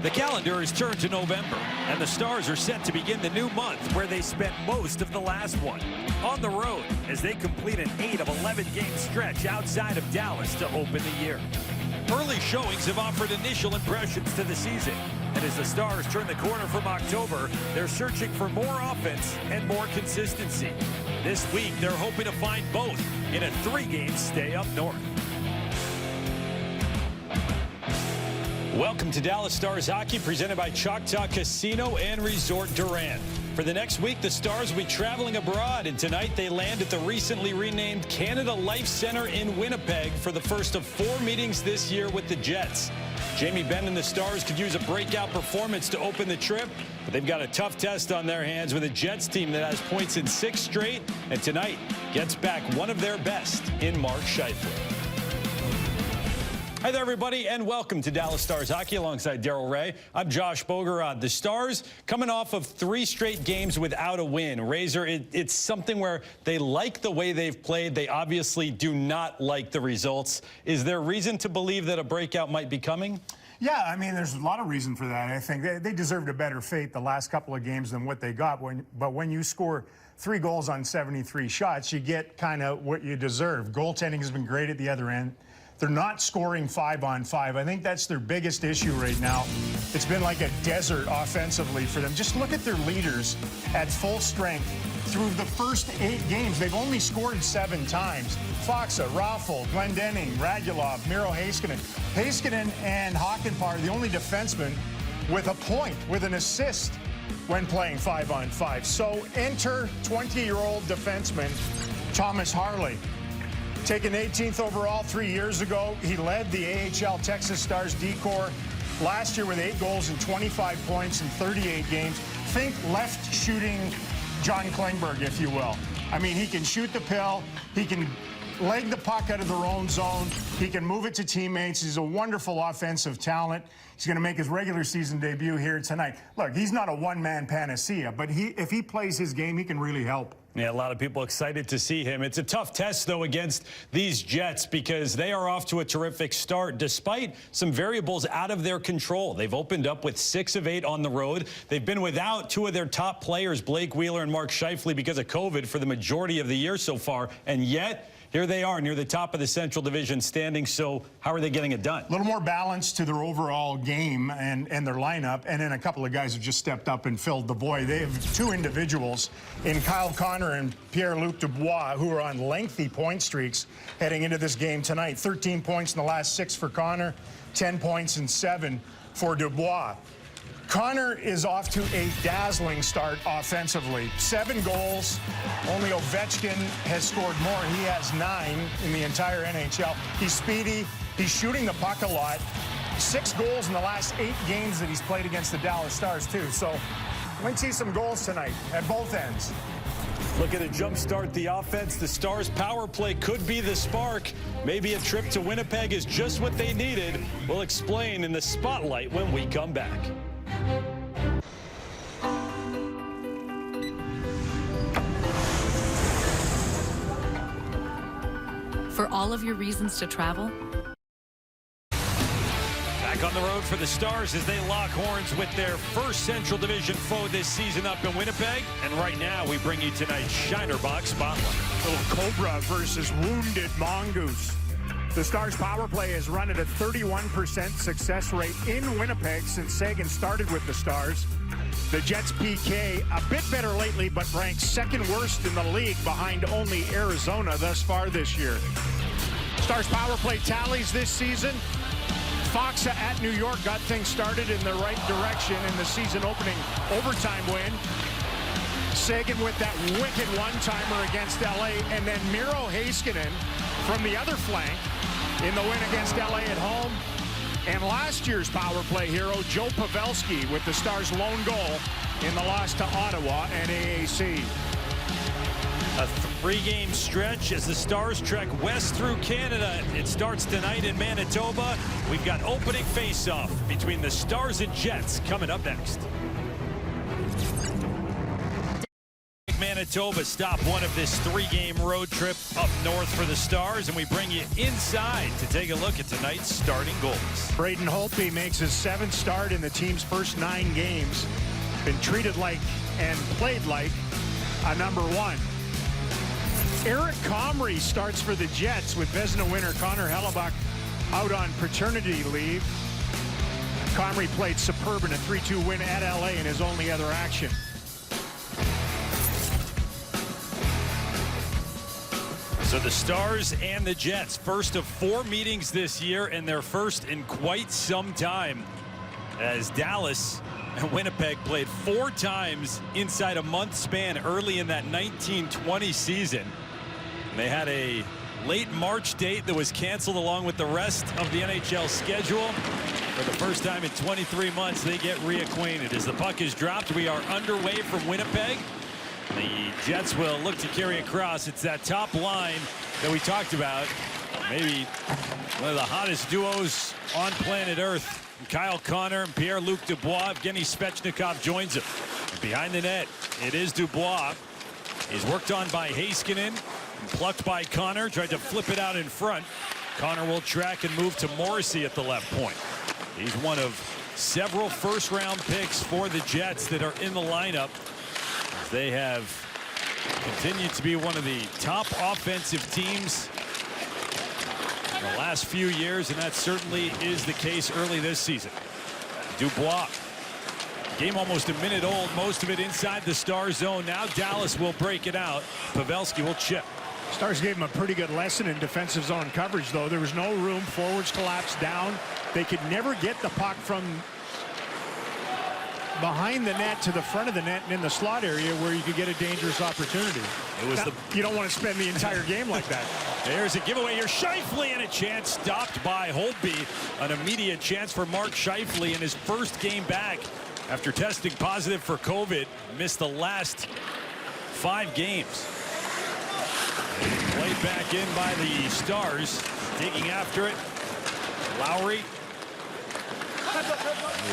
The calendar is turned to November, and the Stars are set to begin the new month where they spent most of the last one on the road as they complete an 8 of 11 game stretch outside of Dallas to open the year. Early showings have offered initial impressions to the season, and as the Stars turn the corner from October, they're searching for more offense and more consistency. This week, they're hoping to find both in a 3-game stay up north. Welcome to Dallas Stars Hockey, presented by Choctaw Casino and Resort Durant. For the next week, the Stars will be traveling abroad, and tonight they land at the recently renamed Canada Life Center in Winnipeg for the first of 4 meetings this year with the Jets. Jamie Benn and the Stars could use a breakout performance to open the trip, but they've got a tough test on their hands with a Jets team that has points in 6 straight, and tonight gets back one of their best in Mark Scheifele. Hi there, everybody, and welcome to Dallas Stars Hockey alongside Darryl Ray. I'm Josh Bogorod. The Stars coming off of 3 straight games without a win. Razor, it's something where they like the way they've played. They obviously do not like the results. Is there reason to believe that a breakout might be coming? Yeah, I mean, there's a lot of reason for that. I think they deserved a better fate the last couple of games than what they got. But when you score 3 goals on 73 shots, you get kind of what you deserve. Goaltending has been great at the other end. They're not scoring 5-on-5. I think that's their biggest issue right now. It's been like a desert offensively for them. Just look at their leaders at full strength. Through the first 8 games, they've only scored 7 times. Faksa, Raffl, Glendening, Radulov, Miro Heiskanen. Heiskanen and Hakanpää are the only defensemen with a point, with an assist when playing 5-on-5. So enter 20-year-old defenseman Thomas Harley. Taken 18th overall 3 years ago, he led the AHL Texas Stars D-Corps last year with 8 goals and 25 points in 38 games. Think left-shooting John Klingberg, if you will. I mean, he can shoot the pill. He can leg the puck out of their own zone. He can move it to teammates. He's a wonderful offensive talent. He's going to make his regular season debut here tonight. Look, he's not a one-man panacea, but if he plays his game, he can really help. Yeah, a lot of people excited to see him. It's a tough test, though, against these Jets because they are off to a terrific start despite some variables out of their control. They've opened up with 6 of 8 on the road. They've been without 2 of their top players, Blake Wheeler and Mark Scheifele, because of COVID for the majority of the year so far, and yet here they are near the top of the Central Division standing. So how are they getting it done? A little more balance to their overall game and their lineup. And then a couple of guys have just stepped up and filled the void. They have 2 individuals in Kyle Connor and Pierre-Luc Dubois who are on lengthy point streaks heading into this game tonight. 13 points in the last 6 for Connor, 10 points in 7 for Dubois. Connor is off to a dazzling start offensively. 7 goals. Only Ovechkin has scored more. He has 9 in the entire NHL. He's speedy. He's shooting the puck a lot. 6 goals in the last 8 games that he's played against the Dallas Stars, too. So we might see some goals tonight at both ends. Looking to jumpstart the offense. The Stars' power play could be the spark. Maybe a trip to Winnipeg is just what they needed. We'll explain in the Spotlight when we come back. For all of your reasons to travel, back on the road for the Stars as they lock horns with their first Central Division foe this season up in Winnipeg. And right now we bring you tonight's Shiner Box Spotlight. Little Cobra versus Wounded Mongoose. The Stars' power play has run at a 31% success rate in Winnipeg since Sagan started with the Stars. The Jets' PK a bit better lately, but ranked 2nd worst in the league behind only Arizona thus far this year. Stars' power play tallies this season. Faksa at New York got things started in the right direction in the season-opening overtime win. Sagan with that wicked one-timer against LA, and then Miro Heiskanen from the other flank in the win against LA at home. And last year's power play hero, Joe Pavelski, with the Stars' lone goal in the loss to Ottawa and AAC. A 3-game stretch as the Stars trek west through Canada. It starts tonight in Manitoba. We've got opening face-off between the Stars and Jets coming up next. Manitoba, stop one of this 3-game road trip up north for the Stars, and we bring you inside to take a look at tonight's starting goals. Braden Holtby makes his 7th start in the team's first 9 games. Been treated like and played like a number 1. Eric Comrie starts for the Jets with Vezina winner Connor Hellebuck out on paternity leave. Comrie played superb in a 3-2 win at LA in his only other action. So the Stars and the Jets, first of 4 meetings this year, and their first in quite some time, as Dallas and Winnipeg played 4 times inside a month span early in that 1920 season. And they had a late March date that was canceled along with the rest of the NHL schedule. For the first time in 23 months, they get reacquainted. As the puck is dropped, we are underway from Winnipeg. The Jets will look to carry across. It's that top line that we talked about. Maybe one of the hottest duos on planet Earth. Kyle Connor and Pierre-Luc Dubois. Evgeny Svechnikov joins him. Behind the net, it is Dubois. He's worked on by Heiskanen. Plucked by Connor. Tried to flip it out in front. Connor will track and move to Morrissey at the left point. He's one of several first-round picks for the Jets that are in the lineup. They have continued to be one of the top offensive teams in the last few years, and that certainly is the case early this season. Dubois. Game almost a minute old, most of it inside the Star zone. Now Dallas will break it out. Pavelski will chip. Stars gave him a pretty good lesson in defensive zone coverage, though. There was no room. Forwards collapsed down. They could never get the puck from behind the net to the front of the net and in the slot area where you could get a dangerous opportunity. It was you don't want to spend the entire game like that. There's a giveaway here. Scheifele, and a chance stopped by Holtby. An immediate chance for Mark Scheifele in his first game back after testing positive for COVID. Missed the last 5 games. Played back in by the Stars. Digging after it. Lowry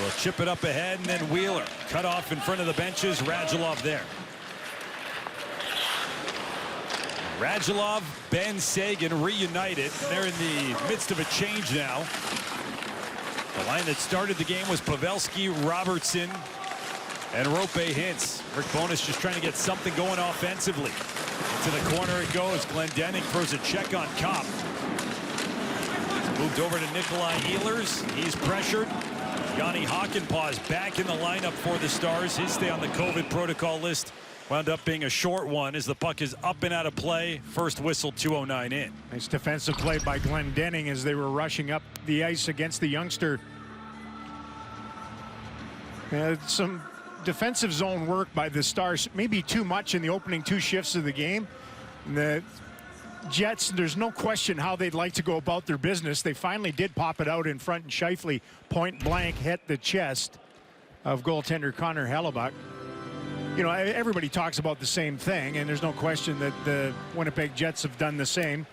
will chip it up ahead, and then Wheeler cut off in front of the benches. Radulov there. Radulov, Ben Sagan reunited. They're in the midst of a change now. The line that started the game was Pavelski, Robertson, and Rope Hintz. Rick Bowness just trying to get something going offensively. Into the corner it goes. Glendening throws a check on Kopp. Moved over to Nikolai Ehlers. He's pressured. Yanni Hakanpää is back in the lineup for the Stars. His stay on the COVID protocol list wound up being a short one as the puck is up and out of play. First whistle, 2:09 in. Nice defensive play by Glendening as they were rushing up the ice against the youngster. Some defensive zone work by the Stars, maybe too much in the opening 2 shifts of the game. The Jets, there's no question how they'd like to go about their business. They finally did pop it out in front, and Scheifele point blank hit the chest of goaltender Connor Hellebuck. You know, everybody talks about the same thing, and there's no question that the Winnipeg Jets have done the same,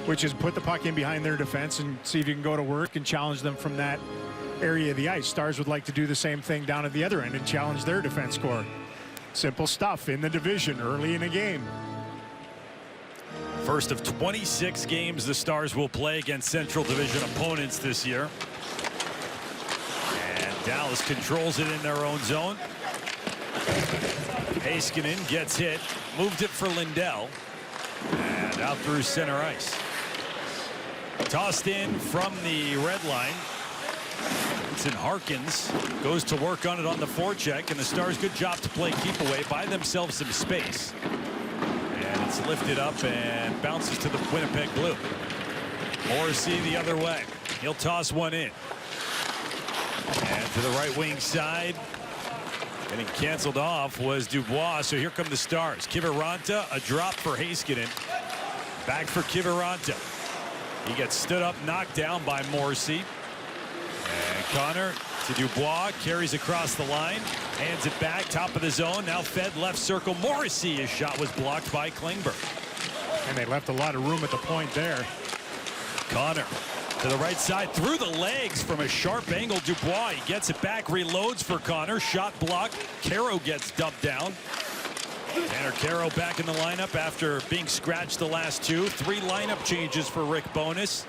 which is put the puck in behind their defense and see if you can go to work and challenge them from that area of the ice. Stars would like to do the same thing down at the other end and challenge their defense core. Simple stuff in the division early in a game. First of 26 games the Stars will play against Central Division opponents this year. And Dallas controls it in their own zone. Heiskanen gets hit, moved it for Lindell, and out through center ice. Tossed in from the red line. Vincent Harkins goes to work on it on the forecheck, and the Stars, good job to play keep away, buy themselves some space. And it's lifted up and bounces to the Winnipeg Blue. Morrissey the other way. He'll toss one in. And to the right wing side. Getting canceled off was Dubois. So here come the Stars. Kiviranta, a drop for Heiskanen. Back for Kiviranta. He gets stood up, knocked down by Morrissey. And Connor to Dubois, carries across the line, hands it back, top of the zone, now fed left circle. Morrissey, his shot was blocked by Klingberg. And they left a lot of room at the point there. Connor to the right side, through the legs from a sharp angle. Dubois, he gets it back, reloads for Connor, shot blocked. Caro gets dumped down. Tanner Caro back in the lineup after being scratched the last two. 3 lineup changes for Rick Bowness.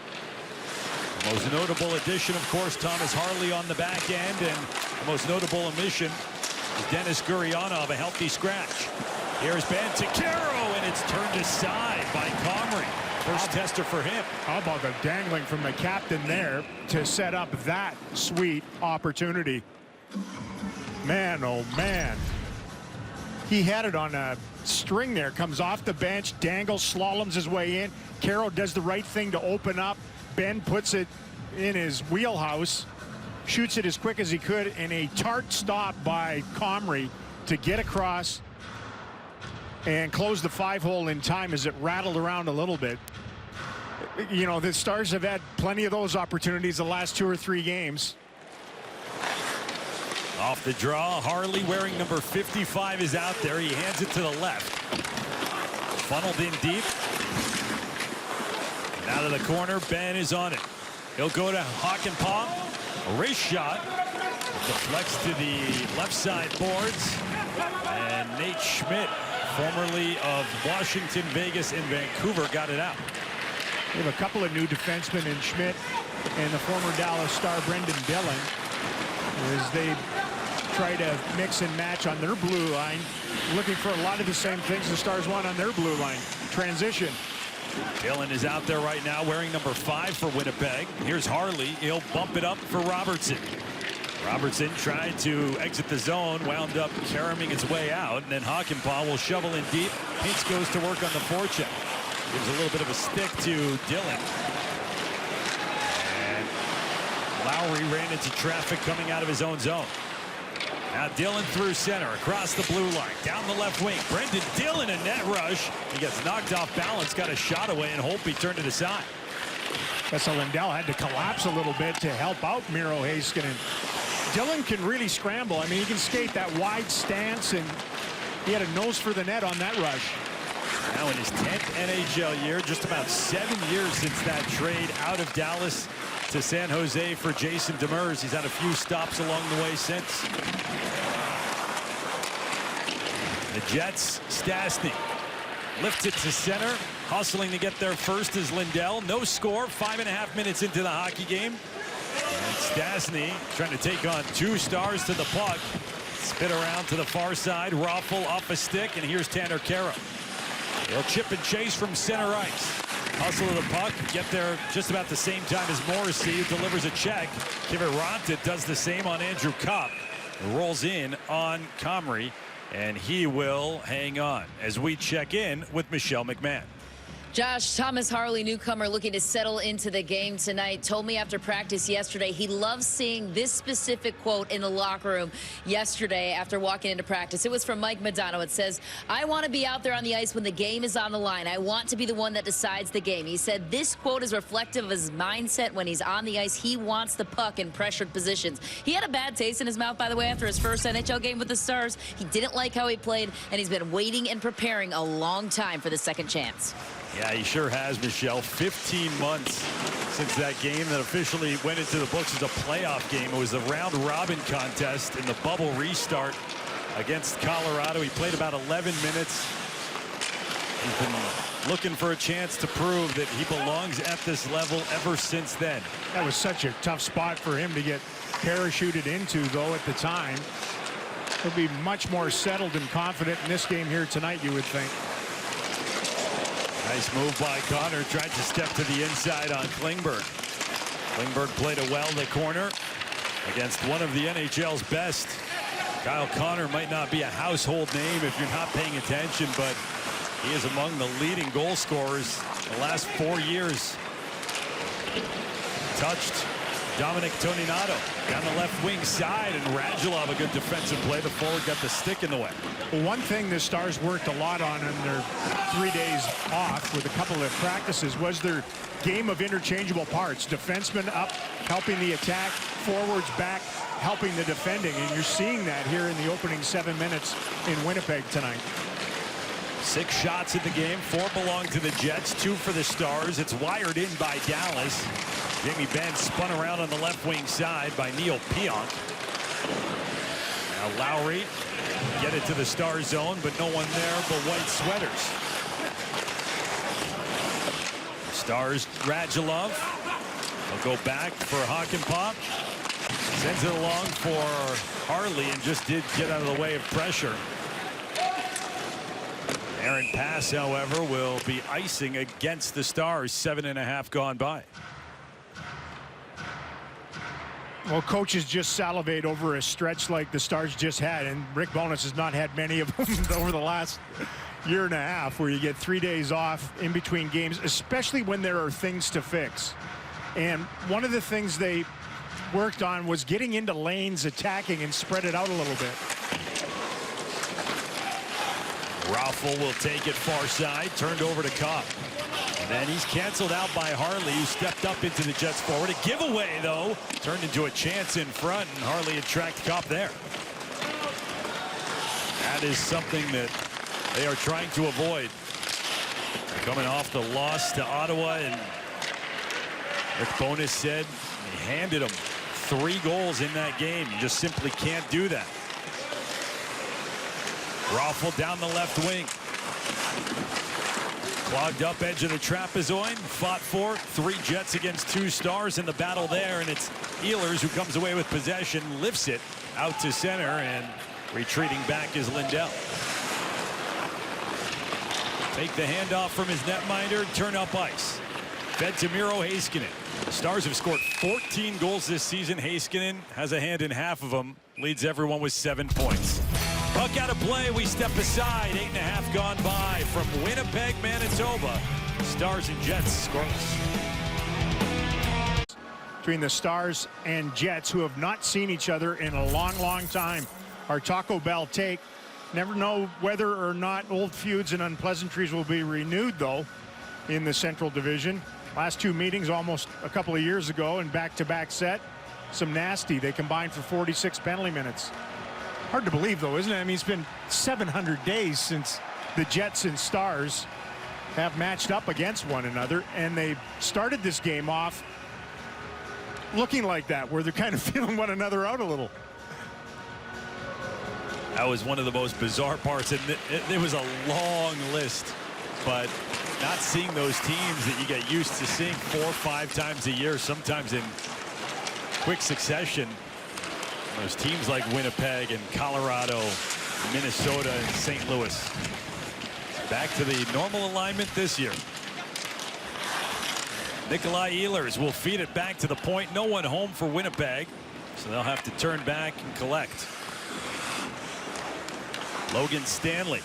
The most notable addition, of course, Thomas Harley on the back end, and the most notable omission is Denis Gurianov, a healthy scratch. Here's Ben to Caro, and it's turned aside by Comrie. First tester for him. How about the dangling from the captain there to set up that sweet opportunity? Man, oh man. He had it on a string there, comes off the bench, dangles, slaloms his way in. Caro does the right thing to open up. Ben puts it in his wheelhouse, shoots it as quick as he could, and a tart stop by Comrie to get across and close the 5-hole in time as it rattled around a little bit. You know, the Stars have had plenty of those opportunities the last 2 or 3 games. Off the draw, Harley wearing number 55 is out there. He hands it to the left. Funneled in deep. And out of the corner, Ben is on it. He'll go to Hakanpää. A wrist shot. Deflects to the left side boards. And Nate Schmidt, formerly of Washington, Vegas, and Vancouver, got it out. We have a couple of new defensemen in Schmidt and the former Dallas Star Brendan Dillon as they try to mix and match on their blue line, looking for a lot of the same things the Stars want on their blue line. Transition. Dillon is out there right now wearing number 5 for Winnipeg. Here's Harley. He'll bump it up for Robertson. Robertson tried to exit the zone, wound up caroming his way out, and then Hakanpää will shovel in deep. Hintz goes to work on the forecheck. Gives a little bit of a stick to Dillon. And Lowry ran into traffic coming out of his own zone. Now Dillon through center, across the blue line, down the left wing. Brendan Dillon, a net rush. He gets knocked off balance, got a shot away, and Holtby turned it aside. So Lindell had to collapse a little bit to help out Miro Heiskanen. Dillon can really scramble. I mean, he can skate that wide stance, and he had a nose for the net on that rush. Now in his 10th NHL year, just about 7 years since that trade out of Dallas to San Jose for Jason Demers. He's had a few stops along the way since. The Jets, Stastny lifts it to center. Hustling to get there first is Lindell. No score, 5.5 minutes into the hockey game. And Stastny trying to take on 2 Stars to the puck. Spit around to the far side. Raffle off a stick, and here's Tanner Caro. They'll chip and chase from center ice. Hustle of the puck, get there just about the same time as Morrissey, who delivers a check. Kiviranta does the same on Andrew Kopp. Rolls in on Comrie, and he will hang on as we check in with Michelle McMahon. Josh, Thomas Harley, newcomer, looking to settle into the game tonight, told me after practice yesterday he loves seeing this specific quote in the locker room yesterday after walking into practice. It was from Mike Modano. It says, "I want to be out there on the ice when the game is on the line. I want to be the one that decides the game." He said this quote is reflective of his mindset when he's on the ice. He wants the puck in pressured positions. He had a bad taste in his mouth, by the way, after his first NHL game with the Stars. He didn't like how he played, and he's been waiting and preparing a long time for the second chance. Yeah, he sure has, Michelle. 15 months since that game that officially went into the books as a playoff game. It was a round-robin contest in the bubble restart against Colorado. He played about 11 minutes. He's been looking for a chance to prove that he belongs at this level ever since then. That was such a tough spot for him to get parachuted into, though, at the time. He'll be much more settled and confident in this game here tonight, you would think. Nice move by Connor. Tried to step to the inside on Klingberg. Klingberg played it well in the corner against one of the NHL's best. Kyle Connor might not be a household name if you're not paying attention, but he is among the leading goal scorers the last 4 years. Touched Dominic Toninato down the left wing side, and Radulov, a good defensive play. The forward got the stick in the way. Well, one thing the Stars worked a lot on in their 3 days off with a couple of practices was their game of interchangeable parts. Defensemen up, helping the attack. Forwards back, helping the defending. And you're seeing that here in the opening 7 minutes in Winnipeg tonight. 6 shots in the game. 4 belong to the Jets, 2 for the Stars. It's wired in by Dallas. Jamie Benn spun around on the left wing side by Neil Pionk. Now Lowry Get it to the star zone, but no one there but white sweaters. Stars, Radulov. They'll go back for Hakanpää. Sends it along for Harley and just did get out of the way of pressure. Aaron pass, however, will be icing against the Stars. 7.5 gone by. Well, coaches just salivate over a stretch like the Stars just had, and Rick Bowness has not had many of them over the last year and a half, where you get 3 days off in between games, especially when there are things to fix. And one of the things they worked on was getting into lanes, attacking, and spread it out a little bit. Raffl will take it far side, turned over to Cobb. And then he's canceled out by Harley, who stepped up into the Jets forward. A giveaway, though, turned into a chance in front, and Harley had tracked Cobb there. That is something that they are trying to avoid. Coming off the loss to Ottawa, and Rick Bowness said he handed him 3 goals in that game. You just simply can't do that. Raffl down the left wing. Clogged up edge of the trapezoid. Fought for 3 Jets against 2 Stars in the battle there, and it's Ehlers who comes away with possession, lifts it out to center, and retreating back is Lindell. Take the handoff from his netminder, turn up ice. Fed to Miro Heiskanen. The Stars have scored 14 goals this season. Heiskanen has a hand in half of them. Leads everyone with 7 points. Puck out of play. We step aside. 8.5 gone by from Winnipeg, Manitoba. Stars and Jets scoreless. Between the Stars and Jets, who have not seen each other in a long, long time. Our Taco Bell take. Never know whether or not old feuds and unpleasantries will be renewed, though, in the Central Division. Last 2 meetings almost a couple of years ago, and back-to-back set. Some nasty. They combined for 46 penalty minutes. Hard to believe, though, isn't it? I mean, it's been 700 days since the Jets and Stars have matched up against one another, and they started this game off looking like that, where they're kind of feeling one another out a little. That was one of the most bizarre parts, and it was a long list, but not seeing those teams that you get used to seeing 4 or 5 times a year, sometimes in quick succession. Those teams like Winnipeg and Colorado, Minnesota, and St. Louis. Back to the normal alignment this year. Nikolai Ehlers will feed it back to the point. No one home for Winnipeg, so they'll have to turn back and collect. Logan Stanley.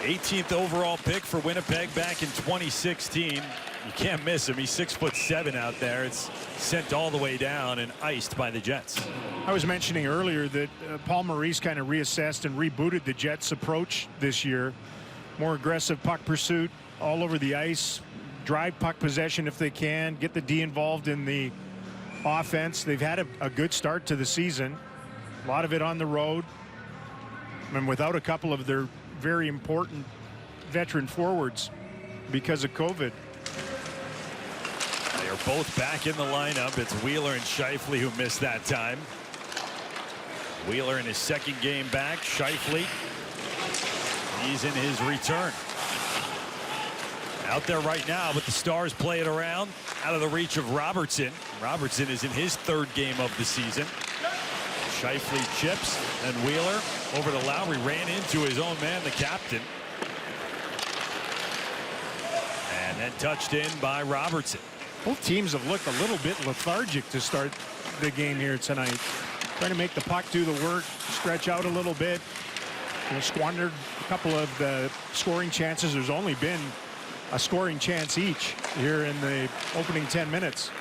18th overall pick for Winnipeg back in 2016. You can't miss him. He's 6'7" out there. It's sent all the way down and iced by the Jets. I was mentioning earlier that Paul Maurice kind of reassessed and rebooted the Jets' approach this year. More aggressive puck pursuit all over the ice. Drive puck possession if they can. Get the D involved in the offense. They've had a good start to the season. A lot of it on the road. And without a couple of their very important veteran forwards because of COVID. They are both back in the lineup. It's Wheeler and Scheifele who missed that time. Wheeler in his 2nd game back. Scheifele, he's in his return. Out there right now, but the Stars play it around out of the reach of Robertson. Robertson is in his 3rd game of the season. Scheifele chips, and Wheeler over to Lowry, ran into his own man, the captain. And then touched in by Robertson. Both teams have looked a little bit lethargic to start the game here tonight. Trying to make the puck do the work, stretch out a little bit. Squandered a couple of the scoring chances. There's only been a scoring chance each here in the opening 10 minutes.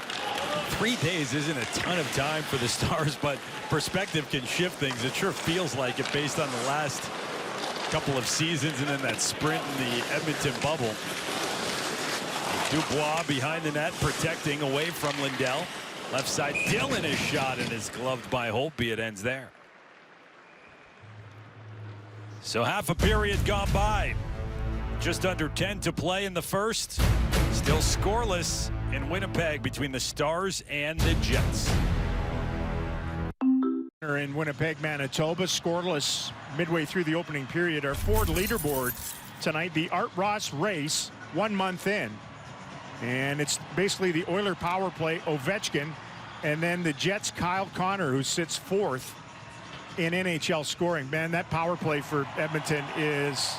3 days isn't a ton of time for the Stars, but perspective can shift things. It sure feels like it based on the last couple of seasons and then that sprint in the Edmonton bubble. Dubois behind the net, protecting away from Lindell. Left side, Dillon is shot and is gloved by Holtby. It ends there. So half a period gone by. Just under 10 to play in the first. Still scoreless in Winnipeg between the Stars and the Jets. In Winnipeg, Manitoba, scoreless midway through the opening period. Our Ford leaderboard tonight, the Art Ross race, 1 month in. And it's basically the Oiler power play, Ovechkin, and then the Jets' Kyle Connor, who sits 4th in NHL scoring. Man, that power play for Edmonton is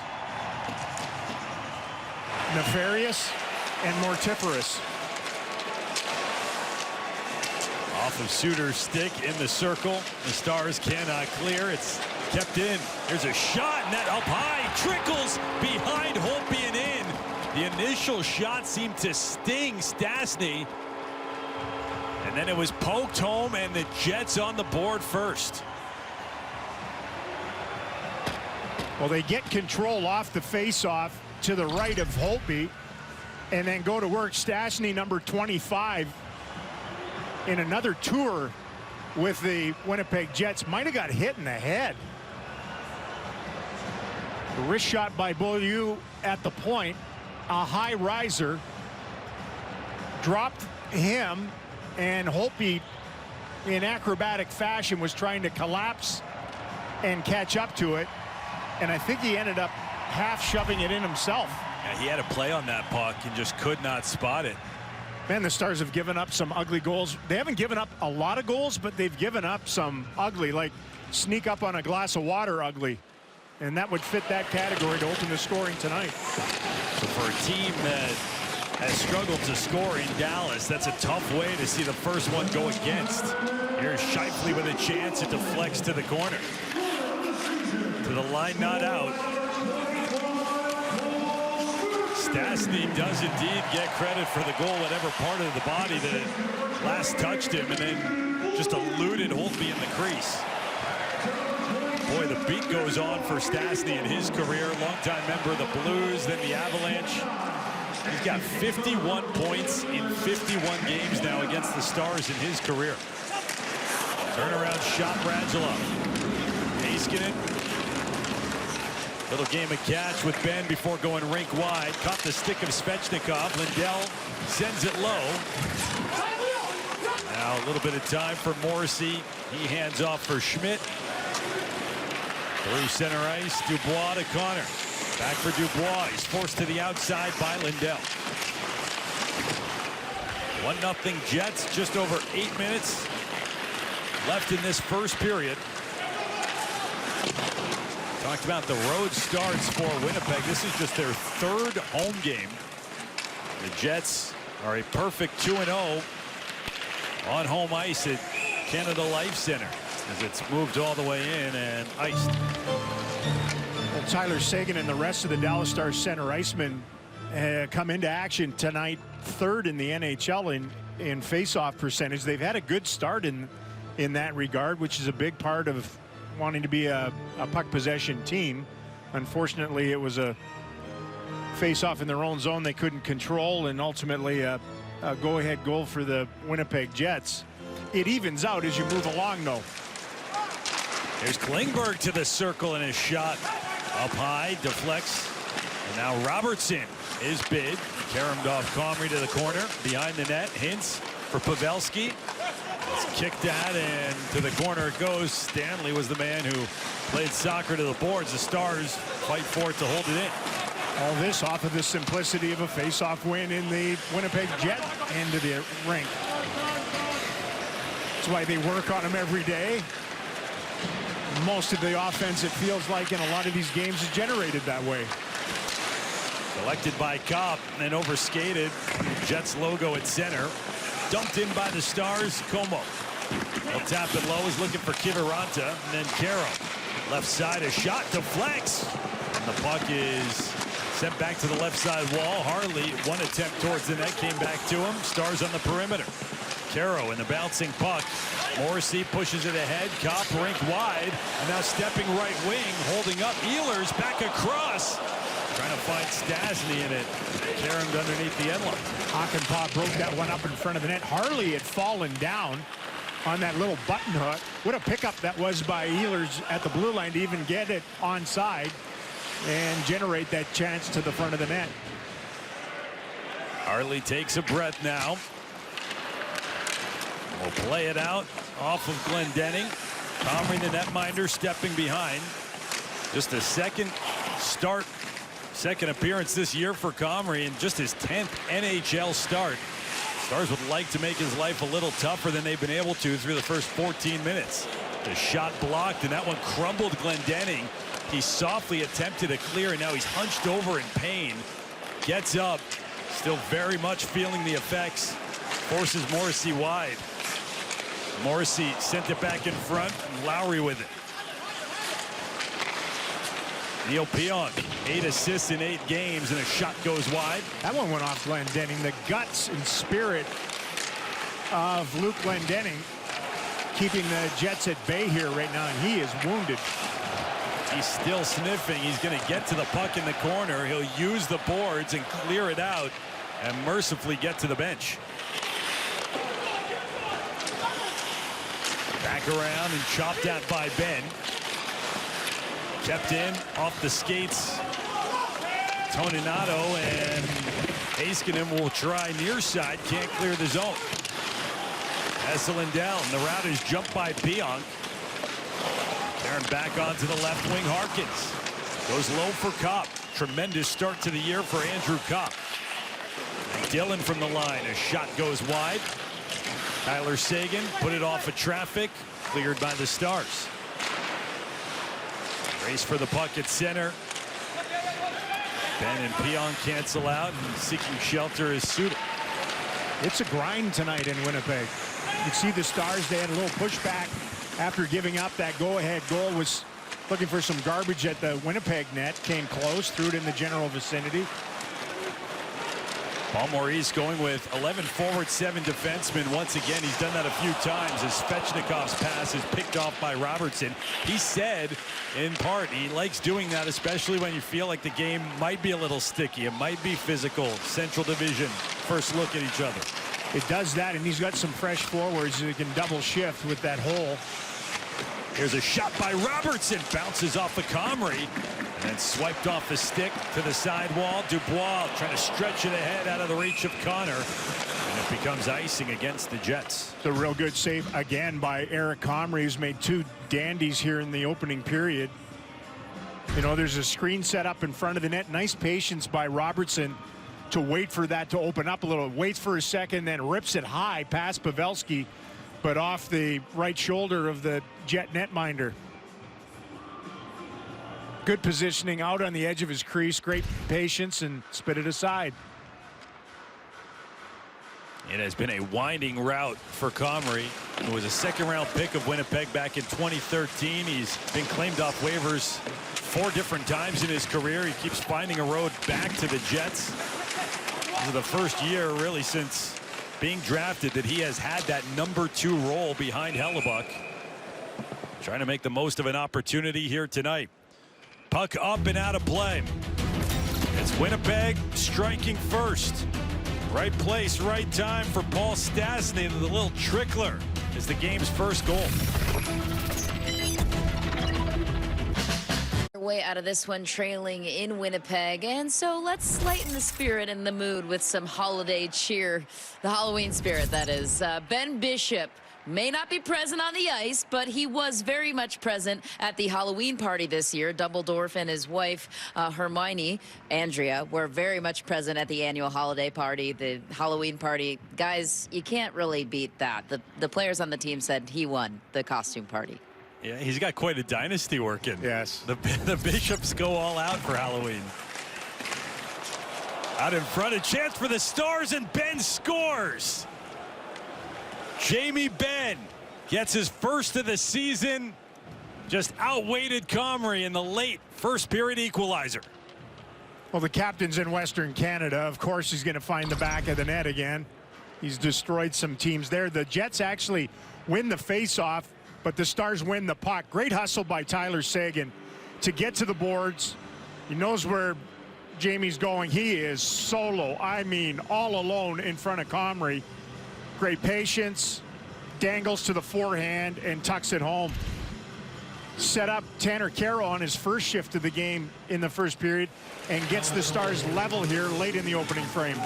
nefarious and mortiferous. Off of Suter's stick in the circle. The Stars cannot clear. It's kept in. There's a shot, and that up high trickles behind Holtby and in. The initial shot seemed to sting Stastny. And then it was poked home, and the Jets on the board first. Well, they get control off the face-off to the right of Holtby, and then go to work. Stastny, number 25, in another tour with the Winnipeg Jets, might have got hit in the head. The wrist shot by Beaulieu at the point, a high riser, dropped him, and Holtby in acrobatic fashion was trying to collapse and catch up to it, and I think he ended up half shoving it in himself. Yeah, he had a play on that puck and just could not spot it. Man, the Stars have given up some ugly goals. They haven't given up a lot of goals, but they've given up some ugly, like sneak up on a glass of water ugly. And that would fit that category to open the scoring tonight. So for a team that has struggled to score in Dallas, that's a tough way to see the first one go against. Here's Scheifele with a chance. It deflects to the corner. To the line, not out. Stastny does indeed get credit for the goal, whatever part of the body that last touched him, and then just eluded Holtby in the crease. Boy, the beat goes on for Stastny in his career. Longtime member of the Blues, then the Avalanche. He's got 51 points in 51 games now against the Stars in his career. Turnaround shot, Radulov. Heiskanen. Little game of catch with Ben before going rink wide. Caught the stick of Svechnikov. Lindell sends it low. Now a little bit of time for Morrissey. He hands off for Schmidt. Through center ice, Dubois to Connor. Back for Dubois. He's forced to the outside by Lindell. 1-0 Jets. Just over 8 minutes left in this first period. Talked about the road starts for Winnipeg. This is just their 3rd home game. The Jets are a perfect 2-0 on home ice at Canada Life Center as it's moved all the way in and iced. Well, Tyler Seguin and the rest of the Dallas Stars center icemen come into action tonight, 3rd in the NHL in face-off percentage. They've had a good start in that regard, which is a big part of wanting to be a puck possession team. Unfortunately, it was a face-off in their own zone they couldn't control, and ultimately a go-ahead goal for the Winnipeg Jets. It evens out as you move along, though. There's Klingberg to the circle, and his shot up high deflects. And now Robertson is bid. Caromed off Comrie to the corner behind the net. Hintz for Pavelski. It's kicked at, and to the corner it goes. Stanley was the man who played soccer to the boards. The Stars fight for it to hold it in. All this off of the simplicity of a face-off win in the Winnipeg Jet end of the rink. That's why they work on them every day. Most of the offense, it feels like, in a lot of these games is generated that way. Collected by Kopp and then overskated. Jets logo at center. Dumped in by the Stars. Como. He'll tap it low. Is looking for Kiviranta. And then Caro. Left side, a shot deflects. And the puck is sent back to the left side wall. Harley, one attempt towards the net, came back to him. Stars on the perimeter. Caro in the bouncing puck. Morrissey pushes it ahead. Kopp rink wide. And now stepping right wing, holding up. Ehlers back across. Trying to find Stastny in it. Caromed underneath the end line. Hakanpää broke that one up in front of the net. Harley had fallen down on that little button hook. What a pickup that was by Ehlers at the blue line to even get it onside and generate that chance to the front of the net. Harley takes a breath now. We'll play it out off of Glendening. Comrie, the netminder, stepping behind. Just a second appearance this year for Comrie, and just his 10th NHL start. Stars would like to make his life a little tougher than they've been able to through the first 14 minutes. The shot blocked, and that one crumbled Glendening. He softly attempted a clear, and now he's hunched over in pain. Gets up, still very much feeling the effects. Forces Morrissey wide. Morrissey sent it back in front, and Lowry with it. Neil Pionk, 8 assists in 8 games, and a shot goes wide. That one went off Glendening. The guts and spirit of Luke Glendening keeping the Jets at bay here right now, and he is wounded. He's still sniffing. He's going to get to the puck in the corner. He'll use the boards and clear it out and mercifully get to the bench. Back around and chopped at by Ben. Kept in off the skates. Toninato, and Heiskanen will try near side. Can't clear the zone. As Lindell, and the route is jumped by Pionk. Karen back onto the left wing. Harkins goes low for Kopp. Tremendous start to the year for Andrew Kopp. Dillon from the line. A shot goes wide. Tyler Seguin put it off of traffic. Cleared by the Stars. Race for the puck at center. Ben and Pionk cancel out, and seeking shelter is Suter. It's a grind tonight in Winnipeg. You see the Stars, they had a little pushback after giving up that go-ahead goal. Was looking for some garbage at the Winnipeg net. Came close, threw it in the general vicinity. Paul Maurice going with 11 forward, 7 defensemen. Once again, he's done that a few times as Svechnikov's pass is picked off by Robertson. He said, in part, he likes doing that, especially when you feel like the game might be a little sticky. It might be physical. Central Division, first look at each other. It does that, and he's got some fresh forwards who can double shift with that hole. Here's a shot by Robertson. Bounces off the Comrie. And then swiped off the stick to the sidewall. Dubois trying to stretch it ahead out of the reach of Connor. And it becomes icing against the Jets. It's a real good save again by Eric Comrie, who's made 2 dandies here in the opening period. You know, there's a screen set up in front of the net. Nice patience by Robertson to wait for that to open up a little. Waits for a second, then rips it high past Pavelski, but off the right shoulder of the Jet netminder. Good positioning out on the edge of his crease. Great patience, and spit it aside. It has been a winding route for Comrie. It was a second-round pick of Winnipeg back in 2013. He's been claimed off waivers 4 different times in his career. He keeps finding a road back to the Jets. This is the first year, really, since being drafted that he has had that number 2 role behind Hellebuck. Trying to make the most of an opportunity here tonight. Puck up and out of play. It's Winnipeg striking first. Right place, right time for Paul Stastny. The little trickler is the game's first goal. Way out of this one, trailing in Winnipeg, and so let's lighten the spirit and the mood with some holiday cheer. The Halloween spirit, that is. Ben Bishop may not be present on the ice, but he was very much present at the Halloween party this year. Dumbledore and his wife, Hermione, Andrea, were very much present at the annual holiday party, the Halloween party. Guys, you can't really beat that. The players on the team said he won the costume party. Yeah, he's got quite a dynasty working. Yes. The Bishops go all out for Halloween. Out in front, a chance for the Stars, and Ben scores. Jamie Benn gets his first of the season. Just outweighted Comrie in the late first period equalizer. Well, the captain's in Western Canada. Of course, he's going to find the back of the net again. He's destroyed some teams there. The Jets actually win the face-off, but the Stars win the puck. Great hustle by Tyler Seguin to get to the boards. He knows where Jamie's going. He is solo. I mean, all alone in front of Comrie. Great patience, dangles to the forehand and tucks it home. Set up Tanner Carroll on his first shift of the game in the first period and gets the Stars level here late in the opening frame.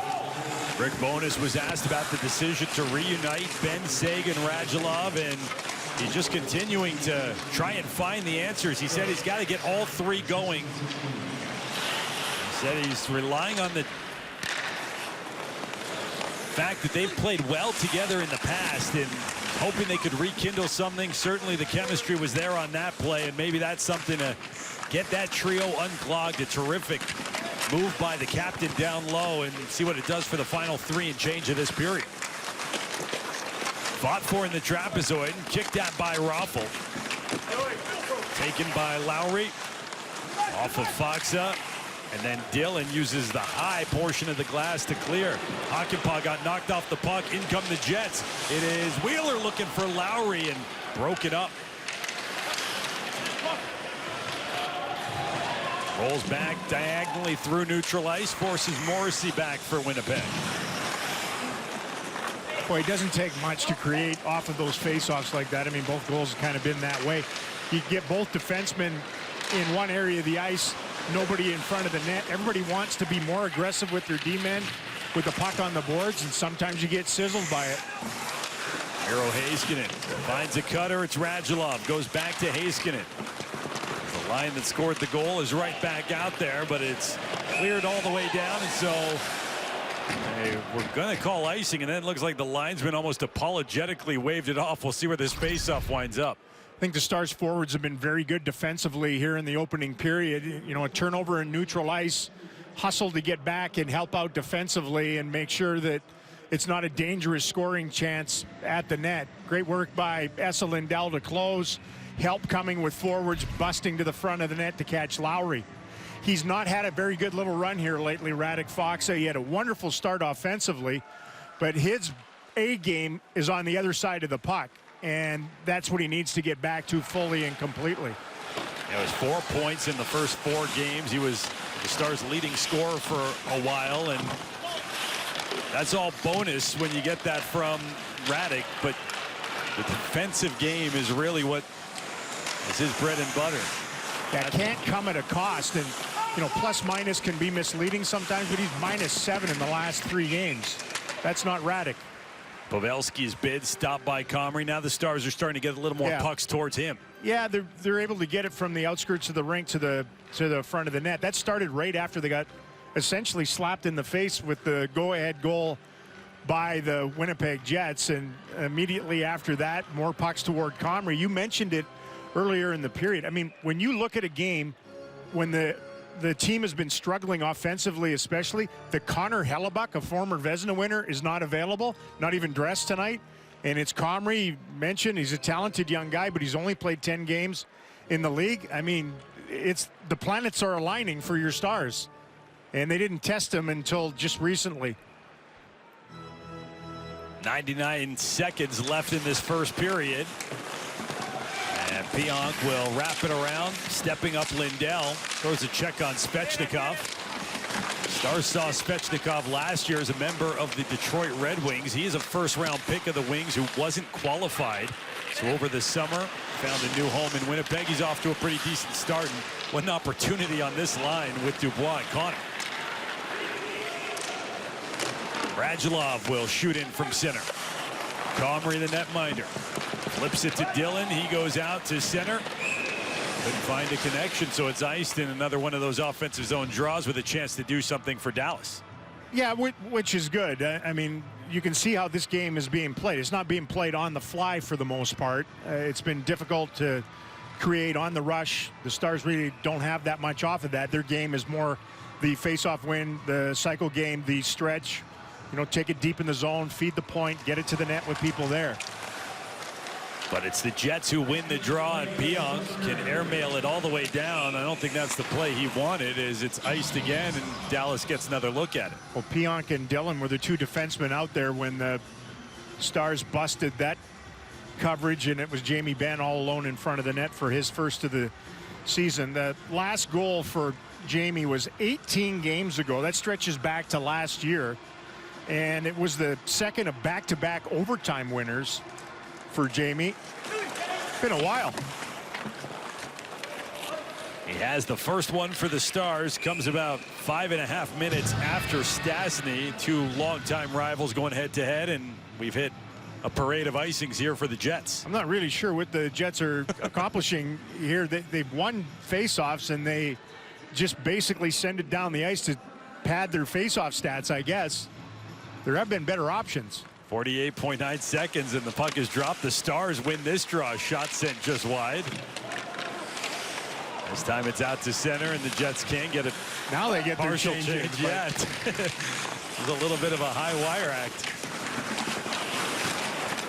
Rick Bowness was asked about the decision to reunite Ben, Seguin, Radulov, and He's just continuing to try and find the answers. He said he's got to get all three going. He said he's relying on the fact that they've played well together in the past and hoping they could rekindle something. Certainly the chemistry was there on that play, and maybe that's something to get that trio unclogged. A terrific move by the captain down low, and see what it does for the final 3 and change of this period. Fought for in the trapezoid and kicked at by Raffl. Taken by Lowry. Off of Faksa. And then Dillon uses the high portion of the glass to clear. Hakanpää got knocked off the puck. In come the Jets. It is Wheeler looking for Lowry and broke it up. Rolls back diagonally through neutral ice. Forces Morrissey back for Winnipeg. Boy, it doesn't take much to create off of those faceoffs like that. I mean, both goals have kind of been that way. You get both defensemen in one area of the ice, nobody in front of the net. Everybody wants to be more aggressive with their D-men with the puck on the boards, and sometimes you get sizzled by it. Miro Heiskanen finds a cutter. It's Radulov. Goes back to Heiskanen. The line that scored the goal is right back out there, but it's cleared all the way down, and so we're going to call icing, and then it looks like the linesman almost apologetically waved it off. We'll see where this faceoff winds up. I think the Stars forwards have been very good defensively here in the opening period. You know, a turnover in neutral ice, hustle to get back and help out defensively and make sure that it's not a dangerous scoring chance at the net. Great work by Esa Lindell to close. Help coming with forwards busting to the front of the net to catch Lowry. He's not had a very good little run here lately, Radek Faksa. He had a wonderful start offensively, but his A game is on the other side of the puck, and that's what he needs to get back to fully and completely. It was 4 points in the first 4 games. He was the Stars' leading scorer for a while, and that's all bonus when you get that from Radek, but the defensive game is really what is his bread and butter. That can't come at a cost, and you know, plus minus can be misleading sometimes, but he's -7 in the last 3 games. That's not Radek. Pavelski's bid stopped by Comrie. Now the Stars are starting to get a little more pucks towards him. Yeah, they're able to get it from the outskirts of the rink to the front of the net. That started right after they got essentially slapped in the face with the go-ahead goal by the Winnipeg Jets, and immediately after that, more pucks toward Comrie. You mentioned it earlier in the period. I mean, when you look at a game when the team has been struggling offensively, especially, the Connor Hellebuck, a former Vezina winner, is not available, not even dressed tonight. And it's Comrie. You mentioned he's a talented young guy, but he's only played 10 games in the league. I mean, it's the planets are aligning for your Stars, and they didn't test him until just recently. 99 seconds left in this first period. And Pionk will wrap it around, stepping up Lindell. Throws a check on Svechnikov. Stars saw Svechnikov last year as a member of the Detroit Red Wings. He is a first-round pick of the Wings who wasn't qualified. So over the summer, found a new home in Winnipeg. He's off to a pretty decent start. And what an opportunity on this line with Dubois and Connor. Radulov will shoot in from center. Comrie, the netminder, flips it to Dillon. He goes out to center. Couldn't find a connection, so it's iced in another one of those offensive zone draws with a chance to do something for Dallas. Yeah, which is good. I mean, you can see how this game is being played. It's not being played on the fly for the most part. It's been difficult to create on the rush. The Stars really don't have that much off of that. Their game is more the face-off win, the cycle game, the stretch. You know, take it deep in the zone, feed the point, get it to the net with people there. But it's the Jets who win the draw, and Pionk can airmail it all the way down. I don't think that's the play he wanted, as it's iced again, and Dallas gets another look at it. Well, Pionk and Dillon were the 2 defensemen out there when the Stars busted that coverage, and it was Jamie Benn all alone in front of the net for his first of the season. The last goal for Jamie was 18 games ago. That stretches back to last year. And it was the second of back-to-back overtime winners for Jamie. Been a while. He has the first one for the Stars. Comes about 5.5 minutes after Stastny. 2 longtime rivals going head-to-head, and we've hit a parade of icings here for the Jets. I'm not really sure what the Jets are accomplishing here. They've won faceoffs, and they just basically send it down the ice to pad their faceoff stats, I guess. There have been better options. 48.9 seconds, and the puck is dropped. The Stars win this draw. Shot sent just wide. This time it's out to center, and the Jets can't get it. Now they get their Partial change yet. It's a little bit of a high wire act.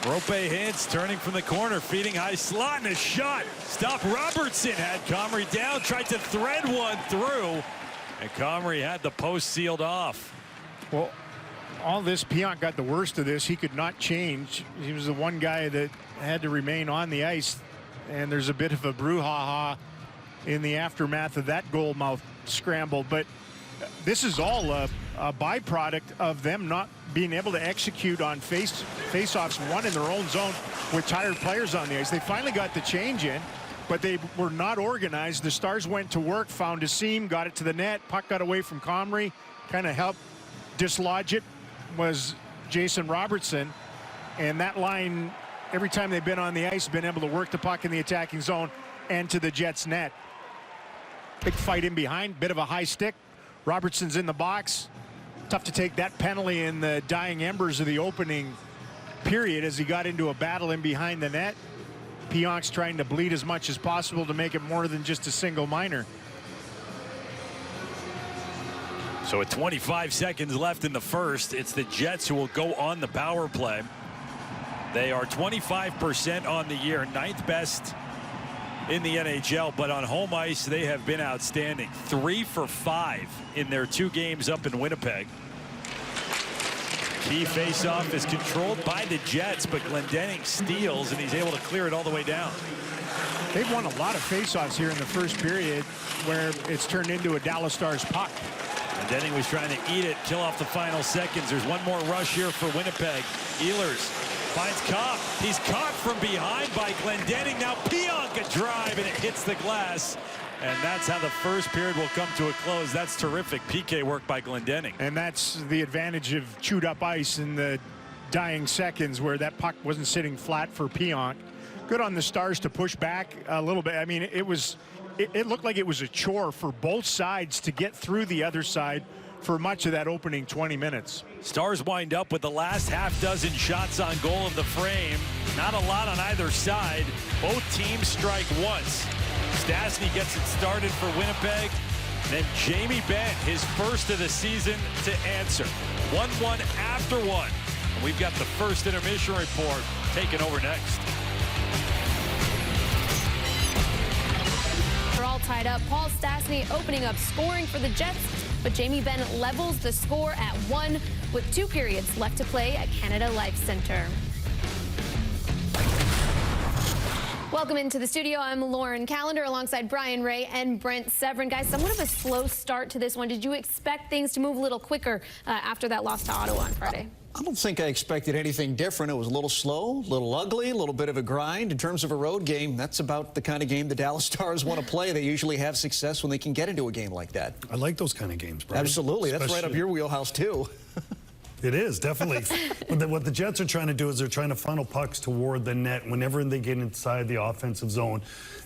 Rope hits, turning from the corner, feeding high slot, and a shot. Stop. Robertson had Comrie down, tried to thread one through, and Comrie had the post sealed off. Well, all this, Pionk got the worst of this. He could not change. He was the one guy that had to remain on the ice, and there's a bit of a brouhaha in the aftermath of that goal mouth scramble. But this is all a byproduct of them not being able to execute on face-offs won in their own zone with tired players on the ice. They finally got the change in, but they were not organized. The Stars went to work, found a seam, got it to the net. Puck got away from Comrie, kind of helped dislodge it was Jason Robertson. And that line, every time they've been on the ice, been able to work the puck in the attacking zone and to the Jets' net. Big fight in behind, bit of a high stick. Robertson's in the box. Tough to take that penalty in the dying embers of the opening period as he got into a battle in behind the net. Pionk's trying to bleed as much as possible to make it more than just a single minor. So with 25 seconds left in the first, it's the Jets who will go on the power play. They are 25% on the year, 9th best in the NHL, but on home ice they have been outstanding. 3 for 5 in their 2 games up in Winnipeg. Key faceoff is controlled by the Jets, but Glendening steals, and he's able to clear it all the way down. They've won a lot of faceoffs here in the first period where it's turned into a Dallas Stars puck. Glendening was trying to eat it, kill off the final seconds. There's one more rush here for Winnipeg. Ehlers finds Kopp. He's caught from behind by Glendening. Now Pionk a drive, and it hits the glass. And that's how the first period will come to a close. That's terrific PK work by Glendening. And that's the advantage of chewed up ice in the dying seconds where that puck wasn't sitting flat for Pionk. Good on the Stars to push back a little bit. I mean, it looked like it was a chore for both sides to get through the other side for much of that opening 20 minutes. Stars wind up with the last half dozen shots on goal of the frame. Not a lot on either side. Both teams strike once. Stastny gets it started for Winnipeg. Then Jamie Benn, his first of the season, to answer. 1-1 after one. And we've got the first intermission report taking over next. They're all tied up. Paul Stastny opening up scoring for the Jets, but Jamie Benn levels the score at 1 with 2 periods left to play at Canada Life Center. Welcome into the studio. I'm Lauren Callender alongside Brian Ray and Brent Severin. Guys, somewhat of a slow start to this one. Did you expect things to move a little quicker after that loss to Ottawa on Friday? I don't think I expected anything different. It was a little slow, a little ugly, a little bit of a grind. In terms of a road game, that's about the kind of game the Dallas Stars want to play. They usually have success when they can get into a game like that. I like those kind of games, Brian. Absolutely. That's right up your wheelhouse, too. It is, definitely. What the Jets are trying to do is they're trying to funnel pucks toward the net whenever they get inside the offensive zone.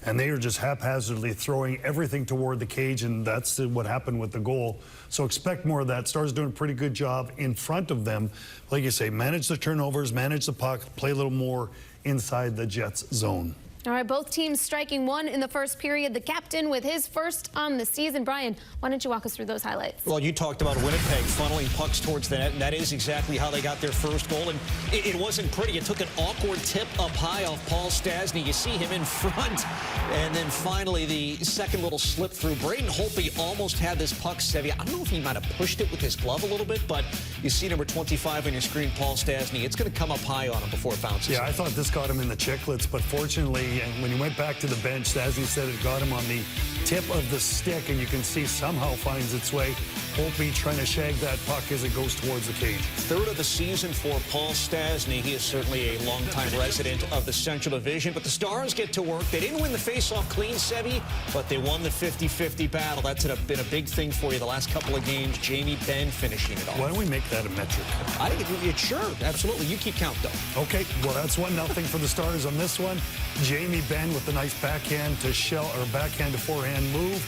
And they are just haphazardly throwing everything toward the cage, and that's what happened with the goal. So expect more of that. Stars doing a pretty good job in front of them. Like you say, manage the turnovers, manage the puck, play a little more inside the Jets zone. All right, both teams striking 1 in the first period. The captain with his first on the season. Brian, why don't you walk us through those highlights? Well, you talked about Winnipeg funneling pucks towards the net, and that is exactly how they got their first goal. And it wasn't pretty. It took an awkward tip up high off Paul Stastny. You see him in front. And then finally, the second little slip through. Braden Holtby almost had this puck savvy. I don't know if he might have pushed it with his glove a little bit, but you see number 25 on your screen, Paul Stastny. It's going to come up high on him before it bounces. Yeah, I thought this got him in the chicklets, but fortunately, and when he went back to the bench, as he said, it got him on the tip of the stick, and you can see somehow finds its way Holtby trying to shag that puck as it goes towards the cage. Third of the season for Paul Stastny. He is certainly a longtime resident of the Central Division, but the Stars get to work. They didn't win the face-off clean, Sevi, but they won the 50-50 battle. That's been a big thing for you the last couple of games. Jamie Benn finishing it off. Why don't we make that a metric? I think it sure, absolutely. You keep count, though. Okay, well, that's 1-0 for the Stars on this one. Jamie Benn with the nice backhand to forehand move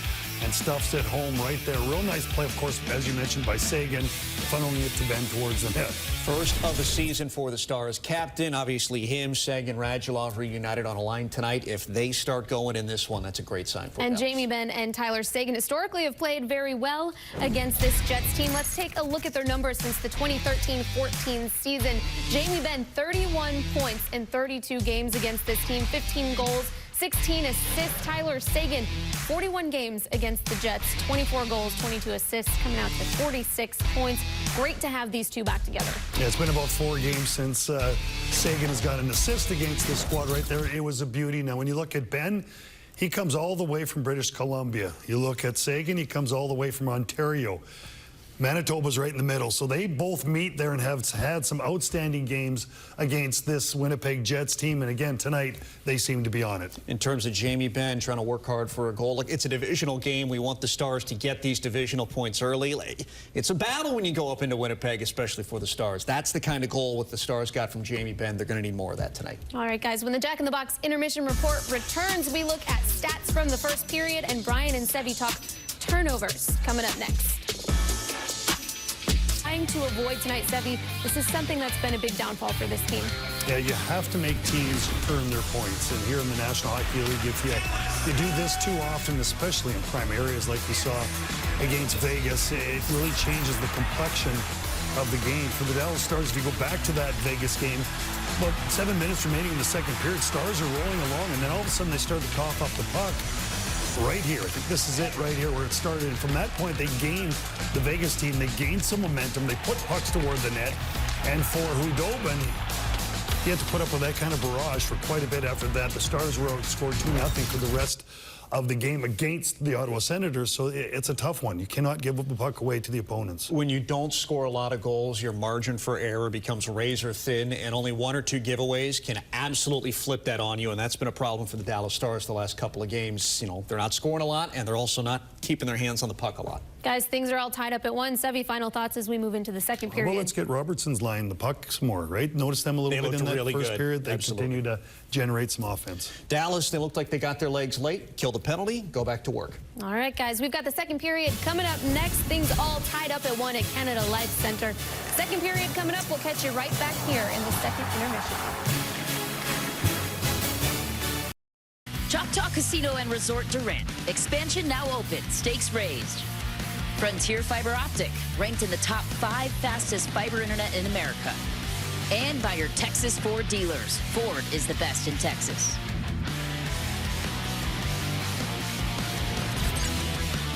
and stuffs it home right there. Real nice play, of course, as you mentioned, by Sagan, funneling it to Benn towards the net. First of the season for the Stars. Captain, obviously him, Sagan, Radulov reunited on a line tonight. If they start going in this one, that's a great sign for them. And Jamie Benn and Tyler Sagan historically have played very well against this Jets team. Let's take a look at their numbers since the 2013-14 season. Jamie Benn, 31 points in 32 games against this team, 15 goals, 16 assists. Tyler Sagan, 41 games against the Jets, 24 goals, 22 assists, coming out to 46 points. Great to have these two back together. Yeah, it's been about 4 games since Sagan has got an assist against the squad right there. It was a beauty. Now, when you look at Benn, he comes all the way from British Columbia. You look at Sagan, he comes all the way from Ontario. Manitoba's right in the middle, so they both meet there and have had some outstanding games against this Winnipeg Jets team, and again, tonight, they seem to be on it. In terms of Jamie Benn trying to work hard for a goal, like, it's a divisional game. We want the Stars to get these divisional points early. It's a battle when you go up into Winnipeg, especially for the Stars. That's the kind of goal what the Stars got from Jamie Benn. They're going to need more of that tonight. All right, guys, when the Jack in the Box intermission report returns, we look at stats from the first period, and Brian and Sevi talk turnovers coming up next. Trying to avoid tonight, Sevi, this is something that's been a big downfall for this team. Yeah, you have to make teams earn their points. And here in the National Hockey League, if you do this too often, especially in prime areas like we saw against Vegas, it really changes the complexion of the game. For the Dallas Stars, if you go back to that Vegas game, about 7 minutes remaining in the second period, Stars are rolling along, and then all of a sudden they start to cough up the puck. Right here, I think this is it right here where it started. And from that point, they gained, the Vegas team, they gained some momentum. They put pucks toward the net. And for Hudobin, he had to put up with that kind of barrage for quite a bit after that. The Stars were outscored 2-0 for the rest of the game against the Ottawa Senators, so it's a tough one. You cannot give the puck away to the opponents. When you don't score a lot of goals, your margin for error becomes razor thin, and only 1 or 2 giveaways can absolutely flip that on you, and that's been a problem for the Dallas Stars the last couple of games. You know, they're not scoring a lot, and they're also not keeping their hands on the puck a lot. Guys, things are all tied up at 1. Sevi, final thoughts as we move into the second period. Well, let's get Robertson's line the puck some more, right? Notice them a little bit in that really first good. period. They Absolutely. continue to generate some offense. Dallas, they looked like they got their legs late, killed a penalty, go back to work. All right, guys, we've got the second period coming up next. Things all tied up at 1 at Canada Life Center. Second period coming up. We'll catch you right back here in the second intermission. Choctaw Casino and Resort Durant. Expansion now open. Stakes raised. Frontier Fiber Optic, ranked in the top 5 fastest fiber internet in America. And by your Texas Ford dealers. Ford is the best in Texas.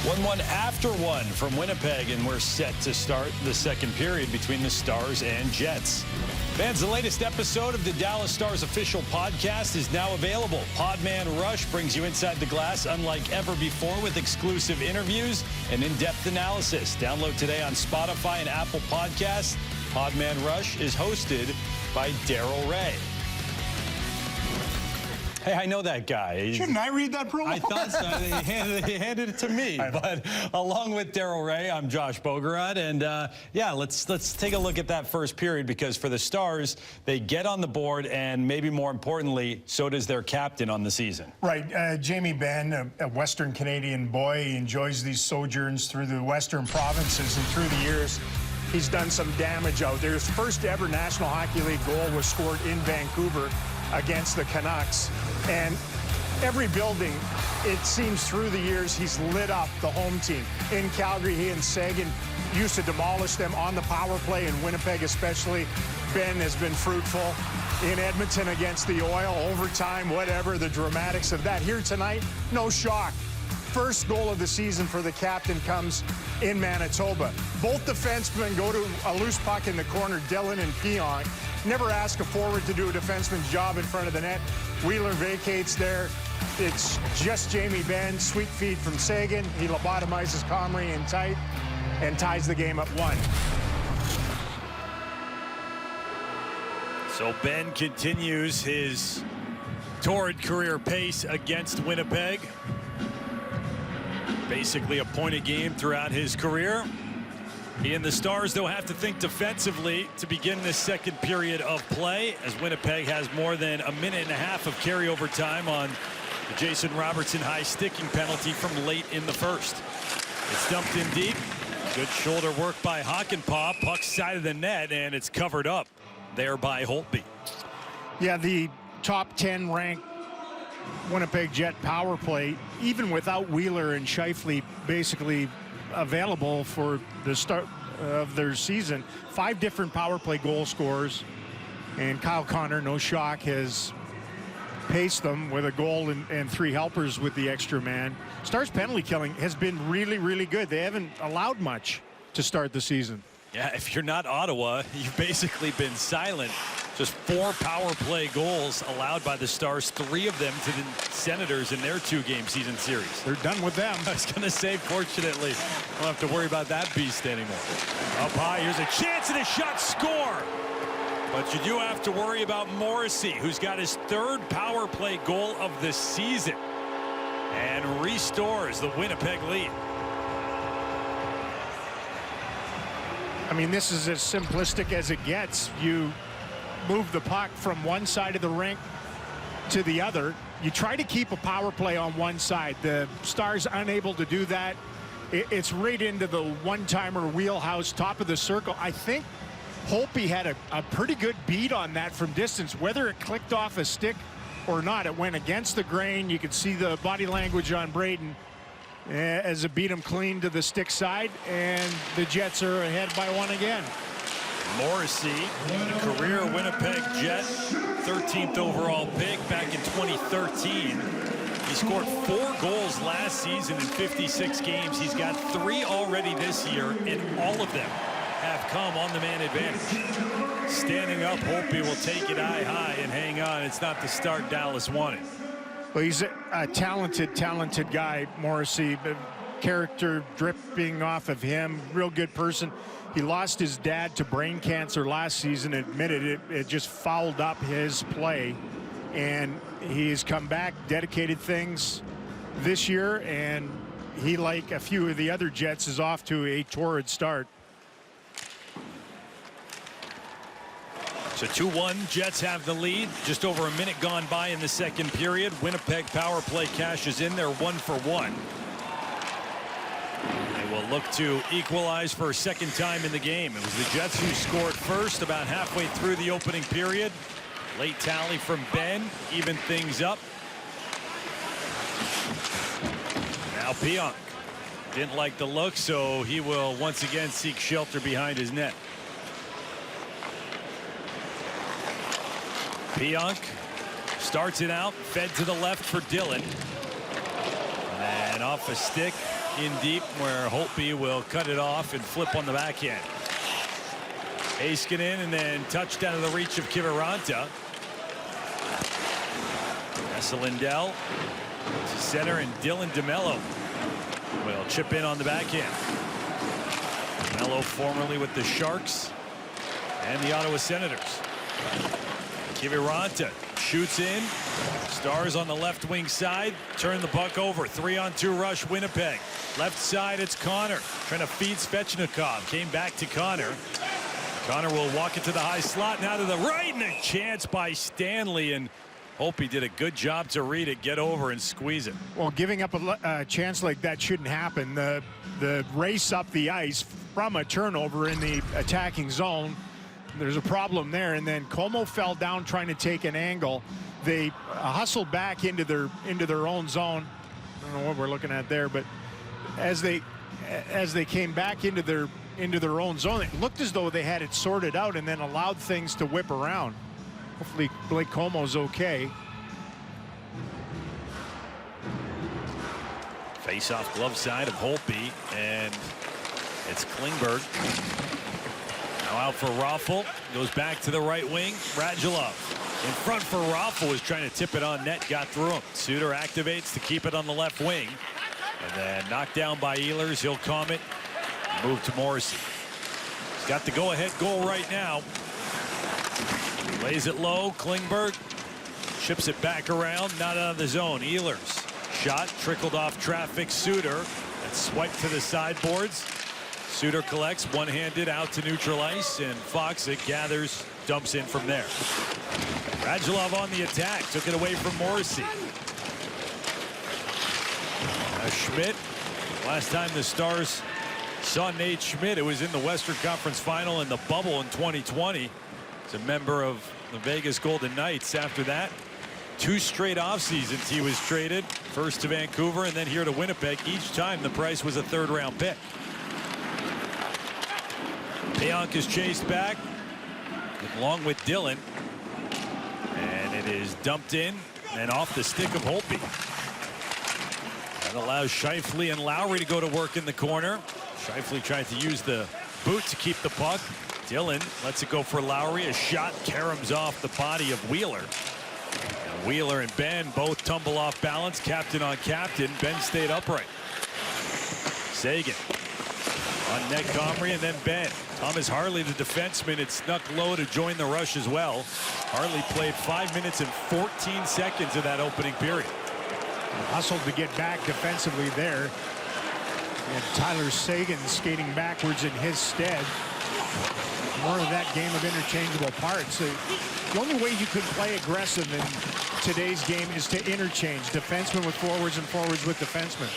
1-1 after 1 from Winnipeg, and we're set to start the second period between the Stars and Jets. Fans, the latest episode of the Dallas Stars official podcast is now available. Podman Rush brings you inside the glass unlike ever before with exclusive interviews and in-depth analysis. Download today on Spotify and Apple Podcasts. Podman Rush is hosted by Daryl Ray. Hey, I know that guy. Shouldn't I read that promo? I thought so. He handed it to me. But along with Daryl Ray, I'm Josh Bogorod. And, yeah, let's take a look at that first period, because for the Stars, they get on the board, and maybe more importantly, so does their captain on the season. Right. Jamie Benn, a Western Canadian boy, he enjoys these sojourns through the Western provinces, and through the years, he's done some damage out there. His first ever National Hockey League goal was scored in Vancouver against the Canucks. And every building, it seems through the years, he's lit up the home team. In Calgary, he and Sagan used to demolish them on the power play. In Winnipeg especially, Ben has been fruitful. In Edmonton against the Oil, overtime, whatever, the dramatics of that. Here tonight, no shock. First goal of the season for the captain comes in Manitoba. Both defensemen go to a loose puck in the corner, Dillon and Pionk. Never ask a forward to do a defenseman's job in front of the net. Wheeler vacates there. It's just Jamie Benn, sweet feed from Sagan. He lobotomizes Comrie in tight. and ties the game at 1. So Ben continues his torrid career pace against Winnipeg. Basically a point a game throughout his career. He and the Stars, though, have to think defensively to begin this second period of play, as Winnipeg has more than a minute and a half of carryover time on the Jason Robertson high sticking penalty from late in the first. It's dumped in deep. Good shoulder work by Hakanpää. Puck side of the net, and it's covered up there by Holtby. Yeah, the top 10 ranked Winnipeg Jet power play, even without Wheeler and Scheifele basically available for the start of their season. 5 different power play goal scorers, and Kyle Connor, no shock, has paced them with a goal and 3 helpers with the extra man. Stars penalty killing has been really, really good. They haven't allowed much to start the season. Yeah, if you're not Ottawa, you've basically been silent. Just 4 power play goals allowed by the Stars, 3 of them to the Senators in their 2-game season series. They're done with them. I was going to say, fortunately, we'll have to worry about that beast anymore. Up high, here's a chance and a shot, score. But you do have to worry about Morrissey, who's got his 3rd power play goal of the season and restores the Winnipeg lead. I mean, this is as simplistic as it gets. You move the puck from one side of the rink to the other. You try to keep a power play on one side. The Stars unable to do that. It's right into the one-timer wheelhouse, top of the circle. I think Holtby had a pretty good beat on that from distance. Whether it clicked off a stick or not, it went against the grain. You could see the body language on Braden as it beat him clean to the stick side, and the Jets are ahead by 1 again. Morrissey, a career Winnipeg Jet, 13th overall pick back in 2013. He scored 4 goals last season in 56 games. He's got 3 already this year, and all of them have come on the man advantage. Standing up, Holtby will take it eye high and hang on. It's not the start Dallas wanted. Well, he's a talented guy, Morrissey. Character dripping off of him. Real good person. He lost his dad to brain cancer last season. Admitted it. It just fouled up his play. And he's come back, dedicated things this year. And he, like a few of the other Jets, is off to a torrid start. So 2-1, Jets have the lead. Just over a minute gone by in the second period. Winnipeg power play cashes in. They're 1 for 1. They will look to equalize for a second time in the game. It was the Jets who scored first about halfway through the opening period. Late tally from Ben, even things up. Now Pionk didn't like the look, so he will once again seek shelter behind his net. Pionk starts it out, fed to the left for Dillon. And off a stick in deep where Holtby will cut it off and flip on the backhand. Heiskanen and then touched out of the reach of Kiviranta. Lindell to center, and Dylan DeMello will chip in on the backhand. DeMello formerly with the Sharks and the Ottawa Senators. Kiviranta shoots in. Stars on the left wing side. Turn the puck over. 3-on-2 rush Winnipeg. Left side, it's Connor. Trying to feed Svechnikov. Came back to Connor. Connor will walk it to the high slot. Now to the right, and a chance by Stanley. And Holtby did a good job to read it, get over, and squeeze it. Well, giving up a chance like that shouldn't happen. The race up the ice from a turnover in the attacking zone. There's a problem there, and then Como fell down trying to take an angle. They hustled back into their own zone. I don't know what we're looking at there, but as they came back into their own zone, it looked as though they had it sorted out and then allowed things to whip around. Hopefully Blake Comeau's okay. Face-off glove side of Holtby, and it's Klingberg. Now out for Raffl. Goes back to the right wing. Radulov in front for Raffl, was trying to tip it on net, got through him. Suter activates to keep it on the left wing. And then knocked down by Ehlers. He'll calm it Move to Morrissey. He's got the go-ahead goal right now. Lays it low. Klingberg chips it back around. Not out of the zone. Ehlers. Shot trickled off traffic. Suter. And swiped to the sideboards. Suter collects one-handed out to neutral ice. And Fox, it gathers, dumps in from there. Radulov on the attack. Took it away from Morrissey. Schmidt. Last time the Stars saw Nate Schmidt, it was in the Western Conference Final in the bubble in 2020. He's a member of the Vegas Golden Knights. After that, 2 straight off seasons he was traded. First to Vancouver and then here to Winnipeg. Each time the price was a 3rd-round pick. Pionk is chased back along with Dillon. And it is dumped in and off the stick of Holtby. That allows Scheifele and Lowry to go to work in the corner. Scheifele tried to use the boot to keep the puck. Dillon lets it go for Lowry. A shot caroms off the body of Wheeler. And Wheeler and Ben both tumble off balance. Captain on captain. Ben stayed upright. Sagan on net Comrie and then Ben. Thomas Harley, the defenseman, had snuck low to join the rush as well. Harley played 5 minutes and 14 seconds of that opening period. Hustled to get back defensively there. And Tyler Sagan skating backwards in his stead. More of that game of interchangeable parts. The only way you can play aggressive in today's game is to interchange defensemen with forwards and forwards with defensemen.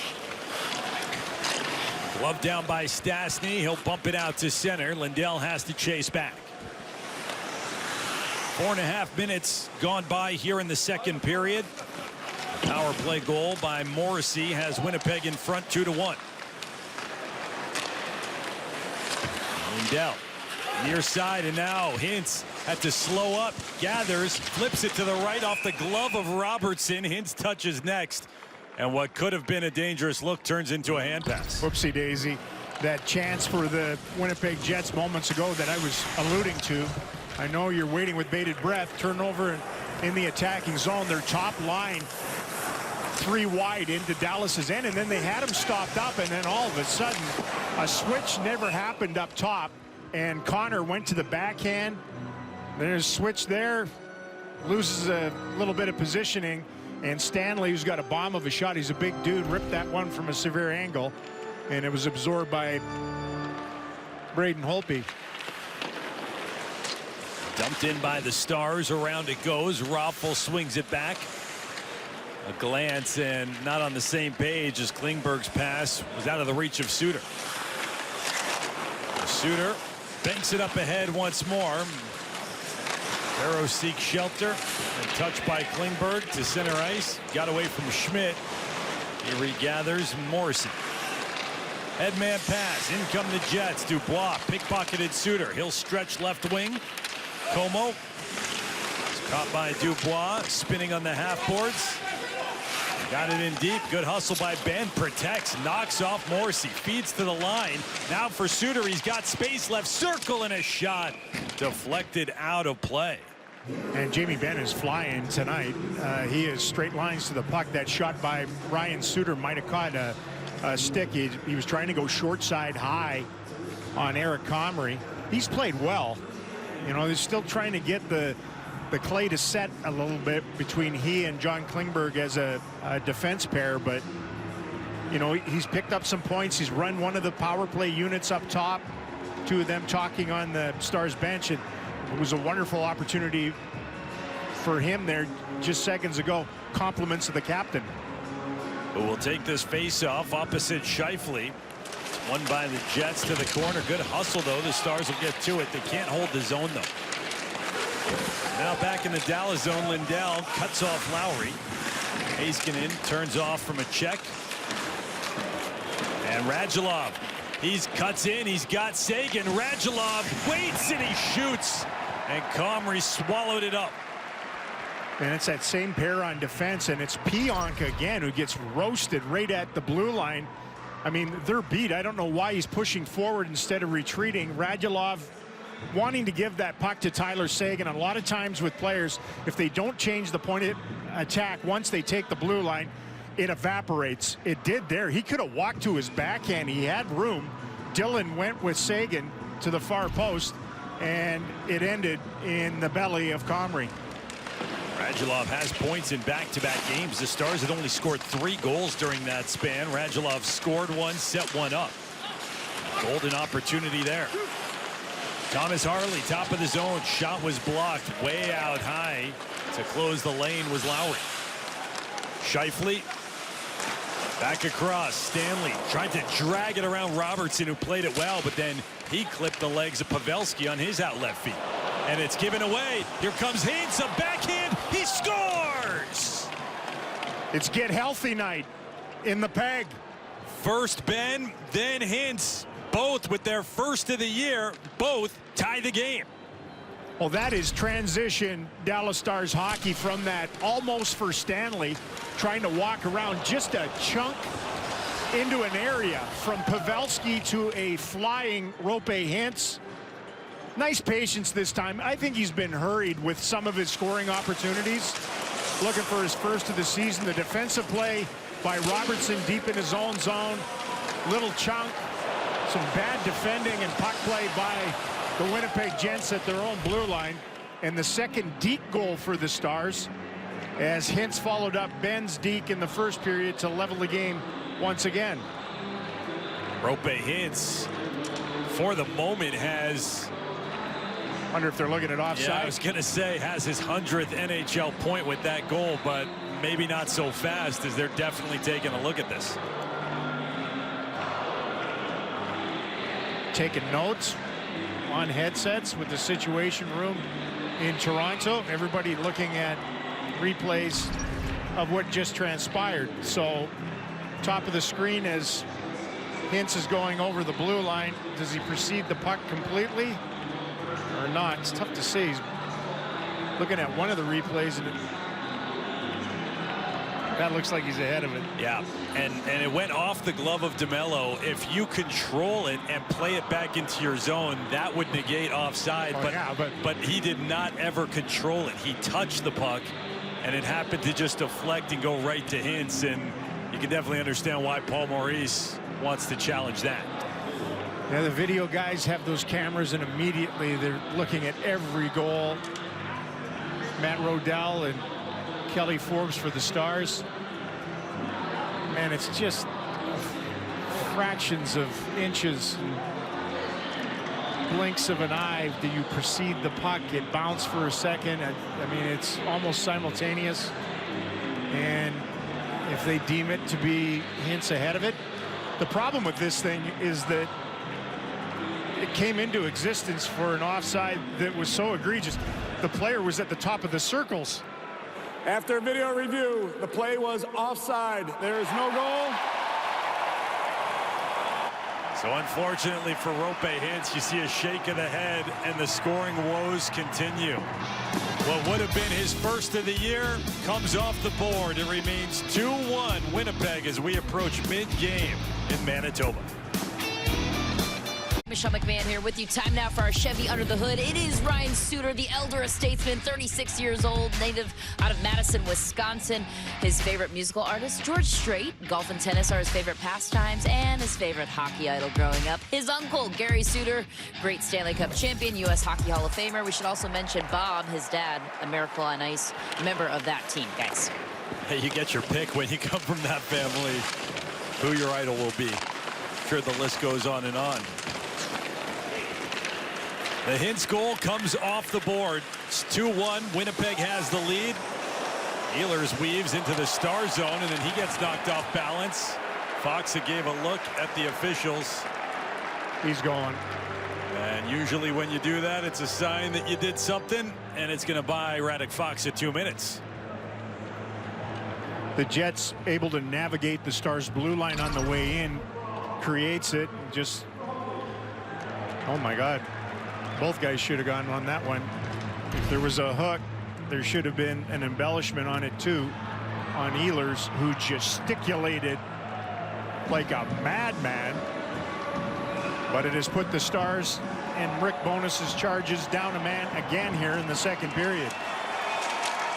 Glove down by Stastny. He'll bump it out to center. Lindell has to chase back. 4.5 minutes gone by here in the second period. Power play goal by Morrissey has Winnipeg in front 2-1. Lindell near side, and now Hintz had to slow up. Gathers, flips it to the right off the glove of Robertson. Hintz touches next, and what could have been a dangerous look turns into a hand pass. Whoopsie daisy. That chance for the Winnipeg Jets moments ago that I was alluding to. I know you're waiting with bated breath. Turnover in the attacking zone. Their top line 3 wide into Dallas's end, and then they had him stopped up, and then all of a sudden a switch never happened up top, and Connor went to the backhand. There's a switch there, loses a little bit of positioning, and Stanley, who's got a bomb of a shot, he's a big dude, ripped that one from a severe angle, and it was absorbed by Braden Holtby. Dumped in by the Stars. Around it goes. Raffl swings it back. A glance and not on the same page as Klingberg's pass was out of the reach of Suter. Suter banks it up ahead once more. Barrow seeks shelter and touched by Klingberg to center ice. Got away from Schmidt. He regathers Morrissey. Headman pass. In come the Jets. Dubois pickpocketed Suter. He'll stretch left wing. Como is caught by Dubois. Spinning on the half boards. Got it in deep. Good hustle by Ben. Protects. Knocks off Morrissey. Feeds to the line. Now for Suter. He's got space left. Circle and a shot. Deflected out of play. And Jamie Benn is flying tonight. He is straight lines to the puck. That shot by Ryan Suter might have caught a stick. He was trying to go short side high on Eric Comrie. He's played well. You know, they're still trying to get the clay to set a little bit between he and John Klingberg as a defense pair, but you know, he's picked up some points. He's run one of the power play units up top, 2 of them talking on the Stars bench, and it was a wonderful opportunity for him there just seconds ago. Compliments of the captain. Who will take this face off opposite Scheifele. Won by the Jets to the corner. Good hustle though. The Stars will get to it. They can't hold the zone though. Now back in the Dallas zone. Lindell cuts off Lowry. Heiskanen turns off from a check. And Radulov. He's cuts in. He's got Sagan. Radulov waits and he shoots. And Comrie swallowed it up. And it's that same pair on defense, and it's Pionk again who gets roasted right at the blue line. I mean, they're beat. I don't know why he's pushing forward instead of retreating. Radulov wanting to give that puck to Tyler Sagan. A lot of times with players, if they don't change the point of attack once they take the blue line, it evaporates. It did there. He could have walked to his backhand. He had room, Dillon went with Sagan to the far post, and it ended in the belly of Comrie. Radulov has points in back-to-back games. The Stars had only scored 3 goals during that span. Radulov scored one, set one up. Golden opportunity there. Thomas Harley, top of the zone. Shot was blocked way out high. To close the lane was Lowry. Scheifele back across. Stanley tried to drag it around Robertson, who played it well, but then he clipped the legs of Pavelski on his outlet feet. And it's given away. Here comes Hintz, a backhand. He scores! It's get healthy night in the Peg. First Ben, then Hintz. Both with their first of the year. Both tie the game. Well, that is transition Dallas Stars hockey from that almost for Stanley, trying to walk around just a chunk into an area from Pavelski to a flying Rope Hintz. Nice patience this time. I think he's been hurried with some of his scoring opportunities. Looking for his first of the season. The defensive play by Robertson deep in his own zone. Little chunk. Some bad defending and puck play by the Winnipeg Jets at their own blue line. And the second deke goal for the Stars, as Hintz followed up Ben's deke in the first period to level the game once again. Rope Hintz, for the moment, has... Wonder if they're looking at offside. Yeah, I was going to say, has his 100th NHL point with that goal, but maybe not so fast, as they're definitely taking a look at this. Taking notes on headsets with the Situation Room in Toronto. Everybody looking at replays of what just transpired. So top of the screen as Hintz is going over the blue line. Does he precede the puck completely or not? It's tough to see. He's looking at one of the replays, and that looks like he's ahead of it. Yeah, and it went off the glove of DeMello. If you control it and play it back into your zone, that would negate offside. But he did not ever control it. He touched the puck, and it happened to just deflect and go right to Hintz. And you can definitely understand why Paul Maurice wants to challenge that. Yeah, the video guys have those cameras, and immediately they're looking at every goal. Matt Rodell and Kelly Forbes for the Stars. Man, it's just fractions of inches, blinks of an eye. Do you precede the puck? It bounced for a second. I mean, it's almost simultaneous. And if they deem it to be Hintz ahead of it, the problem with this thing is that it came into existence for an offside that was so egregious. The player was at the top of the circles. After video review, the play was offside. There is no goal. So unfortunately for Rope Hintz, you see a shake of the head, and the scoring woes continue. What would have been his first of the year comes off the board. It remains 2-1 Winnipeg as we approach mid-game in Manitoba. Michelle McMahon here with you. Time now for our Chevy Under the Hood. It is Ryan Suter, the elder statesman, 36 years old, native out of Madison, Wisconsin. His favorite musical artist, George Strait. Golf and tennis are his favorite pastimes, and his favorite hockey idol growing up. His uncle, Gary Suter, great Stanley Cup champion, U.S. Hockey Hall of Famer. We should also mention Bob, his dad, a Miracle on Ice member of that team, guys. Hey, you get your pick when you come from that family, who your idol will be. Sure, the list goes on and on. The Hintz goal comes off the board. It's 2-1. Winnipeg has the lead. Ehlers weaves into the Star zone, and then he gets knocked off balance. Foxa gave a look at the officials. He's gone. And usually when you do that, it's a sign that you did something, and it's going to buy Radek Foxa 2 minutes. The Jets able to navigate the Stars blue line on the way in. Creates it. Just, oh my God. Both guys should have gone on that one. If there was a hook, there should have been an embellishment on it too, on Ehlers, who gesticulated like a madman. But it has put the Stars and Rick Bonus's charges down a man again here in the second period.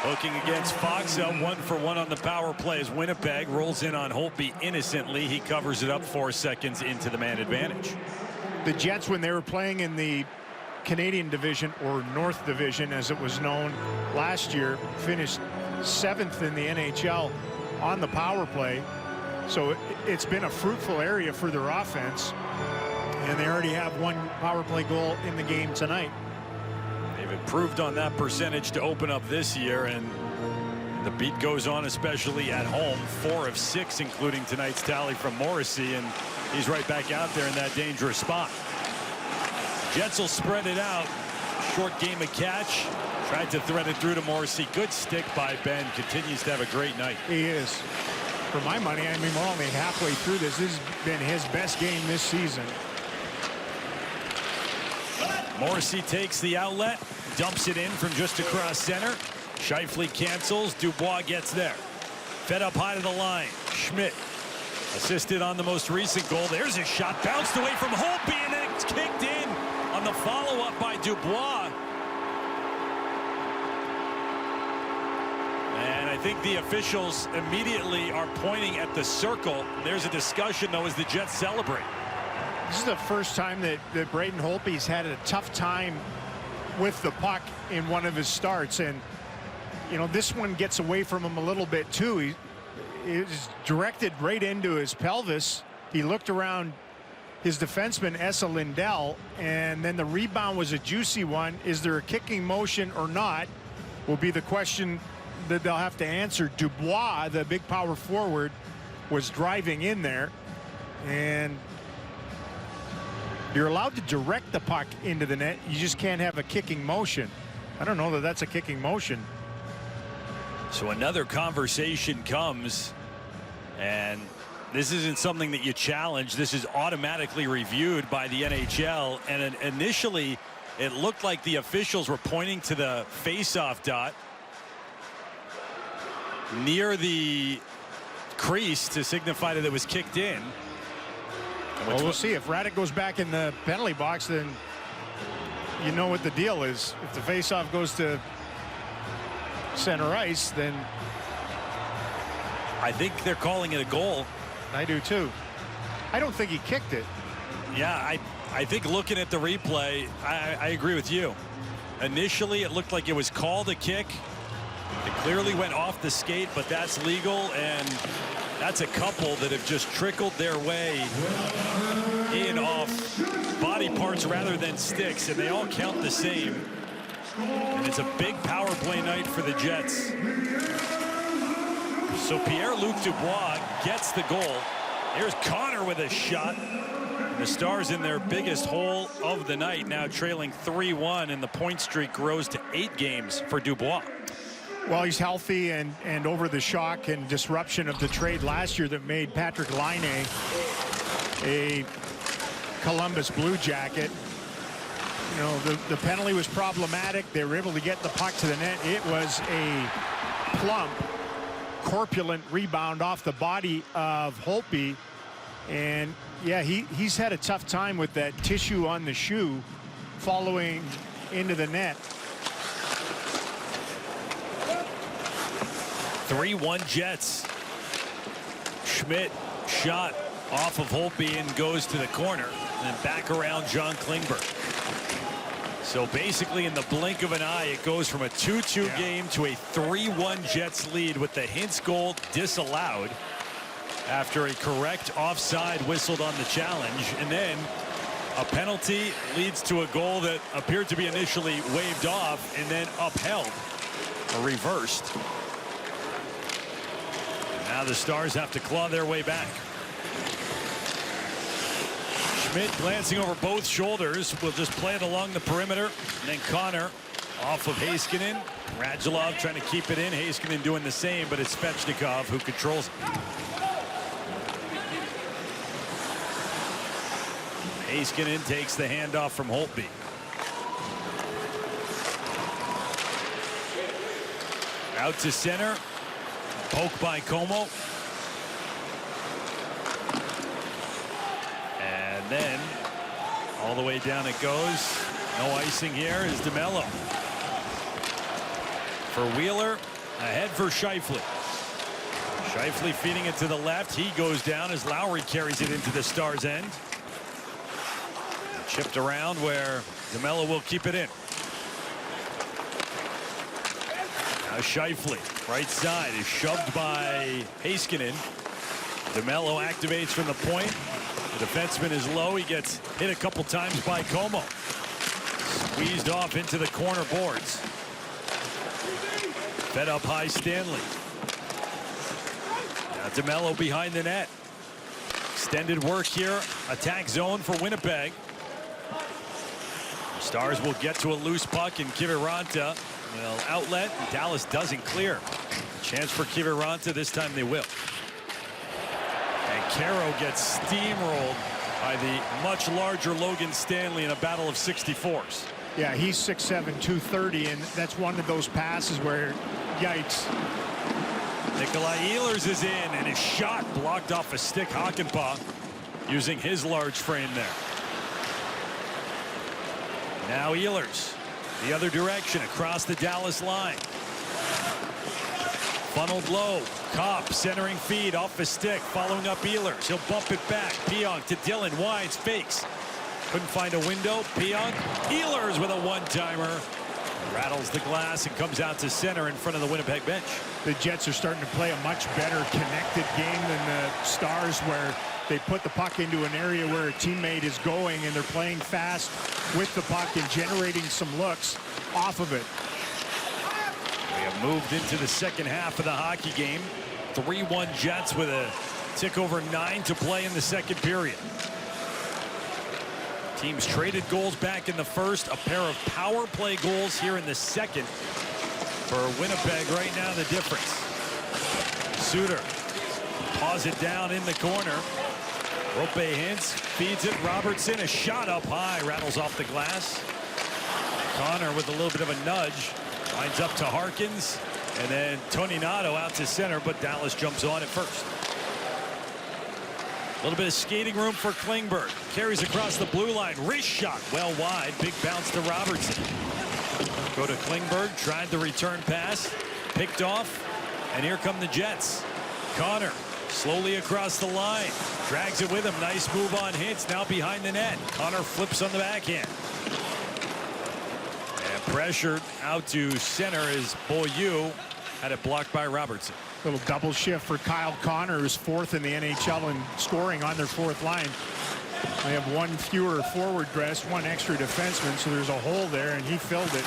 Looking against Foxa, 1-for-1 on the power play as Winnipeg rolls in on Holtby innocently. He covers it up 4 seconds into the man advantage. the Jets, when they were playing in the Canadian division, or North Division as it was known last year, finished 7th in the NHL on the power play. So it's been a fruitful area for their offense, and they already have 1 power play goal in the game tonight. They've improved on that percentage to open up this year, and the beat goes on, especially at home. 4 of 6, including tonight's tally from Morrissey, and he's right back out there in that dangerous spot. Jets will spread it out. Short game of catch. Tried to thread it through to Morrissey. Good stick by Ben. Continues to have a great night. He is. For my money, I mean, we're only halfway through this. This has been his best game this season. Morrissey takes the outlet, dumps it in from just across center. Scheifele cancels. Dubois gets there. Fed up high to the line. Schmidt assisted on the most recent goal. There's a shot bounced away from Holtby, and then it's kicked in on the follow-up by Dubois. And I think the officials immediately are pointing at the circle. There's a discussion, though, as the Jets celebrate. This is the first time that Braden Holtby's had a tough time with the puck in one of his starts. And, you know, this one gets away from him a little bit, too. He is directed right into his pelvis. He looked around his defenseman, Esa Lindell, and then the rebound was a juicy one. Is there a kicking motion or not will be the question that they'll have to answer. Dubois, the big power forward, was driving in there, and you're allowed to direct the puck into the net. You just can't have a kicking motion. I don't know that that's a kicking motion. So another conversation comes, and this isn't something that you challenge. This is automatically reviewed by the NHL, and initially it looked like the officials were pointing to the face-off dot near the crease to signify that it was kicked in. Well, we'll see. If Radek goes back in the penalty box, then you know what the deal is. If the face-off goes to center ice, then I think they're calling it a goal. I do too. I don't think he kicked it. Yeah, I think looking at the replay, I agree with you. Initially, it looked like it was called a kick. It clearly went off the skate, but that's legal, and that's a couple that have just trickled their way in off body parts rather than sticks, and they all count the same. And it's a big power play night for the Jets. So Pierre-Luc Dubois gets the goal. Here's Connor with a shot. And the Stars in their biggest hole of the night, now trailing 3-1, and the point streak grows to 8 games for Dubois. Well, he's healthy, and over the shock and disruption of the trade last year that made Patrick Laine a Columbus Blue Jacket. You know, the penalty was problematic. They were able to get the puck to the net. It was a plump, corpulent rebound off the body of Holtby. And, yeah, he's had a tough time with that tissue on the shoe following into the net. 3-1 Jets. Schmidt shot off of Holtby and goes to the corner, and then back around John Klingberg. So basically in the blink of an eye, it goes from a 2-2 game to a 3-1 Jets lead, with the Hintz goal disallowed after a correct offside whistled on the challenge, and then a penalty leads to a goal that appeared to be initially waved off and then upheld or reversed. Now the Stars have to claw their way back. Schmidt glancing over both shoulders. Will just play it along the perimeter. And then Connor off of Heiskanen. Radulov trying to keep it in. Heiskanen doing the same, but it's Svechnikov who controls it. Heiskanen takes the handoff from Holtby. Out to center. Poke by Como. And then all the way down it goes. No icing here is DeMello. For Wheeler, ahead for Scheifele. Scheifele feeding it to the left. He goes down as Lowry carries it into the Stars' end. Chipped around where DeMello will keep it in. Now Scheifele, right side, is shoved by Heiskanen. DeMello activates from the point. The defenseman is low. He gets hit a couple times by Como. Squeezed off into the corner boards. Fed up high Stanley. Now DeMello behind the net. Extended work here. Attack zone for Winnipeg. Stars will get to a loose puck, and Kiviranta will outlet. Dallas doesn't clear. Chance for Kiviranta. This time they will. And Caro gets steamrolled by the much larger Logan Stanley in a battle of 64s. Yeah, he's 6'7", 230, and that's one of those passes where, yikes. Nikolai Ehlers is in, and his shot blocked off a stick. Hakanpää using his large frame there. Now Ehlers, the other direction, across the Dallas line. Funneled low. Kopp centering feed off the stick, following up Ehlers. He'll bump it back. Pionk to Dillon. Winds, fakes. Couldn't find a window. Pionk. Ehlers with a one-timer. Rattles the glass and comes out to center in front of the Winnipeg bench. The Jets are starting to play a much better connected game than the Stars, where they put the puck into an area where a teammate is going, and they're playing fast with the puck and generating some looks off of it. We have moved into the second half of the hockey game. 3-1 Jets with a tick over 9 to play in the second period. Teams traded goals back in the first. A pair of power play goals here in the second. For Winnipeg right now, the difference. Suter paws it down in the corner. Rope hints, feeds it. Robertson, a shot up high, rattles off the glass. Connor with a little bit of a nudge. Lines up to Harkins, and then Toninato out to center, but Dallas jumps on it first. A little bit of skating room for Klingberg. Carries across the blue line. Wrist shot well wide. Big bounce to Robertson. Go to Klingberg. Tried the return pass. Picked off. And here come the Jets. Connor slowly across the line. Drags it with him. Nice move on hits. Now behind the net. Connor flips on the backhand. And pressured out to center is Beaulieu. Had it blocked by Robertson. Little double shift for Kyle Connor, who's fourth in the NHL in scoring on their fourth line. They have one fewer forward dress, one extra defenseman, so there's a hole there, and he filled it.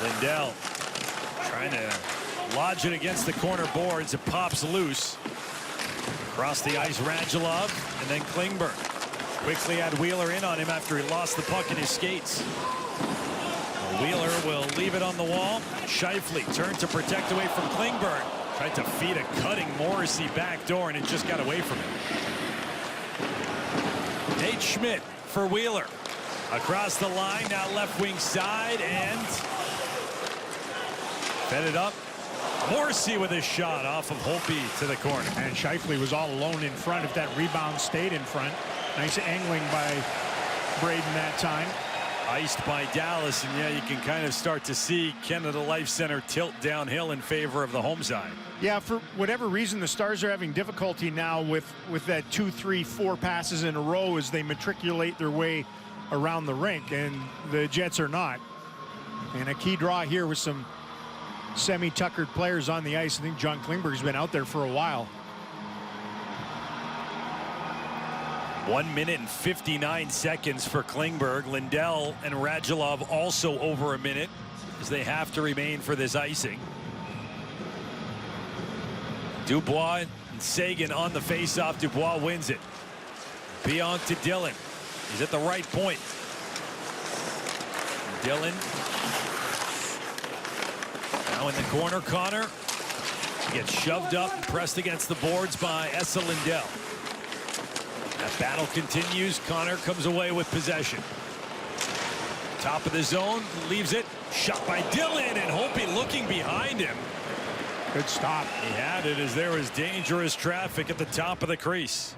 Lindell trying to lodge it against the corner boards. It pops loose. Across the ice, Radulov, and then Klingberg. Quickly had Wheeler in on him after he lost the puck in his skates. Wheeler will leave it on the wall. Scheifele turned to protect away from Klingberg. Tried to feed a cutting Morrissey backdoor, and it just got away from him. Nate Schmidt for Wheeler. Across the line, now left wing side, and fed it up. Morrissey with a shot off of Holtby to the corner. And Scheifele was all alone in front. If that rebound stayed in front. Nice angling by Braden that time. Iced by Dallas, and yeah, you can kind of start to see Canada Life Center tilt downhill in favor of the home side. Yeah, for whatever reason, the Stars are having difficulty now with that 2, 3, 4 passes in a row as they matriculate their way around the rink, and the Jets are not. And a key draw here with some semi-tuckered players on the ice. I think John Klingberg's been out there for a while. 1 minute and 59 seconds for Klingberg. Lindell and Radulov also over a minute as they have to remain for this icing. Dubois and Sagan on the faceoff. Dubois wins it. Pionk to Dillon. He's at the right point. Dillon. Now in the corner, Connor gets shoved up and pressed against the boards by Esa Lindell. That battle continues. Connor comes away with possession. Top of the zone, leaves it. Shot by Dillon, and Holtby looking behind him. Good stop. He had it as there was dangerous traffic at the top of the crease.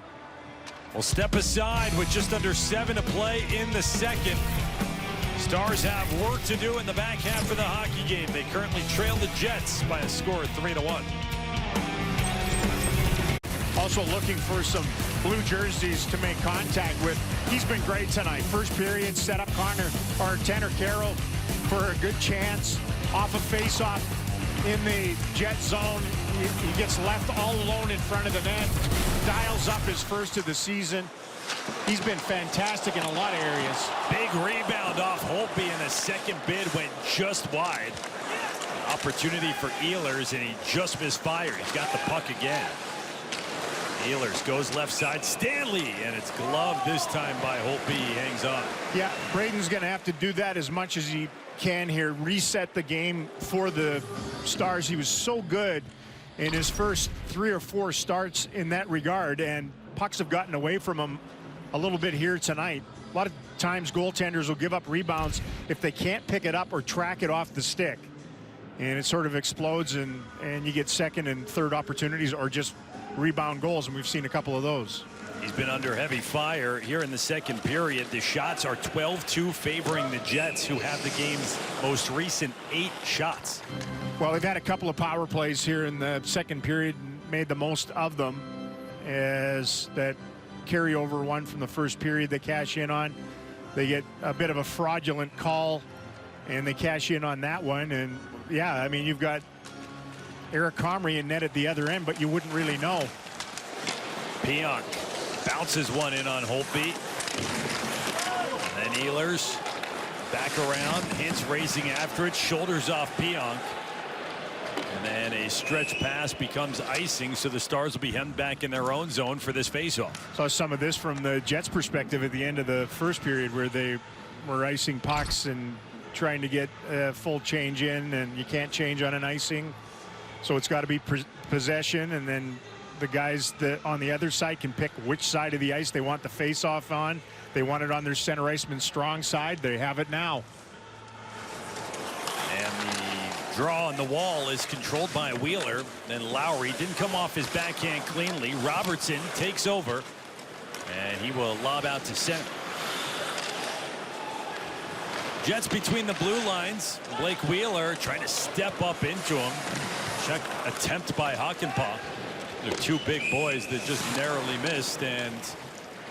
We'll step aside with just under 7 to play in the second. Stars have work to do in the back half of the hockey game. They currently trail the Jets by a score of 3-1. Also looking for some blue jerseys to make contact with. He's been great tonight. First period, set up Tanner Carroll for a good chance off a face-off in the Jet zone. He gets left all alone in front of the net, dials up his first of the season. He's been fantastic in a lot of areas. Big rebound off Holtby, and the second bid went just wide. Opportunity for Ehlers, and he just misfired. He's got the puck again. Ehlers goes left side. Stanley, and it's gloved this time by Holtby. He hangs on. Yeah, Braden's going to have to do that as much as he can here. Reset the game for the Stars. He was so good in his first 3 or 4 starts in that regard, and pucks have gotten away from him a little bit here tonight. A lot of times goaltenders will give up rebounds if they can't pick it up or track it off the stick, and it sort of explodes, and you get second and third opportunities or just rebound goals, and we've seen a couple of those. He's been under heavy fire here in the second period. The shots are 12-2 favoring the Jets, who have the game's most recent 8 shots. Well, they've had a couple of power plays here in the second period and made the most of them, as that carryover one from the first period they cash in on. They get a bit of a fraudulent call, and they cash in on that one. And yeah, I mean, you've got Eric Comrie in net at the other end, but you wouldn't really know. Pionk bounces one in on Holtby. And then Ehlers back around. Hintz racing after it. Shoulders off Pionk. And then a stretch pass becomes icing, so the Stars will be hemmed back in their own zone for this faceoff. Saw some of this from the Jets' perspective at the end of the first period, where they were icing pucks and trying to get a full change in, and you can't change on an icing. So it's got to be possession, and then the guys that on the other side can pick which side of the ice they want the face-off on. They want it on their center iceman's strong side. They have it now. And the draw on the wall is controlled by Wheeler. Then Lowry didn't come off his backhand cleanly. Robertson takes over, and he will lob out to center. Jets between the blue lines. Blake Wheeler trying to step up into him. Check attempt by Hakanpää. They're 2 big boys that just narrowly missed, and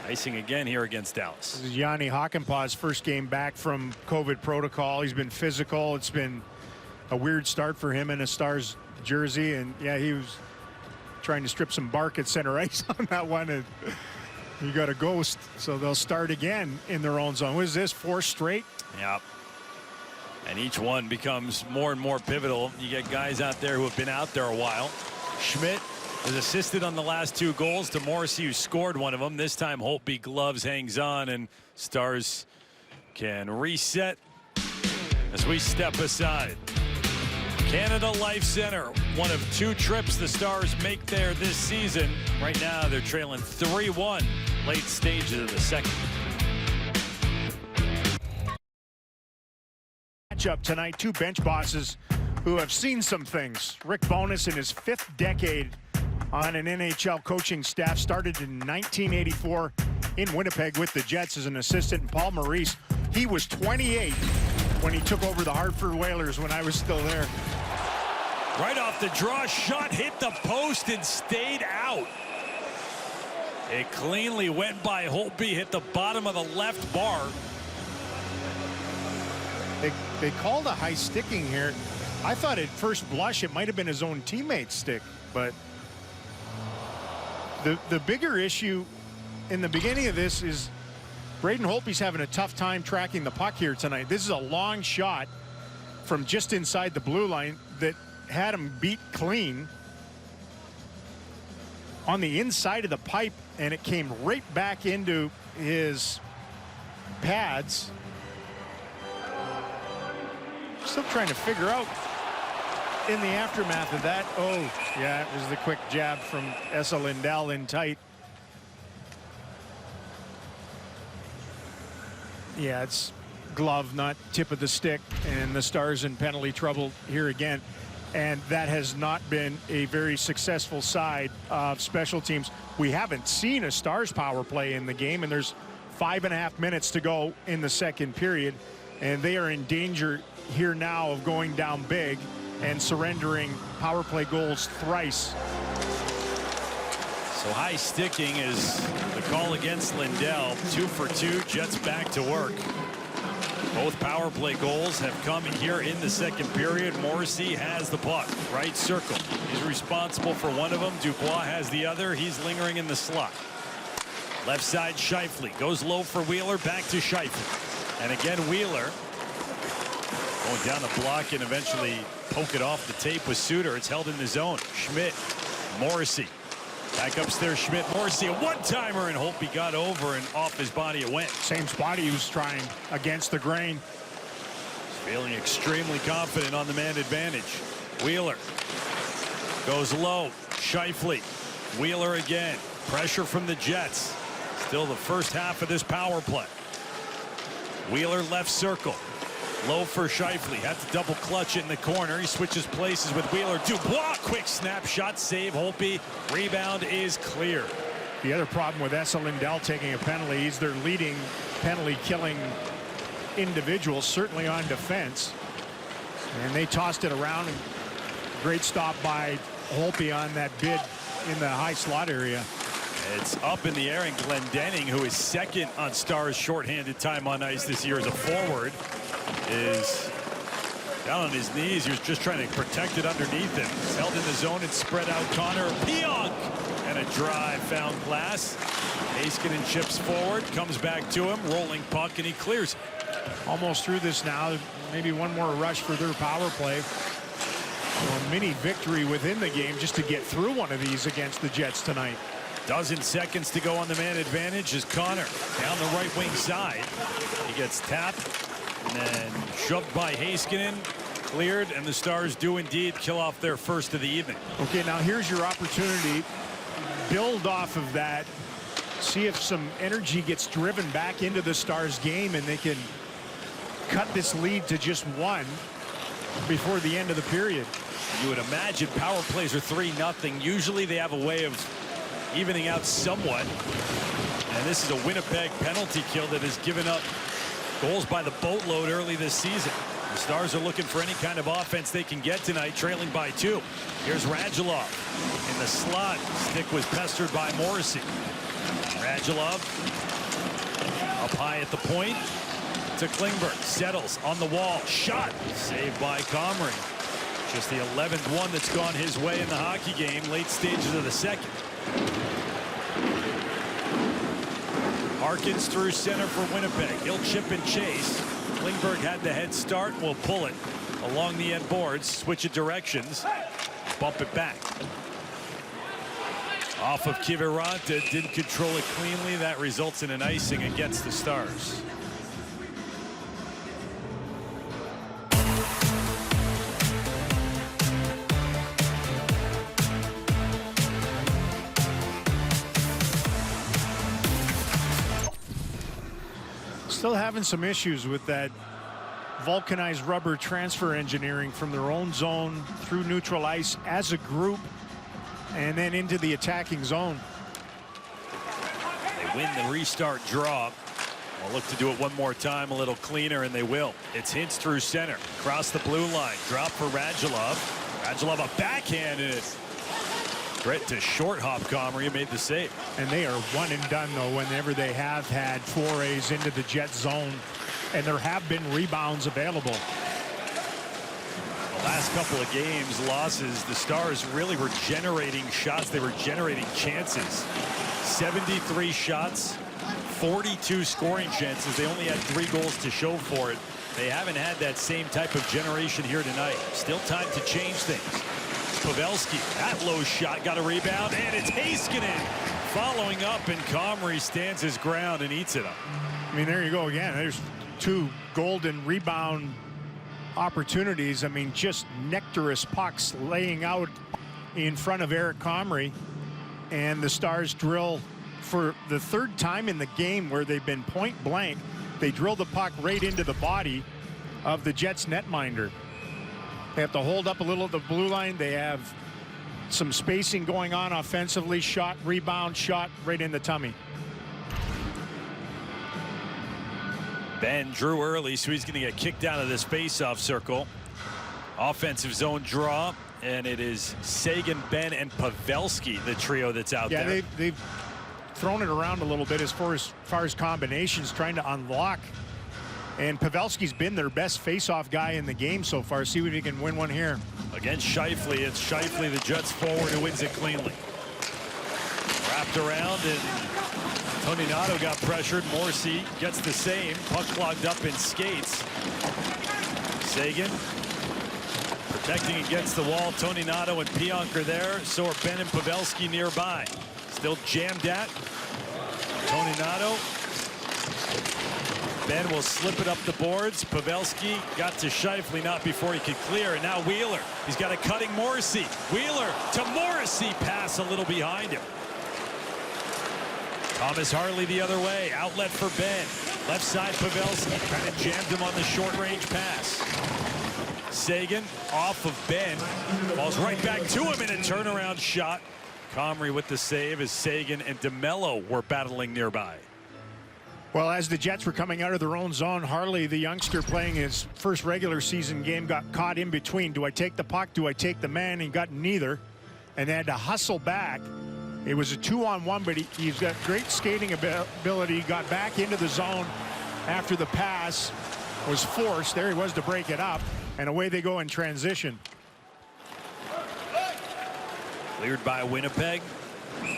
icing again here against Dallas. This is Yanni Hakanpää's first game back from COVID protocol. He's been physical. It's been a weird start for him in a Stars jersey, and yeah, he was trying to strip some bark at center ice on that one, and he got a ghost. So they'll start again in their own zone. What is this, 4 straight? Yeah. And each one becomes more and more pivotal. You get guys out there who have been out there a while. Schmidt has assisted on the last 2 goals to Morrissey, who scored one of them. This time Holtby gloves, hangs on, and Stars can reset as we step aside. Canada Life Center, one of 2 trips the Stars make there this season. Right now they're trailing 3-1 late stages of the second. Matchup tonight, 2 bench bosses who have seen some things. Rick Bowness, in his 5th decade on an NHL coaching staff, started in 1984 in Winnipeg with the Jets as an assistant. And Paul Maurice, he was 28 when he took over the Hartford Whalers when I was still there. Right off the draw, shot hit the post and stayed out. It cleanly went by Holtby, hit the bottom of the left bar. They called a high sticking here. I thought at first blush it might have been his own teammate's stick, but the bigger issue in the beginning of this is Braden Holtby's having a tough time tracking the puck here tonight. This is a long shot from just inside the blue line that had him beat clean on the inside of the pipe, and it came right back into his pads. Still trying to figure out in the aftermath of that. Oh, yeah, it was the quick jab from Esa Lindell in tight. Yeah, it's glove, not tip of the stick, and the Stars in penalty trouble here again. And that has not been a very successful side of special teams. We haven't seen a Stars power play in the game, and there's 5.5 minutes to go in the second period, and they are in danger here now of going down big and surrendering power play goals thrice. So high sticking is the call against Lindell. 2 for 2. Jets back to work. Both power play goals have come here in the second period. Morrissey has the puck. Right circle. He's responsible for one of them. Dubois has the other. He's lingering in the slot. Left side, Scheifele goes low for Wheeler. Back to Scheifele. And again, Wheeler going down the block and eventually poke it off the tape with Suter. It's held in the zone. Schmidt, Morrissey. Back upstairs, Schmidt, Morrissey, a one-timer, and Holtby got over and off his body it went. Same spot he was trying against the grain. Feeling extremely confident on the man advantage. Wheeler goes low. Scheifele. Wheeler again. Pressure from the Jets. Still the first half of this power play. Wheeler left circle. Low for Scheifele. Had to double clutch it in the corner. He switches places with Wheeler. Dubois, quick snapshot, save Holtby. Rebound is clear. The other problem with Esa Lindell taking a penalty, he's their leading penalty killing individual, certainly on defense. And they tossed it around. And great stop by Holtby on that bid in the high slot area. It's up in the air, and Glendening, who is second on Stars shorthanded time on ice this year as a forward, is down on his knees. He was just trying to protect it underneath him. He's held in the zone and spread out. Connor Pionk, and a drive found glass. Heiskanen chips forward, comes back to him, rolling puck, and he clears it. Almost through this now. Maybe one more rush for their power play. A mini victory within the game just to get through one of these against the Jets tonight. Dozen seconds to go on the man advantage as Connor down the right wing side. He gets tapped and then shoved by Heiskanen, cleared, and the Stars do indeed kill off their first of the evening. Okay, now here's your opportunity. Build off of that. See if some energy gets driven back into the Stars game and they can cut this lead to just one before the end of the period. You would imagine power plays are 3-0. Usually they have a way of evening out somewhat. And this is a Winnipeg penalty kill that has given up goals by the boatload early this season. The Stars are looking for any kind of offense they can get tonight, trailing by 2. Here's Radulov in the slot. Stick was pestered by Morrissey. Radulov up high at the point to Klingberg. Settles on the wall. Shot. Saved by Comrie. Just the 11th one that's gone his way in the hockey game. Late stages of the second. Harkins through center for Winnipeg. He'll chip and chase. Klingberg had the head start. Will pull it along the end boards. Switch of directions. Bump it back. Off of Kiviranta. Didn't control it cleanly. That results in an icing against the Stars. Still having some issues with that vulcanized rubber transfer engineering from their own zone through neutral ice as a group and then into the attacking zone. They win the restart draw. They'll look to do it one more time a little cleaner, and they will. It's Hintz through center. Across the blue line. Drop for Radulov. Radulov a backhand, and it's Brett to short hop Comrie, made the save. And they are one and done, though, whenever they have had forays into the Jet zone. And there have been rebounds available. The last couple of games, losses, the Stars really were generating shots. They were generating chances. 73 shots, 42 scoring chances. They only had 3 goals to show for it. They haven't had that same type of generation here tonight. Still time to change things. Pavelski, that low shot, got a rebound, and it's Heiskanen following up, and Comrie stands his ground and eats it up. I mean, there you go again. There's 2 golden rebound opportunities. I mean, just nectarous pucks laying out in front of Eric Comrie, and the Stars drill for the 3rd time in the game where they've been point blank. They drill the puck right into the body of the Jets netminder. They have to hold up a little at the blue line. They have some spacing going on offensively. Shot, rebound, shot right in the tummy. Ben drew early, so he's going to get kicked out of this face-off circle. Offensive zone draw, and it is Seguin, Ben, and Pavelski, the trio that's out there. Yeah, they've thrown it around a little bit as far as combinations, trying to unlock. And Pavelski's been their best face-off guy in the game so far. See if he can win one here. Against Scheifele, it's Scheifele, the Jets forward, who wins it cleanly. Wrapped around, and Tony Nato got pressured. Morrissey gets the same. Puck clogged up in skates. Seguin protecting against the wall. Tony Nato and Pionk are there. So are Ben and Pavelski nearby. Still jammed at. Tony Nato. Ben will slip it up the boards. Pavelski got to Scheifele, not before he could clear. And now Wheeler. He's got a cutting Morrissey. Wheeler to Morrissey. Pass a little behind him. Thomas Harley the other way. Outlet for Ben. Left side Pavelski. Kind of jammed him on the short-range pass. Seguin off of Ben. Falls right back to him in a turnaround shot. Comrie with the save as Seguin and DeMello were battling nearby. Well, as the Jets were coming out of their own zone, Harley, the youngster playing his first regular season game, got caught in between. Do I take the puck? Do I take the man? He got neither. And they had to hustle back. It was a 2-on-1, but he's got great skating ability. Got back into the zone after the pass was forced. There he was to break it up. And away they go in transition. Cleared by Winnipeg.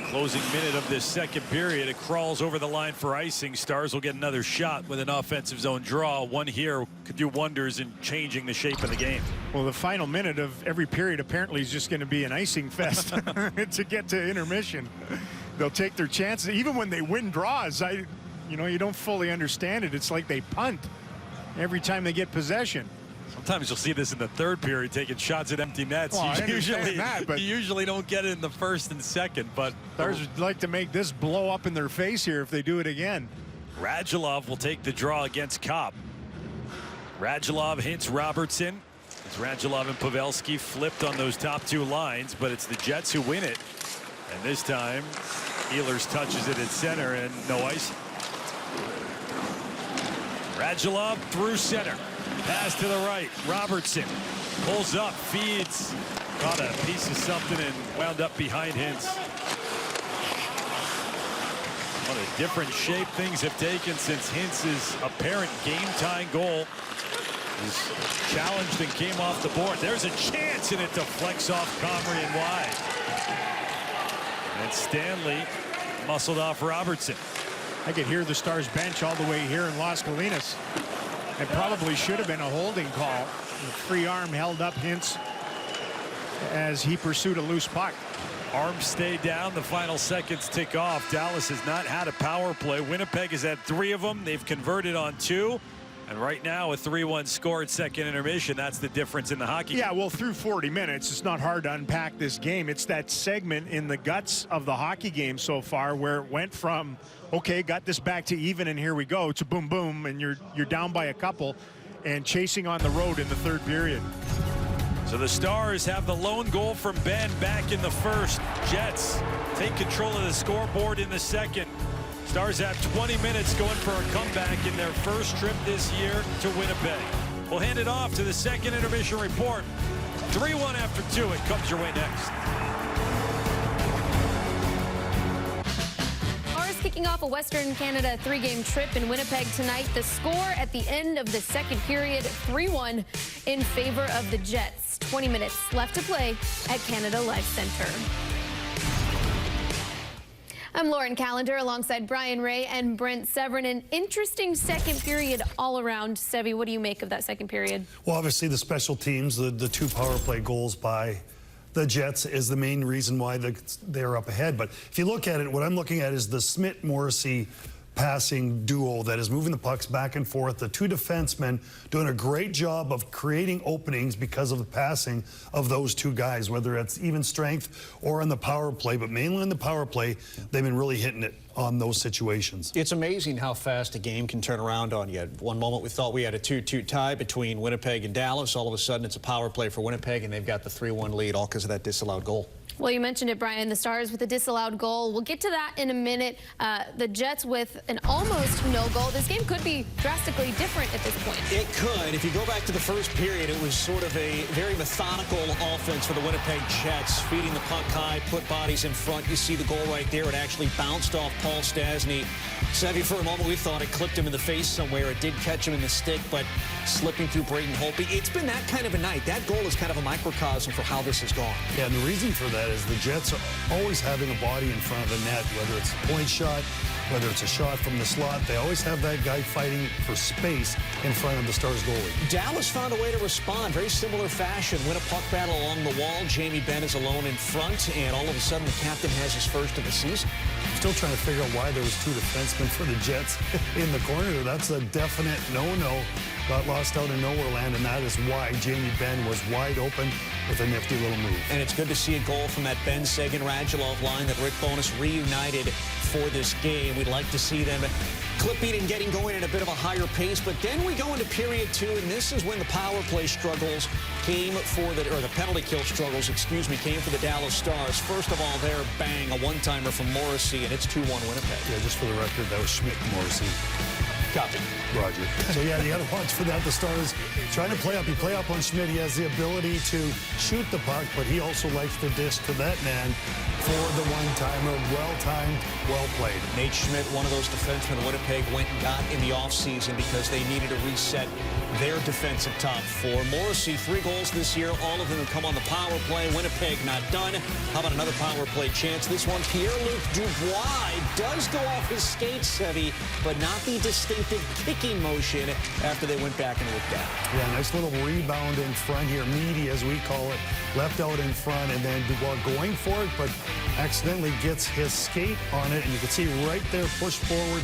Closing minute of this second period. It crawls over the line for icing. Stars will get another shot with an offensive zone draw. One here could do wonders in changing the shape of the game. Well, the final minute of every period apparently is just going to be an icing fest to get to intermission. They'll take their chances. Even when they win draws, you don't fully understand it. It's like they punt every time they get possession. Sometimes you'll see this in the third period, taking shots at empty nets. Well, you usually don't get it in the first and second, but Stars would like to make this blow up in their face here if they do it again. Radulov will take the draw against Copp. Radulov hints Robertson. As Radulov and Pavelski flipped on those top two lines, but it's the Jets who win it. And this time, Ehlers touches it at center and no ice. Radulov through center. Pass to the right. Robertson pulls up, feeds. Caught a piece of something and wound up behind Hintz. What a different shape things have taken since Hintz's apparent game-tying goal was challenged and came off the board. There's a chance, and it deflects off Comrie and wide. And Stanley muscled off Robertson. I could hear the Stars bench all the way here in Las Colinas. It probably should have been a holding call. The free arm held up Hintz as he pursued a loose puck. Arms stay down. The final seconds tick off. Dallas has not had a power play. Winnipeg has had 3 of them. They've converted on 2. And right now, a 3-1 score at second intermission. That's the difference in the hockey game. Yeah, well, through 40 minutes, it's not hard to unpack this game. It's that segment in the guts of the hockey game so far where it went from, okay, got this back to even, and here we go, to boom, boom, and you're down by a couple and chasing on the road in the third period. So the Stars have the lone goal from Ben back in the first. Jets take control of the scoreboard in the second. Stars have 20 minutes going for a comeback in their first trip this year to Winnipeg. We'll hand it off to the second intermission report. 3-1 after 2. It comes your way next. Stars kicking off a Western Canada 3-game trip in Winnipeg tonight. The score at the end of the second period, 3-1 in favor of the Jets. 20 minutes left to play at Canada Life Centre. I'm Lauren Callender alongside Brian Ray and Brent Severin. An interesting second period all around. Sevy, what do you make of that second period? Well, obviously the special teams, the 2 power play goals by the Jets is the main reason why they're up ahead. But if you look at it, what I'm looking at is the Smith-Morrissey passing duo that is moving the pucks back and forth. The 2 defensemen doing a great job of creating openings because of the passing of those 2 guys, whether it's even strength or on the power play. But mainly on the power play, they've been really hitting it on those situations. It's amazing how fast a game can turn around on you. At one moment we thought we had a 2-2 tie between Winnipeg and Dallas. All of a sudden it's a power play for Winnipeg, and they've got the 3-1 lead, all because of that disallowed goal. Well, you mentioned it, Brian, the Stars with a disallowed goal. We'll get to that in a minute. The Jets with an almost no goal. This game could be drastically different at this point. It could. If you go back to the first period, it was sort of a very methodical offense for the Winnipeg Jets, feeding the puck high, put bodies in front. You see the goal right there. It actually bounced off Paul Stastny. Sevy, for a moment, we thought it clipped him in the face somewhere. It did catch him in the stick, but slipping through Braden Holtby. It's been that kind of a night. That goal is kind of a microcosm for how this has gone. Yeah, and the reason for that is the Jets are always having a body in front of the net, whether it's a point shot, whether it's a shot from the slot. They always have that guy fighting for space in front of the Stars goalie. Dallas found a way to respond. Very similar fashion. Win a puck battle along the wall. Jamie Benn is alone in front, and all of a sudden the captain has his first of the season. Still trying to figure out why there was two defensemen for the Jets in the corner. That's a definite no-no. Got lost out in nowhere land, and that is why Jamie Benn was wide open with a nifty little move. And it's good to see a goal from that Ben Sagan-Radulov line that Rick Bowness reunited for this game. We'd like to see them clipping and getting going at a bit of a higher pace, but then we go into period 2, and this is when the power play struggles came for the, or the penalty kill struggles, excuse me, came for the Dallas Stars. First of all, there, bang, a one-timer from Morrissey, and it's 2-1 Winnipeg. Yeah, just for the record, that was Schmidt-Morrissey. Copy. Roger. So, yeah, you got to watch for that. The Stars trying to play up. You play up on Schmidt. He has the ability to shoot the puck, but he also likes to dish to that man for the one-timer. Well-timed, well-played. Nate Schmidt, one of those defensemen Winnipeg went and got in the offseason because they needed to reset their defensive top four. Morrissey, 3 goals this year. All of them have come on the power play. Winnipeg not done. How about another power play chance? This one, Pierre-Luc Dubois does go off his skates, Sevy, but not the distinctive kicking motion after they went back and looked at it. Yeah, nice little rebound in front here. Meaty, as we call it, left out in front, and then Dubois going for it, but accidentally gets his skate on it, and you can see right there, push forward,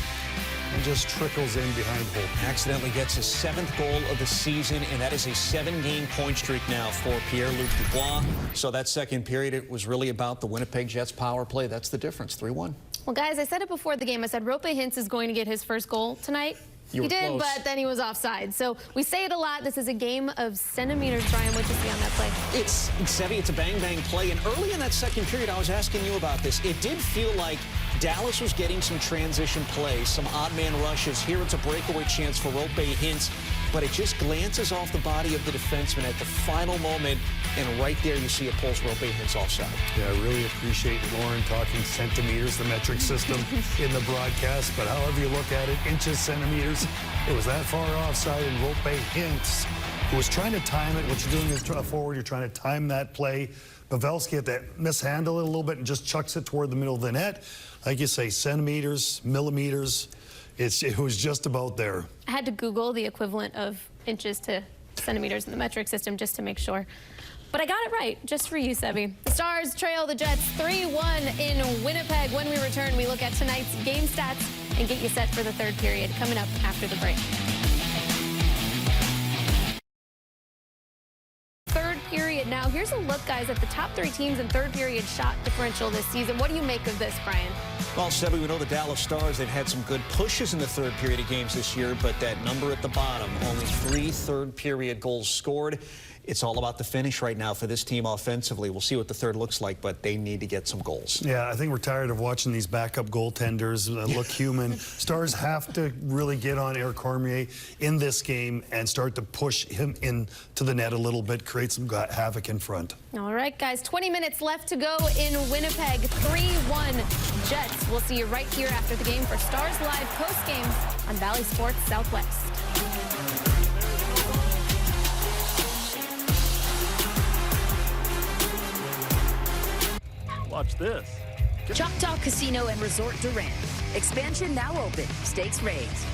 and just trickles in behind Holt. Accidentally gets his 7th goal of the season, and that is a 7-game point streak now for Pierre-Luc Dubois. So that second period, it was really about the Winnipeg Jets power play. That's the difference, 3-1. Well, guys, I said it before the game. I said Roope Hintz is going to get his first goal tonight. He did, close. But then he was offside. So we say it a lot. This is a game of centimeters. Brian, what did you see on that play? It's Sevy, it's a bang-bang play. And early in that second period, I was asking you about this. It did feel like Dallas was getting some transition plays, some odd man rushes. Here it's a breakaway chance for Roope Hintz, but it just glances off the body of the defenseman at the final moment, and right there you see it pulls Roope Hintz offside. Yeah, I really appreciate Lauren talking centimeters, the metric system in the broadcast, but however you look at it, inches, centimeters, it was that far offside, and Roope Hintz, who was trying to time it. What you're doing is forward, you're trying to time that play. Pavelski had to mishandle it a little bit and just chucks it toward the middle of the net. Like you say, centimeters, millimeters, it was just about there. I had to Google the equivalent of inches to centimeters in the metric system just to make sure. But I got it right, just for you, Sevy. The Stars trail the Jets 3-1 in Winnipeg. When we return, we look at tonight's game stats and get you set for the third period coming up after the break. Third period now. Here's a look, guys, at the top 3 teams in third period shot differential this season. What do you make of this, Brian? Well, Sevy, we know the Dallas Stars, they've had some good pushes in the third period of games this year, but that number at the bottom, only 3 third period goals scored. It's all about the finish right now for this team offensively. We'll see what the third looks like, but they need to get some goals. Yeah, I think we're tired of watching these backup goaltenders look human. Stars have to really get on Eric Cormier in this game and start to push him into the net a little bit, create some havoc in front. All right, guys, 20 minutes left to go in Winnipeg. 3-1 Jets. We'll see you right here after the game for Stars Live post games on Valley Sports Southwest. Watch this. Choctaw Casino and Resort Durant. Expansion now open. Stakes raised.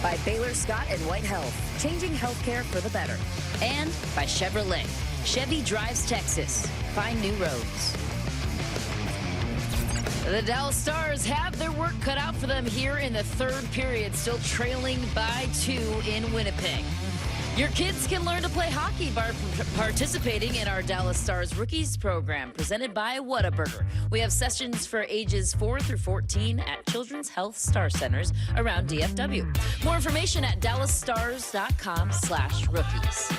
By Baylor Scott and White Health. Changing healthcare for the better. And by Chevrolet. Chevy drives Texas. Find new roads. The Dallas Stars have their work cut out for them here in the third period, still trailing by 2 in Winnipeg. Your kids can learn to play hockey by participating in our Dallas Stars Rookies program, presented by Whataburger. We have sessions for ages 4 through 14 at Children's Health Star Centers around DFW. More information at dallasstars.com/rookies.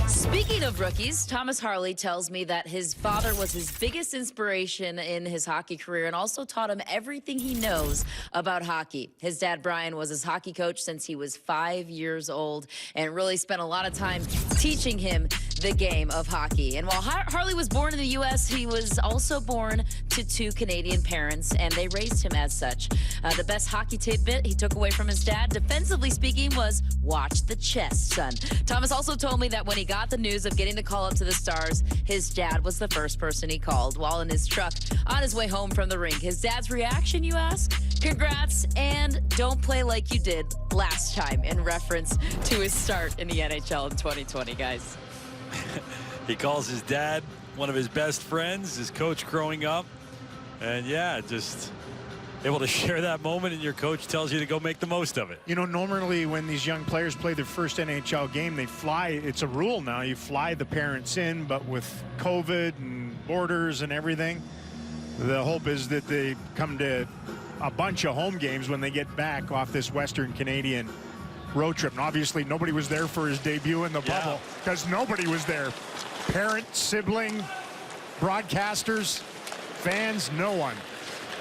Speaking of rookies, Thomas Harley tells me that his father was his biggest inspiration in his hockey career and also taught him everything he knows about hockey. His dad, Brian, was his hockey coach since he was 5 years old and really spent a lot of time teaching him the game of hockey. And while Harley was born in the U.S., he was also born to 2 Canadian parents, and they raised him as such. The best hockey tidbit he took away from his dad, defensively speaking, was watch the chest, son. Thomas also told me that when he got the news of getting the call up to the Stars, his dad was the first person he called while in his truck on his way home from the rink. His dad's reaction, you ask? Congrats, and don't play like you did last time, in reference to his start in the NHL in 2020, guys. He calls his dad one of his best friends, his coach growing up. And yeah, just able to share that moment, and your coach tells you to go make the most of it. You know, normally when these young players play their first NHL game, they fly. It's a rule now. You fly the parents in, but with COVID and borders and everything, the hope is that they come to a bunch of home games when they get back off this Western Canadian road trip. And obviously nobody was there for his debut in the bubble because nobody was there. Parent, sibling, broadcasters, fans, no one.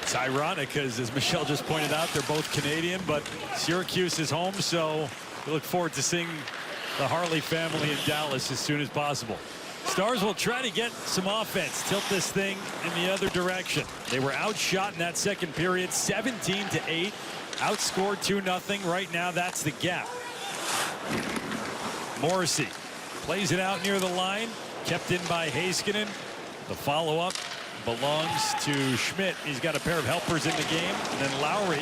It's ironic because, as Michelle just pointed out, they're both Canadian, but Syracuse is home, so we look forward to seeing the Harley family in Dallas as soon as possible. Stars will try to get some offense, tilt this thing in the other direction. They were outshot in that second period, 17-8, outscored 2-0. Right now, that's the gap. Morrissey plays it out near the line, kept in by Heiskanen. The follow-up belongs to Schmidt. He's got a pair of helpers in the game. And then Lowry.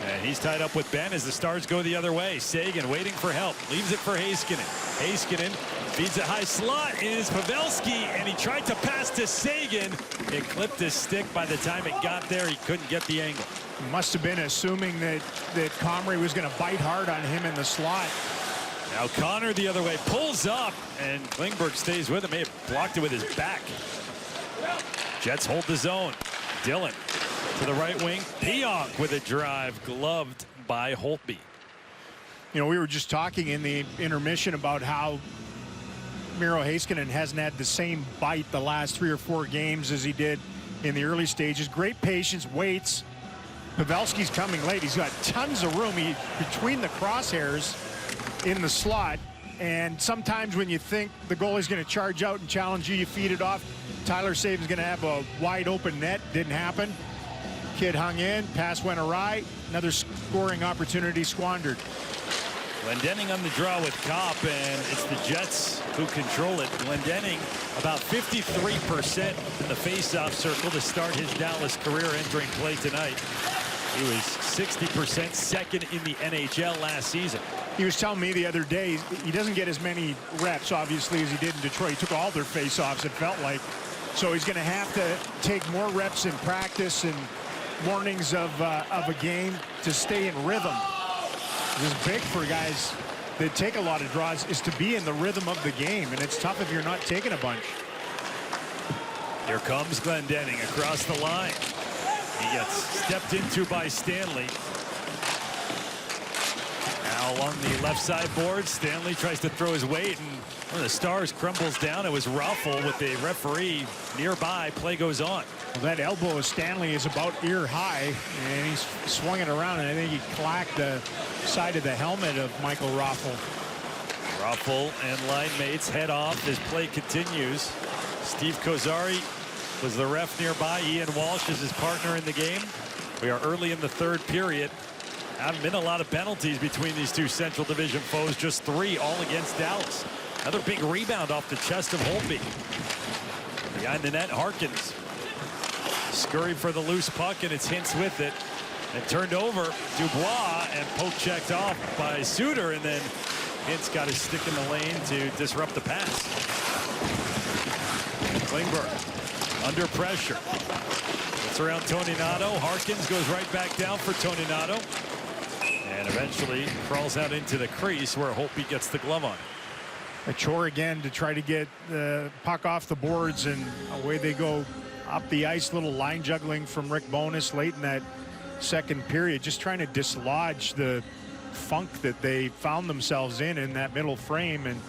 And he's tied up with Ben as the Stars go the other way. Sagan waiting for help. Leaves it for Heiskanen. Heiskanen feeds a high slot. It is Pavelski, and he tried to pass to Sagan. It clipped his stick. By the time it got there, he couldn't get the angle. Must have been assuming that Comrie was going to bite hard on him in the slot. Now Connor the other way pulls up, and Klingberg stays with him. May have blocked it with his back. Jets hold the zone. Dillon to the right wing. Pionk with a drive, gloved by Holtby. You know, we were just talking in the intermission about how Miro Heiskanen hasn't had the same bite the last 3 or 4 games as he did in the early stages. Great patience, waits. Pavelski's coming late. He's got tons of room between the crosshairs in the slot. And sometimes when you think the goalie's going to charge out and challenge you, you feed it off. Tyler Saban's going to have a wide open net. Didn't happen. Kid hung in. Pass went awry. Another scoring opportunity squandered. Glendening on the draw with Kopp, and it's the Jets who control it. Glendening about 53% in the face-off circle to start his Dallas career entering play tonight. He was 60% second in the NHL last season. He was telling me the other day he doesn't get as many reps, obviously, as he did in Detroit. He took all their face-offs, it felt like. So he's going to have to take more reps in practice and mornings of a game to stay in rhythm. This is big for guys that take a lot of draws, is to be in the rhythm of the game, and it's tough if you're not taking a bunch. Here comes Glendening across the line. He gets stepped into by Stanley. Now along the left side board, Stanley tries to throw his weight, and one of the Stars crumbles down. It was Ruffle with the referee nearby. Play goes on. Well, that elbow of Stanley is about ear high, and he's swung it around, and I think he clacked the side of the helmet of Michael Ruffle. Ruffle and line mates head off as play continues. Steve Kozari was the ref nearby. Ian Walsh is his partner in the game. We are early in the third period. Haven't been a lot of penalties between these two Central Division foes, just 3, all against Dallas. Another big rebound off the chest of Holtby. Behind the net, Harkins scurried for the loose puck, and it's Hintz with it. And turned over, Dubois, and poke checked off by Suter, and then Hintz got his stick in the lane to disrupt the pass. Klingberg under pressure. It's around Toninato. Harkins goes right back down for Toninato. And eventually crawls out into the crease where Holtby gets the glove on. A chore again to try to get the puck off the boards, and away they go up the ice. Little line juggling from Rick Bowness late in that second period, just trying to dislodge the funk that they found themselves in that middle frame. And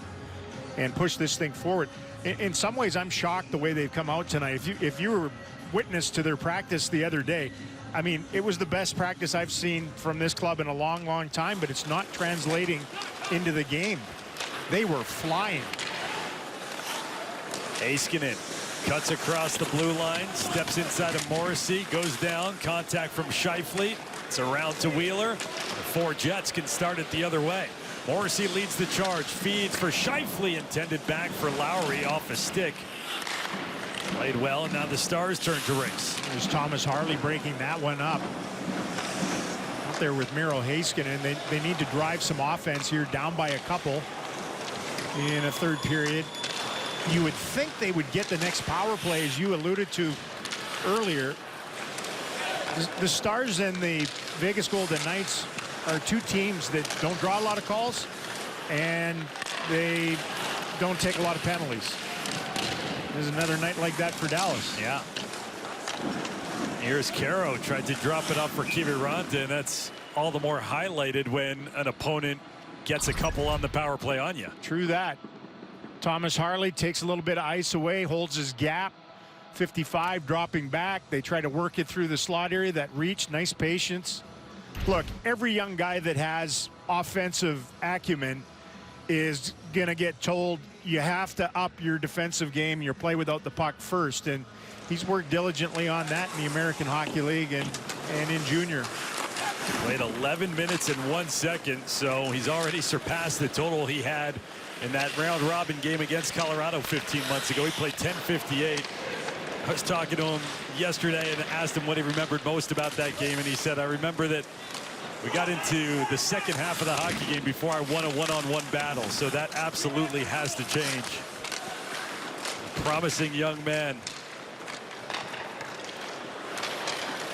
and push this thing forward. In some ways, I'm shocked the way they've come out tonight. If you were witness to their practice the other day, I mean, it was the best practice I've seen from this club in a long, long time, but it's not translating into the game. They were flying. Heiskanen cuts across the blue line, steps inside of Morrissey, goes down, contact from Scheifele. It's around to Wheeler. The 4 Jets can start it the other way. Morrissey leads the charge, feeds for Scheifele, intended back for Lowry off a stick. Played well, and now the Stars turn to race. There's Thomas Harley breaking that one up. Out there with Miro Heiskanen. They need to drive some offense here, down by a couple in a third period. You would think they would get the next power play, as you alluded to earlier. The Stars and the Vegas Golden Knights are 2 teams that don't draw a lot of calls, and they don't take a lot of penalties. There's another night like that for Dallas. Yeah. Here's Caro, tried to drop it up for Kiviranta, and that's all the more highlighted when an opponent gets a couple on the power play on you. True that. Thomas Harley takes a little bit of ice away, holds his gap. 55 dropping back. They try to work it through the slot area. That reach, nice patience. Look, every young guy that has offensive acumen is going to get told you have to up your defensive game, your play without the puck first. And he's worked diligently on that in the American Hockey League and in junior. Played 11 minutes and 1 second, so he's already surpassed the total he had in that round-robin game against Colorado 15 months ago. He played 10:58. I was talking to him yesterday and asked him what he remembered most about that game, and he said, I remember that we got into the second half of the hockey game before I won a one-on-one battle, so that absolutely has to change. Promising young man.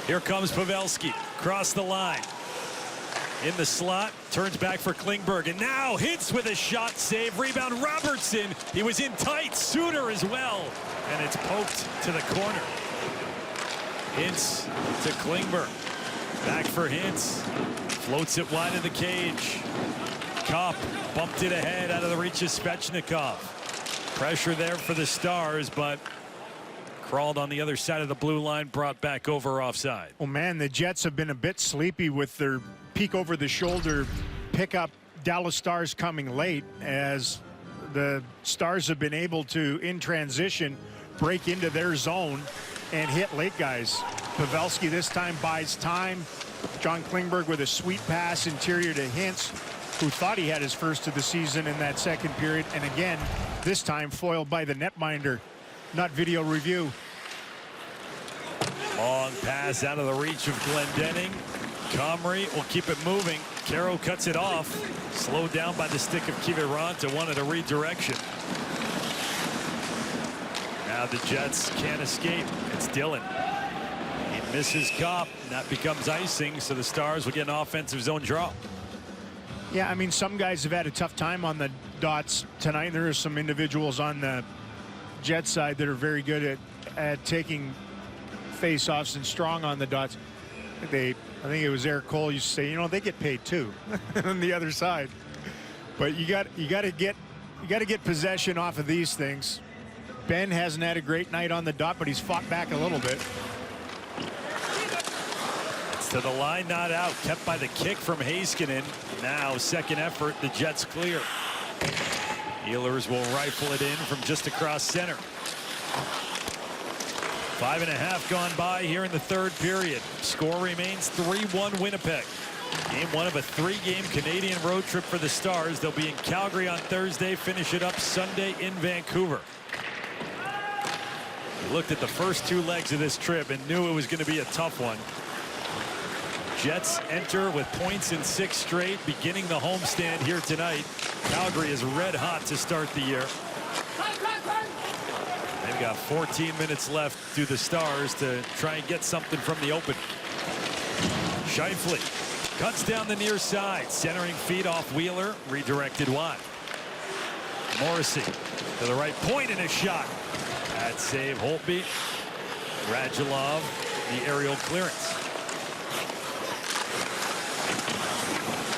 Here comes Pavelski, across the line. In the slot, turns back for Klingberg, and now hits with a shot save. Rebound Robertson. He was in tight. Suter as well. And it's poked to the corner. Hintz to Klingberg. Back for Hintz. Floats it wide of the cage. Kopp bumped it ahead out of the reach of Svechnikov. Pressure there for the Stars, but crawled on the other side of the blue line, brought back over offside. Oh man, the Jets have been a bit sleepy with their peek over the shoulder pickup. Dallas Stars coming late as the Stars have been able to, in transition, break into their zone and hit late guys. Pavelski this time buys time. John Klingberg with a sweet pass interior to Hintz, who thought he had his first of the season in that second period. And again, this time foiled by the netminder. Not video review. Long pass out of the reach of Glendening. Comrie will keep it moving. Caro cuts it off. Slowed down by the stick of Kiviranta. Wanted a redirection. Now the Jets can't escape. It's Dillon. He misses Kopp. That becomes icing, so the Stars will get an offensive zone draw. Yeah, I mean, some guys have had a tough time on the dots tonight. There are some individuals on the Jet side that are very good at taking face-offs and strong on the dots. I think it was Eric Cole used to say, you know, they get paid too on the other side. But you got to get possession off of these things. Ben hasn't had a great night on the dot, but he's fought back a little bit. It's to the line, not out. Kept by the kick from Heiskanen. Now second effort, the Jets clear. Healers will rifle it in from just across center. 5.5 gone by here in the third period. Score remains 3-1 Winnipeg. Game 1 of a 3-game Canadian road trip for the Stars. They'll be in Calgary on Thursday, finish it up Sunday in Vancouver. We looked at the first 2 legs of this trip and knew it was going to be a tough one. Jets enter with points in 6 straight, beginning the homestand here tonight. Calgary is red hot to start the year. They've got 14 minutes left to the Stars to try and get something from the open. Scheifele cuts down the near side, centering feed off Wheeler, redirected wide. Morrissey to the right point and a shot. That save Holtby. Radulov, the aerial clearance.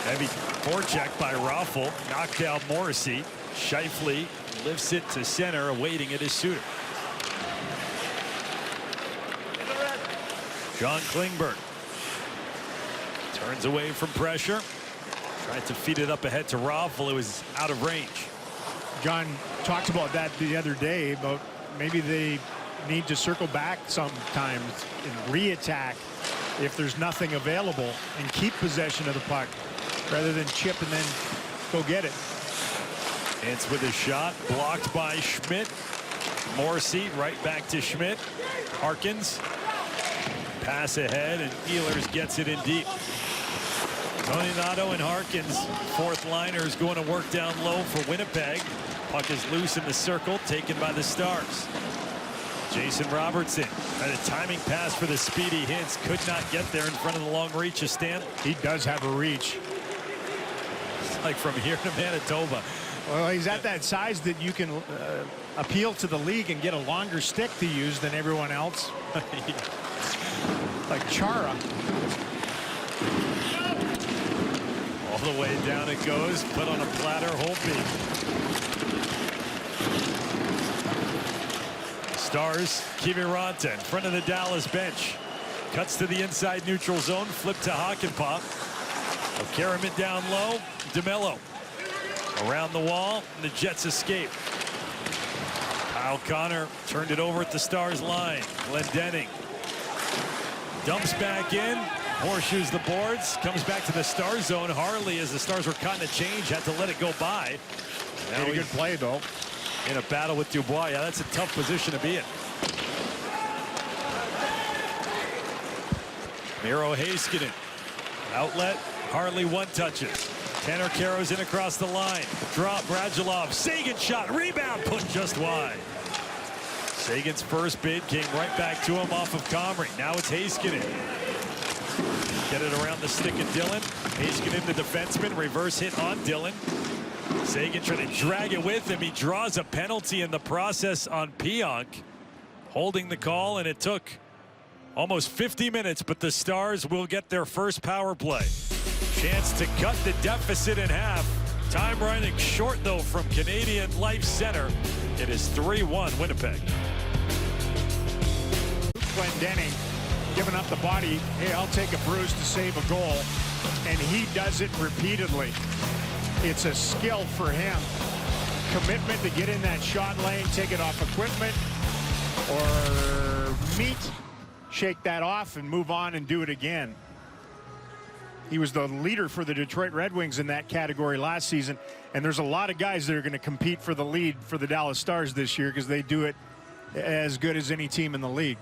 Heavy forecheck by Raffle, knocked out Morrissey. Scheifele lifts it to center. Awaiting it is Suter. John Klingberg turns away from pressure. Tried to feed it up ahead to Raffle. It was out of range. John talked about that the other day, about maybe they need to circle back sometimes and re-attack if there's nothing available and keep possession of the puck rather than chip and then go get it. Hintz with a shot blocked by Schmidt. Morrissey right back to Schmidt. Harkins pass ahead and Ehlers gets it in deep. Tony Nato and Harkins, fourth liners, going to work down low for Winnipeg. Puck is loose in the circle, taken by the Stars. Jason Robertson had a timing pass for the speedy Hintz. Could not get there in front of the long reach of Stanley. He does have a reach. It's like from here to Manitoba. Well, he's at that size that you can appeal to the league and get a longer stick to use than everyone else. Like Chara. All the way down it goes, put on a platter, Holtby. Stars, Kiviranta in front of the Dallas bench. Cuts to the inside neutral zone, flip to Hakanpää. O'Kerriman down low, DeMello. Around the wall, and the Jets escape. Kyle Connor turned it over at the Stars line. Glendening dumps back in, horseshoes the boards, comes back to the Star zone. Harley, as the Stars were cutting a change, had to let it go by. Now a good play, though. In a battle with Dubois. Yeah, that's a tough position to be in. Miro Heiskanen. Outlet. Harley one touches. Tanner Caro's in across the line. Drop. Radulov. Sagan shot. Rebound. Put just wide. Sagan's first bid came right back to him off of Comrie. Now it's Heiskanen. Get it around the stick of Dillon. Heiskanen, the defenseman. Reverse hit on Dillon. Sagan trying to drag it with him. He draws a penalty in the process on Pionk. Holding the call, and it took almost 50 minutes, but the Stars will get their first power play. Chance to cut the deficit in half. Time running short, though, from Canadian Life Center. It is 3-1 Winnipeg. Glendening giving up the body. Hey, I'll take a bruise to save a goal. And he does it repeatedly. It's a skill for him. Commitment to get in that shot lane, take it off equipment, or shake that off and move on and do it again. He was the leader for the Detroit Red Wings in that category last season, and there's a lot of guys that are going to compete for the lead for the Dallas Stars this year because they do it as good as any team in the league.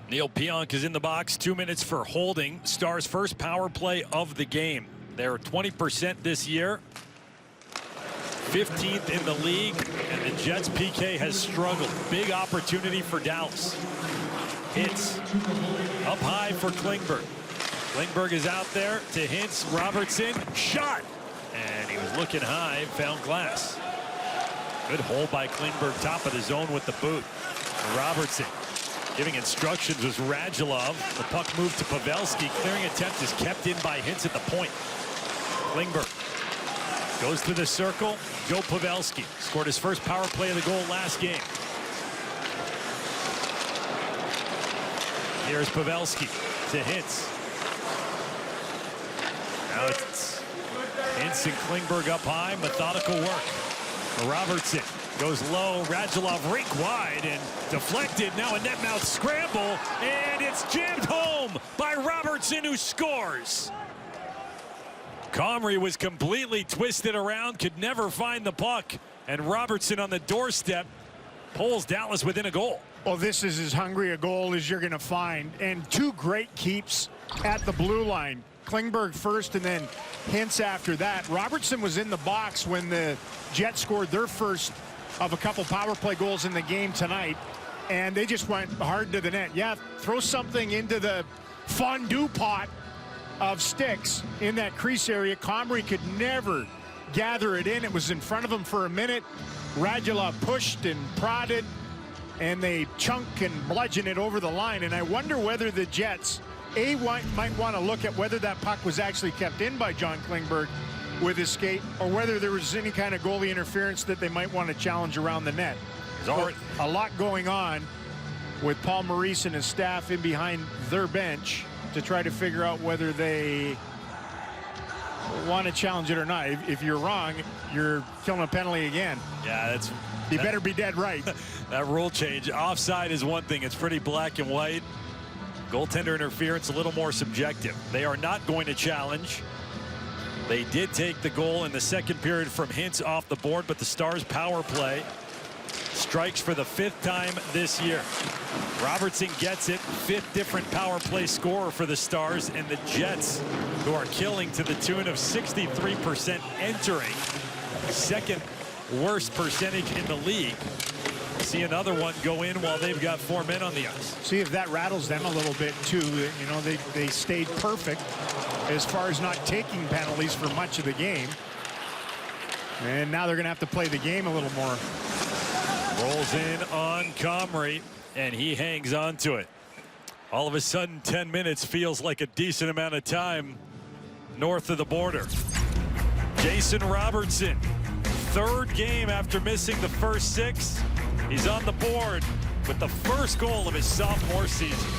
Neil Pionk is in the box. 2 minutes for holding. Stars' first power play of the game. They're 20% this year. 15th in the league, and the Jets' PK has struggled. Big opportunity for Dallas. Hits up high for Klingberg. Klingberg is out there to Hintz. Robertson shot, and he was looking high, found glass. Good hold by Klingberg, top of the zone with the boot. Robertson giving instructions was Radulov. The puck moved to Pavelski. Clearing attempt is kept in by Hintz at the point. Klingberg goes to the circle. Joe Pavelski scored his first power play of the goal last game. Here's Pavelski to Hintz. Now it's Hintz and Klingberg up high. Methodical work. Robertson goes low. Radulov rink wide and deflected. Now a net mouth scramble, and it's jammed home by Robertson, who scores. Comrie was completely twisted around, could never find the puck, and Robertson on the doorstep pulls Dallas within a goal. Well, this is as hungry a goal as you're going to find, and two great keeps at the blue line. Klingberg first and then Hintz after that. Robertson was in the box when the Jets scored their first of a couple power play goals in the game tonight, and they just went hard to the net. Yeah, throw something into the fondue pot of sticks in that crease area. Comrie could never gather it in. It was in front of him for a minute. Radulov pushed and prodded, and they chunk and bludgeon it over the line. And I wonder whether the Jets might want to look at whether that puck was actually kept in by John Klingberg, with his skate, or whether there was any kind of goalie interference that they might want to challenge around the net. There's a lot going on with Paul Maurice and his staff in behind their bench to try to figure out whether they want to challenge it or not. If you're wrong, you're killing a penalty again. Yeah, you better be dead right. That rule change. Offside is one thing. It's pretty black and white. Goaltender interference a little more subjective. They are not going to challenge. They did take the goal in the second period from Hintz off the board, but the Stars power play strikes for the 5th time this year. Robertson gets it, 5th different power play scorer for the Stars, and the Jets, who are killing to the tune of 63% entering, 2nd worst percentage in the league. See another one go in while they've got 4 men on the ice. See if that rattles them a little bit too. You know, they stayed perfect as far as not taking penalties for much of the game. And now they're going to have to play the game a little more. Rolls in on Comrie, and he hangs on to it. All of a sudden, 10 minutes feels like a decent amount of time north of the border. Jason Robertson, 3rd game after missing the first 6. He's on the board with the first goal of his sophomore season.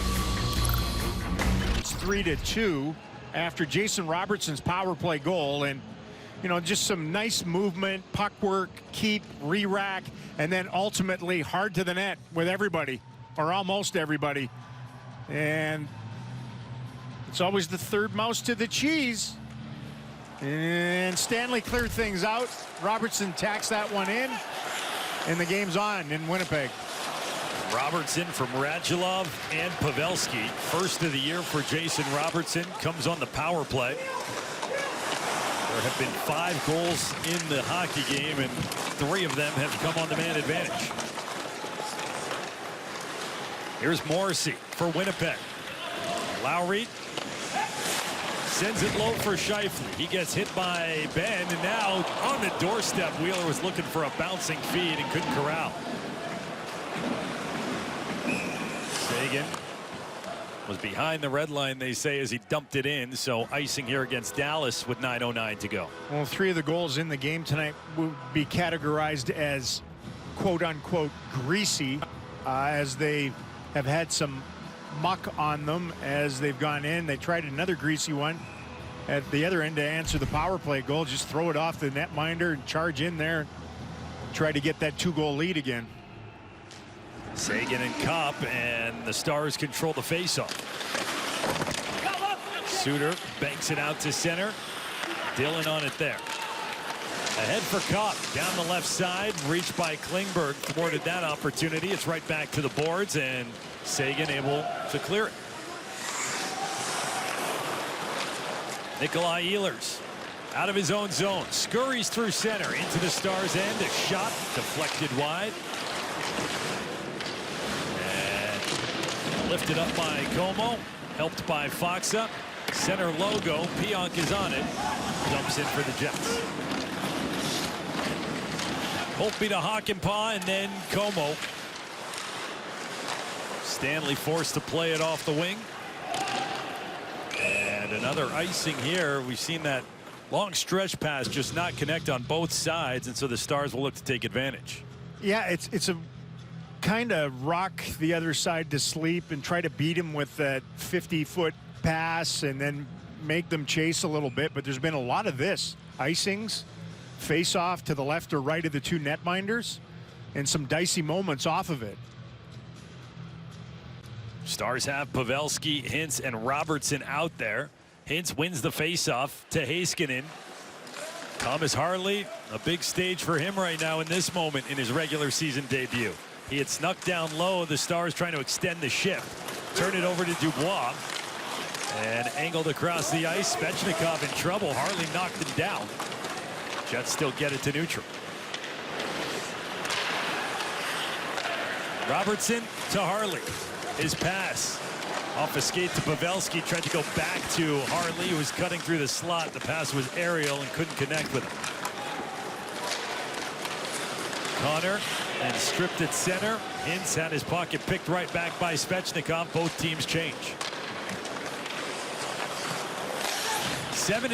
It's 3-2 after Jason Robertson's power play goal, and you know, just some nice movement, puck work, keep, re-rack, and then ultimately hard to the net with everybody, or almost everybody. And it's always the third mouse to the cheese. And Stanley cleared things out. Robertson tacks that one in, and the game's on in Winnipeg. Robertson from Radulov and Pavelski. First of the year for Jason Robertson. Comes on the power play. There have been 5 goals in the hockey game, and 3 of them have come on the man advantage. Here's Morrissey for Winnipeg. Lowry sends it low for Scheifele. He gets hit by Ben, and now on the doorstep, Wheeler was looking for a bouncing feed and couldn't corral. Sagan was behind the red line, they say, as he dumped it in. So icing here against Dallas with 9:09 to go. Well, 3 of the goals in the game tonight will be categorized as quote-unquote greasy, as they have had some muck on them as they've gone in. They tried another greasy one at the other end to answer the power play goal. Just throw it off the netminder and charge in there. Try to get that 2-goal lead again. Sagan and Kopp, and the Stars control the faceoff. Suter banks it out to center. Dillon on it there. Ahead for Kopp, down the left side, reached by Klingberg, thwarted that opportunity. It's right back to the boards, and Sagan able to clear it. Nikolai Ehlers out of his own zone, scurries through center into the Stars' end. A shot deflected wide. And lifted up by Como, helped by Foxa. Center logo, Pionk is on it. Dumps in for the Jets. Holtby to Hakanpää, and then Como. Stanley forced to play it off the wing. And another icing here. We've seen that long stretch pass just not connect on both sides, and so the Stars will look to take advantage. Yeah, it's a kind of rock the other side to sleep and try to beat him with that 50-foot pass and then make them chase a little bit. But there's been a lot of this. Icings, face off to the left or right of the 2 netminders, and some dicey moments off of it. Stars have Pavelski, Hintz, and Robertson out there. Hintz wins the faceoff to Heiskanen. Thomas Harley, a big stage for him right now in this moment in his regular season debut. He had snuck down low. The Stars trying to extend the shift. Turn it over to Dubois. And angled across the ice. Svechnikov in trouble. Harley knocked him down. Jets still get it to neutral. Robertson to Harley. His pass off a skate to Pavelski. Tried to go back to Harley, who was cutting through the slot. The pass was aerial and couldn't connect with him. Connor and stripped at center. Hintz had his pocket picked right back by Svechnikov. Both teams change. 7.5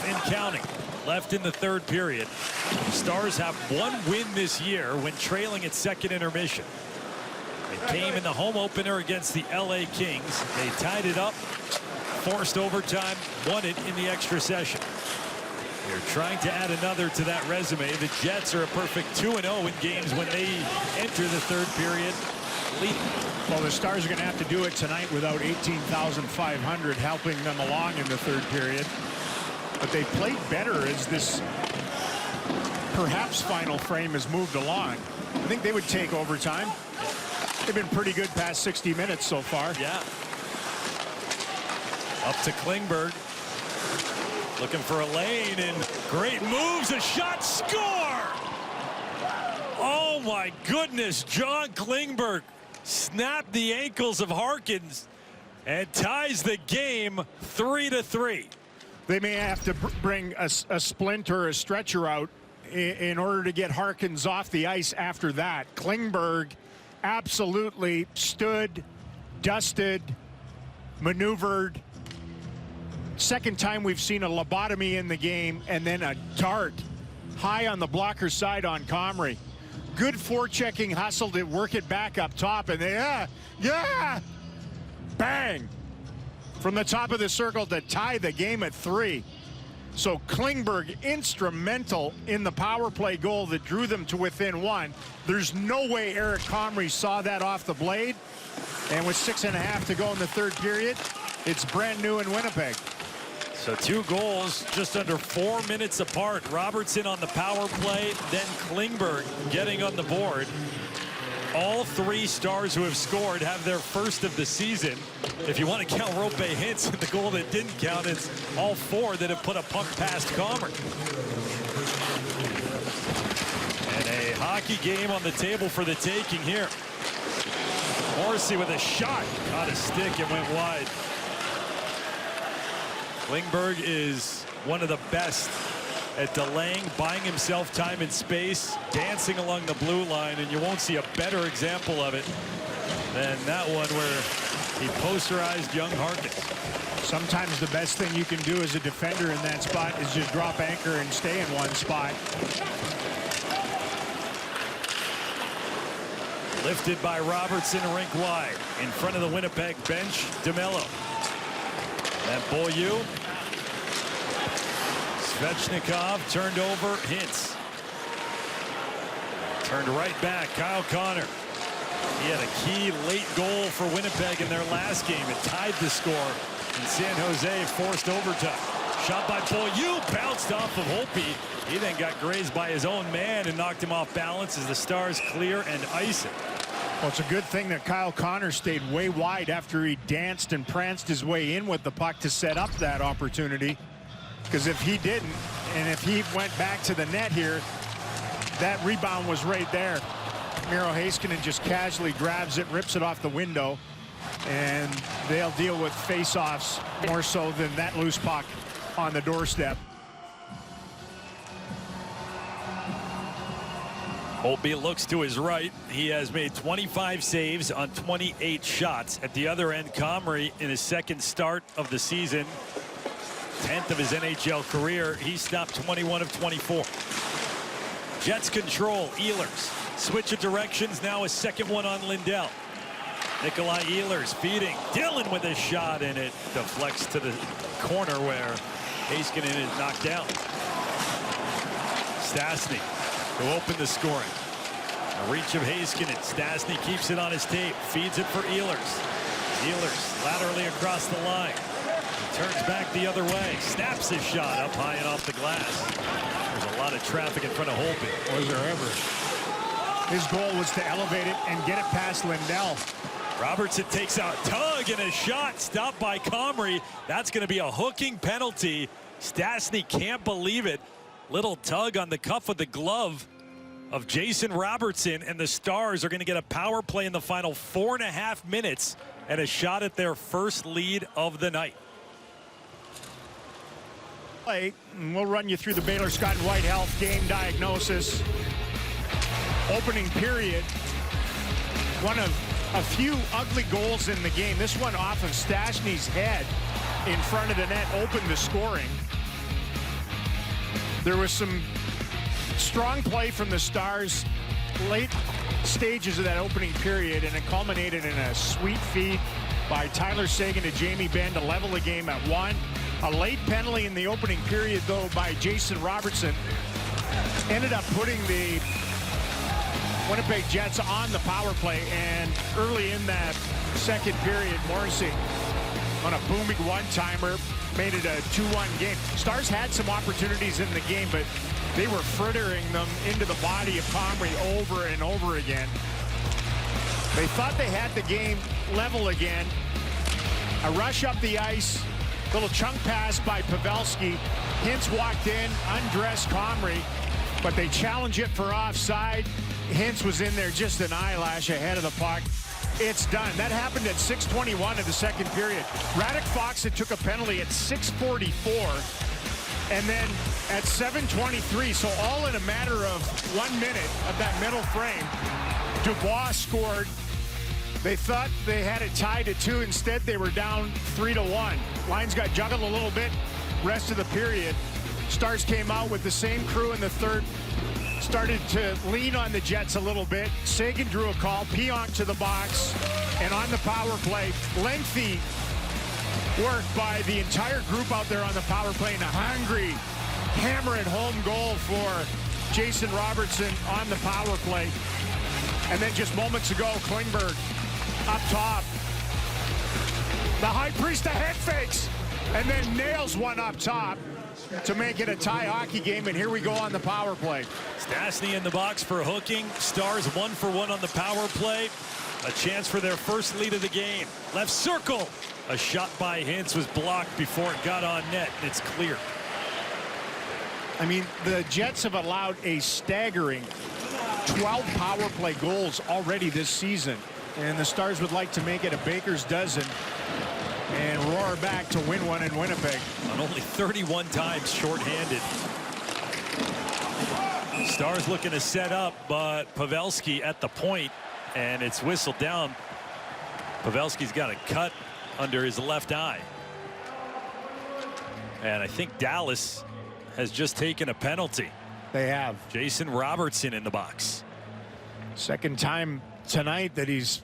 and counting. left in the third period. The Stars have one win this year when trailing at second intermission. It came in the home opener against the LA Kings. They tied it up, forced overtime, won it in the extra session. They're trying to add another to that resume. The Jets are a perfect 2-0 in games when they enter the third period leading. Well, the Stars are going to have to do it tonight without 18,500 helping them along in the third period. But they played better as this perhaps final frame has moved along. I think they would take overtime. They've been pretty good past 60 minutes so far. Yeah. Up to Klingberg. Looking for a lane, and great moves, a shot, score! Oh my goodness, John Klingberg snapped the ankles of Harkins and ties the game 3-3. They may have to bring a splint or a stretcher out in order to get Harkins off the ice after that. Klingberg absolutely stood, dusted, maneuvered. Second time we've seen a lobotomy in the game, and then a dart high on the blocker side on Comrie. Good forechecking hustle to work it back up top, and they, bang! From the top of the circle to tie the game at 3. So Klingberg instrumental in the power play goal that drew them to within 1. There's no way Eric Comrie saw that off the blade. And with 6.5 to go in the third period, it's brand new in Winnipeg. So 2 goals just under 4 minutes apart. Robertson on the power play, then Klingberg getting on the board. All 3 Stars who have scored have their first of the season. If you want to count Rope Hintz and the goal that didn't count, it's all 4 that have put a puck past Comrie. And a hockey game on the table for the taking here. Morrissey with a shot, caught a stick and went wide. Klingberg is one of the best at delaying, buying himself time and space, dancing along the blue line, and you won't see a better example of it than that one where he posterized young Harkins. Sometimes the best thing you can do as a defender in that spot is just drop anchor and stay in one spot. Lifted by Robertson, rink wide. In front of the Winnipeg bench, DeMello. And Beaulieu. Svechnikov turned over, Hintz. Turned right back, Kyle Connor. He had a key late goal for Winnipeg in their last game. It tied the score, and San Jose forced overtime. Shot by Beaulieu, bounced off of Holtby. He then got grazed by his own man and knocked him off balance as the Stars clear and ice it. Well, it's a good thing that Kyle Connor stayed way wide after he danced and pranced his way in with the puck to set up that opportunity. Because if he didn't, and if he went back to the net here, that rebound was right there. Miro Heiskanen just casually grabs it, rips it off the window, and they'll deal with face-offs more so than that loose puck on the doorstep. Holtby looks to his right. He has made 25 saves on 28 shots. At the other end, Comrie in his second start of the season, 10th of his NHL career, he stopped 21 of 24. Jets control, Ehlers. Switch of directions, now a second one on Lindell. Nikolai Ehlers feeding. Dillon with a shot, and it deflects to the corner where Heiskanen is knocked down. Stastny to open the scoring. A reach of Heiskanen. Stastny keeps it on his tape, feeds it for Ehlers. Ehlers laterally across the line. Turns back the other way. Snaps his shot up high and off the glass. There's a lot of traffic in front of Holtby. Was there ever? His goal was to elevate it and get it past Lindell. Robertson takes out tug and a shot stopped by Comrie. That's going to be a hooking penalty. Stastny can't believe it. Little tug on the cuff of the glove of Jason Robertson, and the Stars are going to get a power play in the final 4.5 minutes and a shot at their first lead of the night. We'll run you through the Baylor Scott and White Health game diagnosis. Opening period, one of a few ugly goals in the game. This one off of Stastny's head in front of the net opened the scoring. There was some strong play from the Stars late stages of that opening period, and it culminated in a sweet feed by Tyler Seguin to Jamie Benn to level the game at 1. A late penalty in the opening period, though, by Jason Robertson ended up putting the Winnipeg Jets on the power play, and early in that second period, Morrissey on a booming one-timer made it a 2-1 game. Stars had some opportunities in the game, but they were frittering them into the body of Comrie over and over again. They thought they had the game level again. A rush up the ice, little chunk pass by Pavelski. Hintz walked in, undressed Comrie, but they challenge it for offside. Hintz was in there just an eyelash ahead of the puck. It's done. That happened at 6:21 of the second period. Radek Fox had took a penalty at 6:44, and then at 7:23, so all in a matter of 1 minute of that middle frame, Dubois scored. They thought they had it tied at 2. Instead, they were down 3-1. Lines got juggled a little bit. Rest of the period, Stars came out with the same crew in the third. Started to lean on the Jets a little bit. Seguin drew a call. Pionk to the box. And on the power play, lengthy work by the entire group out there on the power play. And a hungry, hammer-it home goal for Jason Robertson on the power play. And then just moments ago, Klingberg up top. The high priest of head fakes. And then nails one up top to make it a tie hockey game, and here we go on the power play. Stastny in the box for hooking. Stars 1 for 1 on the power play. A chance for their first lead of the game. Left circle. A shot by Hintz was blocked before it got on net. It's clear. I mean, the Jets have allowed a staggering 12 power play goals already this season, and the Stars would like to make it a baker's dozen and roar back to win one in Winnipeg. On only 31 times shorthanded. Stars looking to set up, but Pavelski at the point, and it's whistled down. Pavelski's got a cut under his left eye. And I think Dallas has just taken a penalty. They have. Jason Robertson in the box. Second time tonight that he's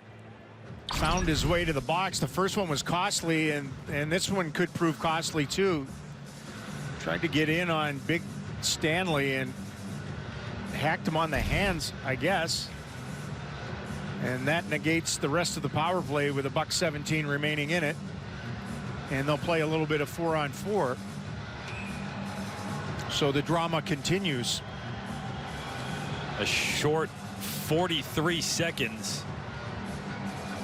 found his way to the box. The first one was costly, and this one could prove costly too. Tried to get in on Big Stanley and hacked him on the hands, I guess. And that negates the rest of the power play with $1:17 remaining in it. And they'll play a little bit of 4-on-4. So the drama continues. A short 43 seconds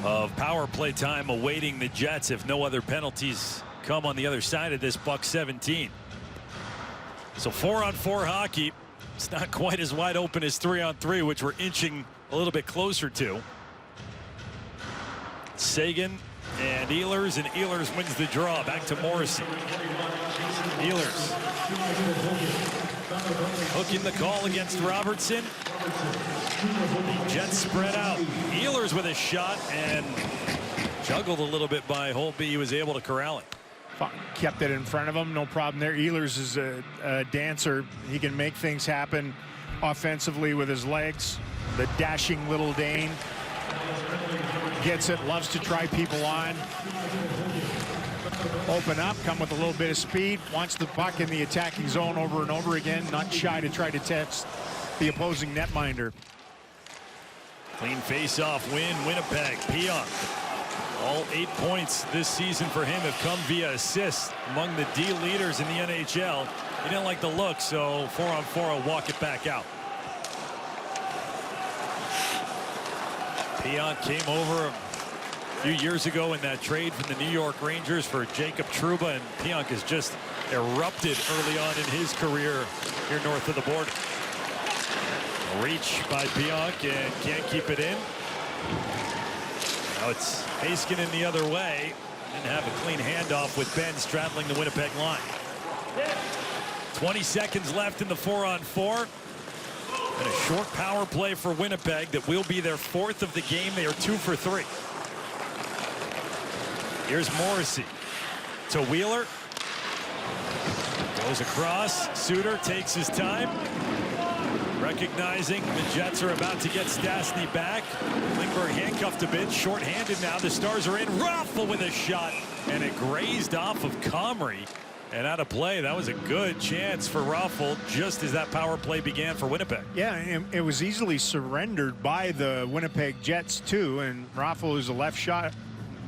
of power play time awaiting the Jets if no other penalties come on the other side of this $1:17. So 4-on-4 hockey. It's not quite as wide open as 3-on-3, which we're inching a little bit closer to. Seguin and Ehlers wins the draw. Back to Morrissey. Ehlers hooking the call against Robertson. Jets spread out. Ehlers with a shot and juggled a little bit by Holtby. He was able to corral it. Kept it in front of him. No problem there. Ehlers is a dancer. He can make things happen offensively with his legs. The dashing little Dane. Gets it. Loves to try people on. Open up. Come with a little bit of speed. Wants the puck in the attacking zone over and over again. Not shy to try to test the opposing netminder. Clean face-off win. Winnipeg. Pionk. All 8 points this season for him have come via assists. Among the D leaders in the NHL. He didn't like the look, so 4-on-4 will walk it back out. Pionk came over a few years ago in that trade from the New York Rangers for Jacob Trouba, and Pionk has just erupted early on in his career here north of the border. A reach by Pionk and can't keep it in. Now it's Heiskanen the other way. Didn't have a clean handoff with Ben straddling the Winnipeg line. 20 seconds left in the 4-on-4. And a short power play for Winnipeg that will be their 4th of the game. They are 2 for 3. Here's Morrissey to Wheeler. Goes across. Suter takes his time. Recognizing the Jets are about to get Stastny back. Klingberg handcuffed a bit. Short-handed now. The Stars are in. Raffl with a shot. And it grazed off of Comrie. And out of play. That was a good chance for Raffl just as that power play began for Winnipeg. Yeah, and it was easily surrendered by the Winnipeg Jets, too. And Raffl is a left shot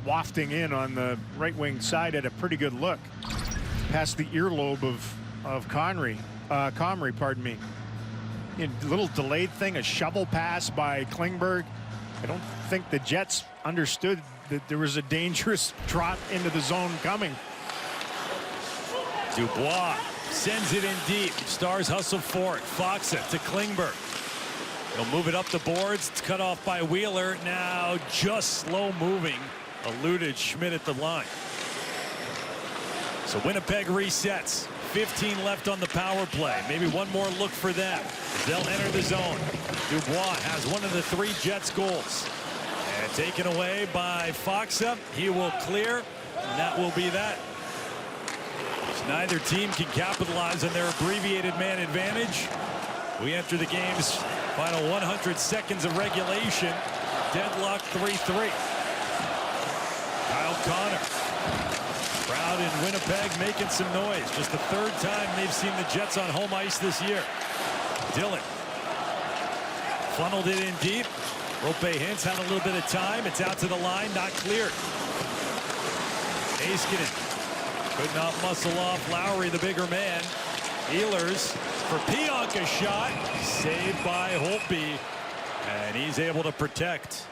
wafting in on the right wing side at a pretty good look. Past the earlobe of Comrie, pardon me. A little delayed thing, a shovel pass by Klingberg. I don't think the Jets understood that there was a dangerous drop into the zone coming. Dubois sends it in deep. Stars hustle for it. Faksa to Klingberg. He'll move it up the boards. It's cut off by Wheeler. Now just slow moving. Eluded Schmidt at the line. So Winnipeg resets. 15 left on the power play. Maybe one more look for them. They'll enter the zone. Dubois has one of the 3 Jets goals. And taken away by Faksa. He will clear. And that will be that. So neither team can capitalize on their abbreviated man advantage. We enter the game's final 100 seconds of regulation. Deadlock 3-3. Kyle Connor. Crowd in Winnipeg making some noise. Just the 3rd time they've seen the Jets on home ice this year. Dillon funneled it in deep. Rope Hintz had a little bit of time. It's out to the line, not cleared. Heiskanen could not muscle off Lowry, the bigger man. Ehlers for Pionk, a shot. Saved by Holtby. And he's able to protect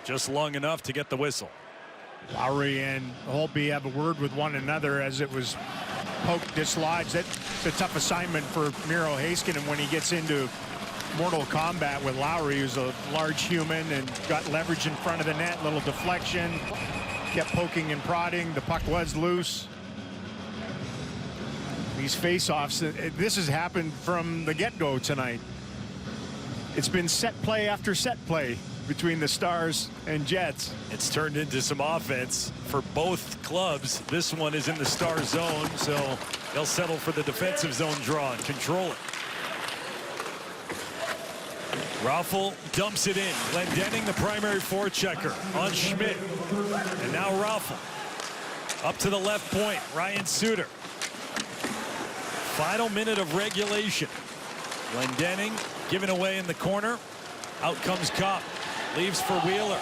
just long enough to get the whistle. Lowry and Holtby have a word with one another as it was poked, dislodged. That's a tough assignment for Miro Heiskanen when he gets into mortal combat with Lowry, who's a large human and got leverage in front of the net. Little deflection, kept poking and prodding. The puck was loose. These face-offs, this has happened from the get-go tonight. It's been set play after set play between the Stars and Jets. It's turned into some offense for both clubs. This one is in the Star zone, so they'll settle for the defensive zone draw and control it. Raffl dumps it in. Glendening, the primary forechecker on Schmidt. And now Raffl up to the left point. Ryan Suter. Final minute of regulation. Glendening given away in the corner. Out comes Kopp. Leaves for Wheeler.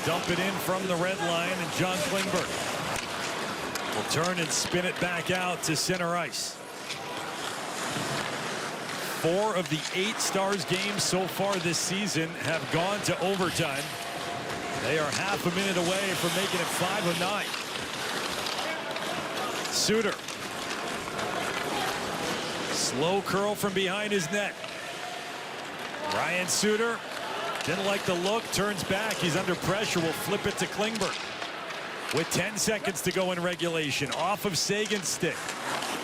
Dump it in from the red line, and John Klingberg will turn and spin it back out to center ice. 4 of the 8 Stars games so far this season have gone to overtime. They are half a minute away from making it 5 of 9. Suter. Slow curl from behind his net. Ryan Suter didn't like the look, turns back. He's under pressure. Will flip it to Klingberg. With 10 seconds to go in regulation. Off of Sagan's stick.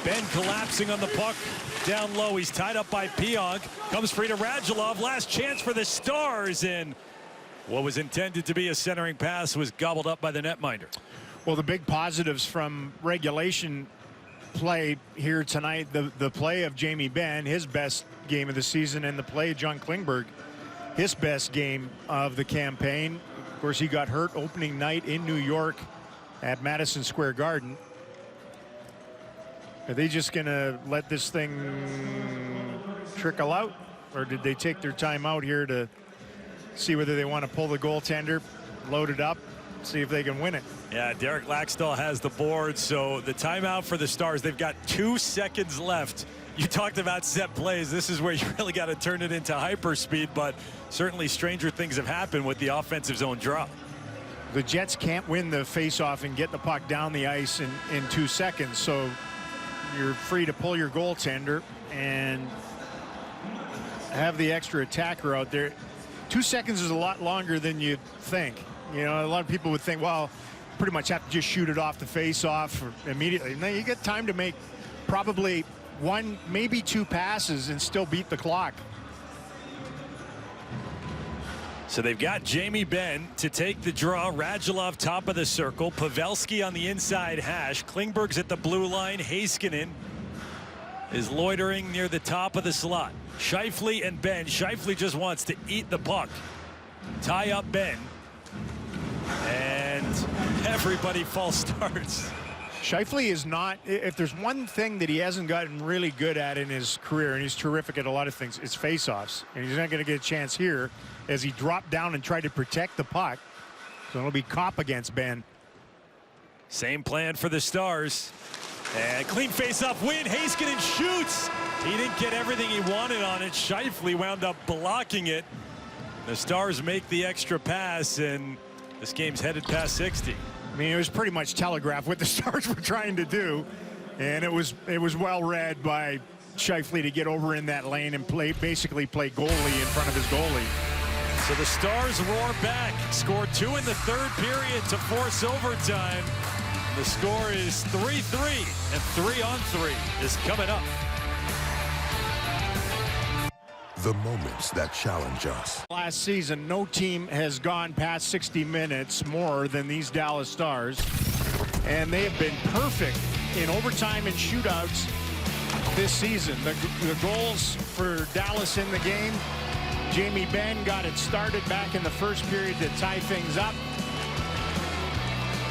Ben collapsing on the puck. Down low. He's tied up by Pionk. Comes free to Radulov. Last chance for the Stars. And what was intended to be a centering pass was gobbled up by the netminder. Well, the big positives from regulation play here tonight, the play of Jamie Benn, his best game of the season, and the play of John Klingberg, his best game of the campaign. Of course, he got hurt opening night in New York at Madison Square Garden. Are they just going to let this thing trickle out, or did they take their time out here to see whether they want to pull the goaltender, load it up, see if they can win it? Yeah, Derek Laxdal has the board, so the timeout for the Stars. They've got 2 seconds left. You talked about set plays. This is where you really got to turn it into hyperspeed, but certainly stranger things have happened with the offensive zone drop. The Jets can't win the face-off and get the puck down the ice in 2 seconds, so you're free to pull your goaltender and have the extra attacker out there. 2 seconds is a lot longer than you think. You know, a lot of people would think, well, pretty much have to just shoot it off the face-off immediately. Now you get time to make probably 1, maybe 2 passes and still beat the clock. So they've got Jamie Benn to take the draw. Radulov top of the circle. Pavelski on the inside hash. Klingberg's at the blue line. Heiskanen is loitering near the top of the slot. Scheifele and Benn. Scheifele just wants to eat the puck. Tie up Benn. And everybody false starts. Scheifele is not, if there's one thing that he hasn't gotten really good at in his career, and he's terrific at a lot of things, it's faceoffs. And he's not going to get a chance here as he dropped down and tried to protect the puck. So it'll be Kopp against Benn. Same plan for the Stars. And clean face-off win. Heiskanen shoots. He didn't get everything he wanted on it. Scheifele wound up blocking it. The Stars make the extra pass, and this game's headed past 60. I mean, it was pretty much telegraphed what the Stars were trying to do, and it was well read by Scheifele to get over in that lane and basically play goalie in front of his goalie. So the Stars roar back, score 2 in the third period to force overtime. The score is 3-3, and 3-on-3 is coming up. The moments that challenge us. Last season, no team has gone past 60 minutes more than these Dallas Stars. And they have been perfect in overtime and shootouts this season. The goals for Dallas in the game, Jamie Benn got it started back in the first period to tie things up.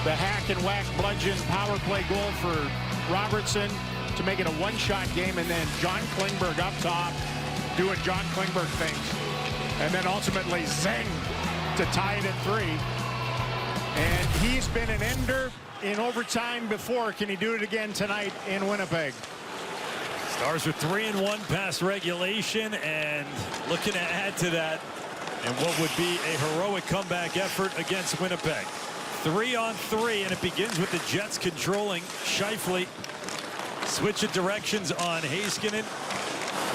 The hack and whack bludgeon power play goal for Robertson to make it a one-shot game, and then John Klingberg up top doing John Klingberg things, and then ultimately zing to tie it at 3. And he's been an ender in overtime before. Can he do it again tonight in Winnipeg? Stars are 3-1 past regulation, and looking to add to that in what would be a heroic comeback effort against Winnipeg. 3-on-3, and it begins with the Jets controlling. Scheifele switch of directions on Heiskanen.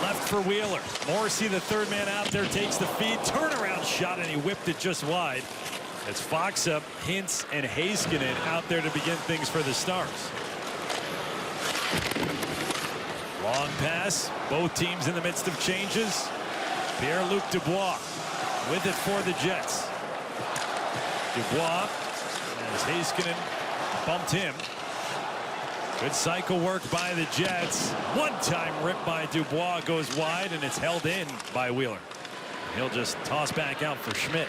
Left for Wheeler. Morrissey, the third man out there, takes the feed. Turnaround shot, and he whipped it just wide. It's Faksa, Hintz, and Heiskanen out there to begin things for the Stars. Long pass. Both teams in the midst of changes. Pierre-Luc Dubois with it for the Jets. Dubois, as Heiskanen bumped him. Good cycle work by the Jets. One-time rip by Dubois goes wide, and it's held in by Wheeler. He'll just toss back out for Schmidt.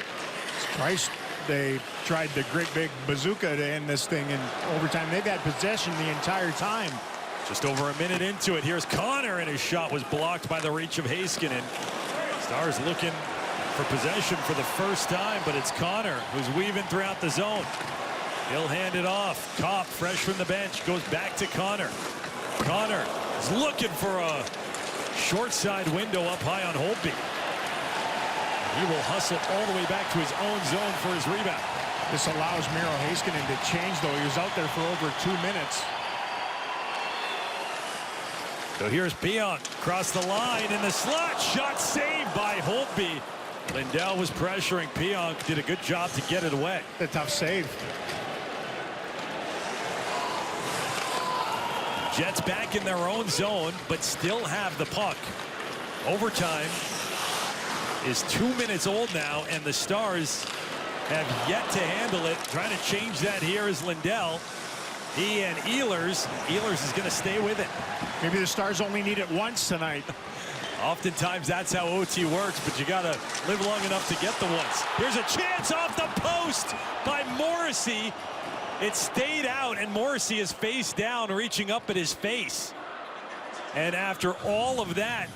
Christ, they tried the great big bazooka to end this thing in overtime. They've had possession the entire time. Just over a minute into it. Here's Connor, and his shot was blocked by the reach of Heiskanen. Stars looking for possession for the first time, but it's Connor who's weaving throughout the zone. He'll hand it off. Kopp, fresh from the bench, goes back to Connor. Connor is looking for a short side window up high on Holtby. He will hustle all the way back to his own zone for his rebound. This allows Miro Heiskanen to change, though. He was out there for over 2 minutes. So here's Pionk across the line in the slot. Shot saved by Holtby. Lindell was pressuring. Pionk did a good job to get it away. A tough save. Jets back in their own zone, but still have the puck. Overtime is 2 minutes old now, and the Stars have yet to handle it. Trying to change that here is Lindell. He and Ehlers. Ehlers is going to stay with it. Maybe the Stars only need it once tonight. Oftentimes that's how OT works, but you got to live long enough to get the once. Here's a chance off the post by Morrissey. It stayed out, and Morrissey is face down, reaching up at his face. And after all of that,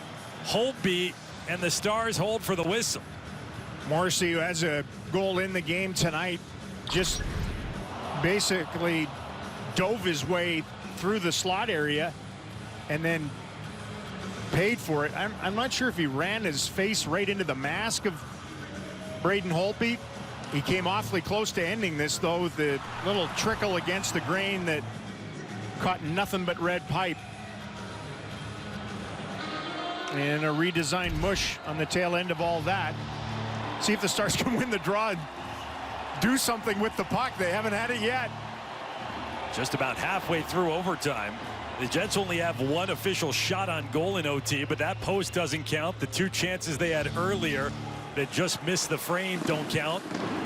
Holtby and the Stars hold for the whistle. Morrissey, who has a goal in the game tonight, just basically dove his way through the slot area and then paid for it. I'm not sure if he ran his face right into the mask of Braden Holtby. He came awfully close to ending this, though. The little trickle against the grain that caught nothing but red pipe. And a redesigned mush on the tail end of all that. See if the Stars can win the draw and do something with the puck. They haven't had it yet. Just about halfway through overtime. The Jets only have one official shot on goal in OT, but that post doesn't count. The 2 chances they had earlier that just missed the frame don't count.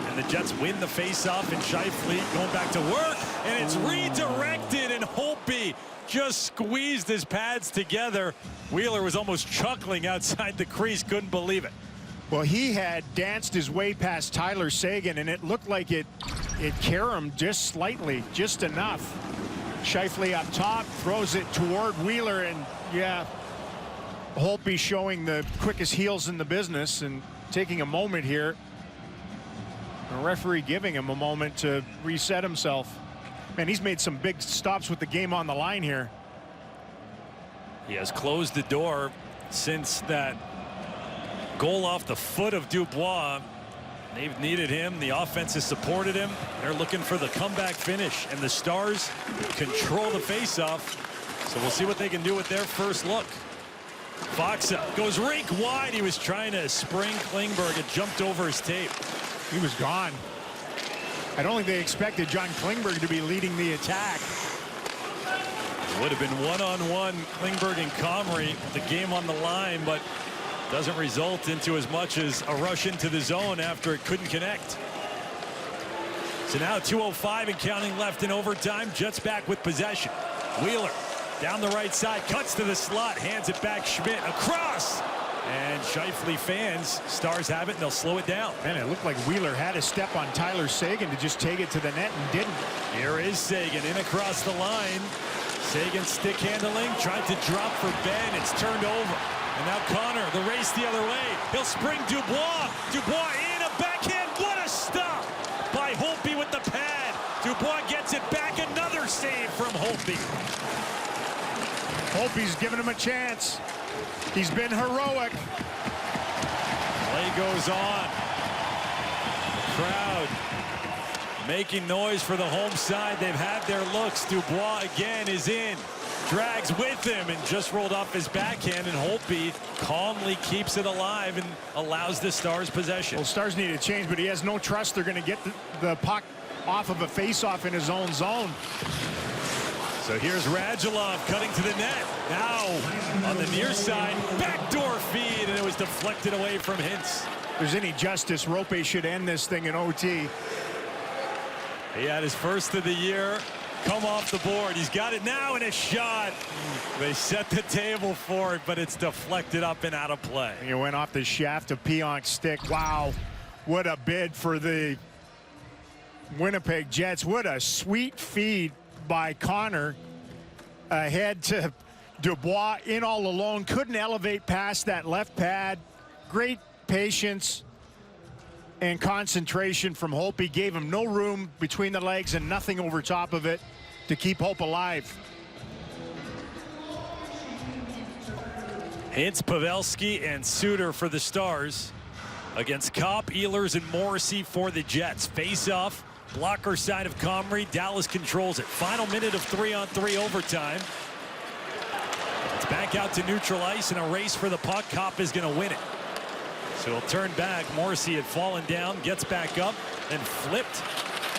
And the Jets win the faceoff, and Scheifele going back to work, and it's redirected, and Holtby just squeezed his pads together. Wheeler was almost chuckling outside the crease, couldn't believe it. Well, he had danced his way past Tyler Seguin, and it looked like it caromed just slightly, just enough. Scheifele up top, throws it toward Wheeler, and yeah, Holtby showing the quickest heels in the business and taking a moment here. The referee giving him a moment to reset himself. Man, he's made some big stops with the game on the line here. He has closed the door since that goal off the foot of Dubois. They've needed him. The offense has supported him. They're looking for the comeback finish, and the Stars control the faceoff. So we'll see what they can do with their first look. Foxa goes rink wide. He was trying to spring Klingberg. It jumped over his tape. He was gone. I don't think they expected John Klingberg to be leading the attack. Would have been one-on-one Klingberg and Comrie, the game on the line, but doesn't result into as much as a rush into the zone after it couldn't connect. So now 2:05 and counting left in overtime. Jets back with possession. Wheeler down the right side, cuts to the slot, hands it back. Schmidt across, and Scheifele fans, Stars have it, and they'll slow it down. Man, it looked like Wheeler had a step on Tyler Seguin to just take it to the net and didn't. Here is Seguin in across the line. Seguin stick handling, tried to drop for Ben. It's turned over. And now Connor, the race the other way. He'll spring Dubois. Dubois in a backhand. What a stop by Holtby with the pad. Dubois gets it back. Another save from Holtby. Holtby's giving him a chance. He's been heroic. Play goes on. The crowd making noise for the home side. They've had their looks. Dubois again is in. Drags with him and just rolled off his backhand, and Holtby calmly keeps it alive and allows the Stars possession. Well, Stars need a change, but he has no trust they're going to get the puck off of a face-off in his own zone. So here's Radulov cutting to the net. Now on the near side, backdoor feed, and it was deflected away from Hintz. If there's any justice, Rope should end this thing in OT. He had his first of the year come off the board. He's got it now, and a shot. They set the table for it, but it's deflected up and out of play. It went off the shaft of Pionk's stick. Wow, what a bid for the Winnipeg Jets. What a sweet feed by Connor ahead to Dubois, in all alone. Couldn't elevate past that left pad. Great patience and concentration from Holtby. Gave him no room between the legs and nothing over top of it to keep Hope alive. Hintz, Pavelski, and Suter for the Stars against Kopp, Ehlers, and Morrissey for the Jets. Face-off, blocker side of Comrie. Dallas controls it. Final minute of 3-on-3 overtime. It's back out to neutral ice in a race for the puck. Kopp is going to win it. So he'll turn back. Morrissey had fallen down, gets back up, and flipped.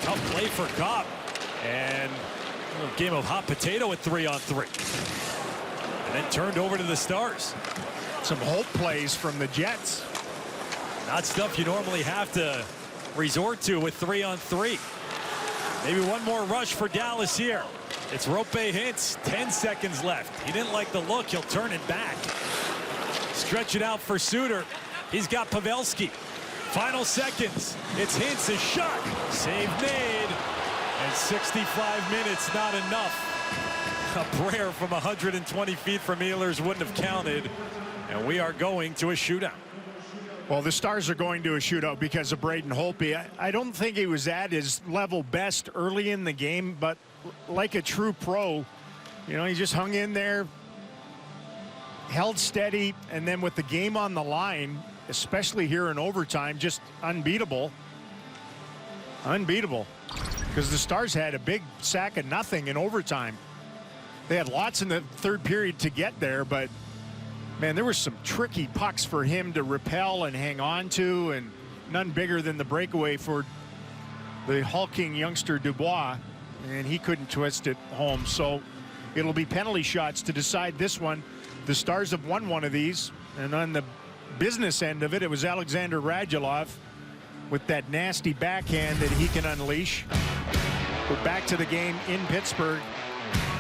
Tough play for Kopp. And a little game of hot potato at 3-on-3. And then turned over to the Stars. Some Hope plays from the Jets. Not stuff you normally have to resort to with 3-on-3. Maybe one more rush for Dallas here. It's Rope Hintz, 10 seconds left. He didn't like the look, he'll turn it back. Stretch it out for Suter. He's got Pavelski. Final seconds. It's Hintz, a shot. Save made. And 65 minutes, not enough. A prayer from 120 feet from Ehlers wouldn't have counted. And we are going to a shootout. Well, the Stars are going to a shootout because of Braden Holtby. I don't think he was at his level best early in the game, but like a true pro, you know, he just hung in there, held steady, and then with the game on the line, especially here in overtime, just unbeatable. Unbeatable. Because the Stars had a big sack of nothing in overtime. They had lots in the third period to get there, but man, there were some tricky pucks for him to repel and hang on to, and none bigger than the breakaway for the hulking youngster Dubois, and he couldn't twist it home. So it'll be penalty shots to decide this one. The Stars have won one of these, and on the business end of it, it was Alexander Radulov with that nasty backhand that he can unleash. We're back to the game in Pittsburgh.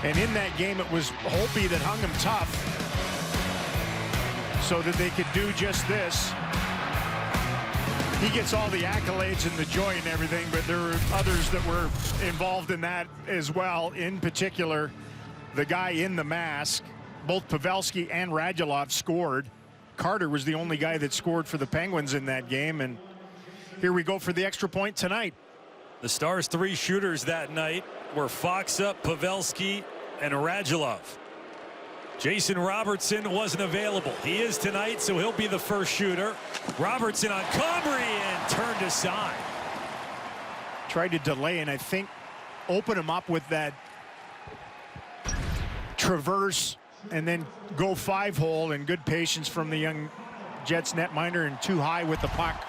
And in that game, it was Holtby that hung him tough so that they could do just this. He gets all the accolades and the joy and everything, but there were others that were involved in that as well. In particular, the guy in the mask, both Pavelski and Radulov scored. Carter was the only guy that scored for the Penguins in that game, and here we go for the extra point tonight. The Stars' 3 shooters that night were Faksa, Pavelski, and Radulov. Jason Robertson wasn't available. He is tonight, so he'll be the first shooter. Robertson on Comrie and turned aside. Tried to delay and I think open him up with that traverse and then go 5-hole, and good patience from the young Jets netminder, and too high with the puck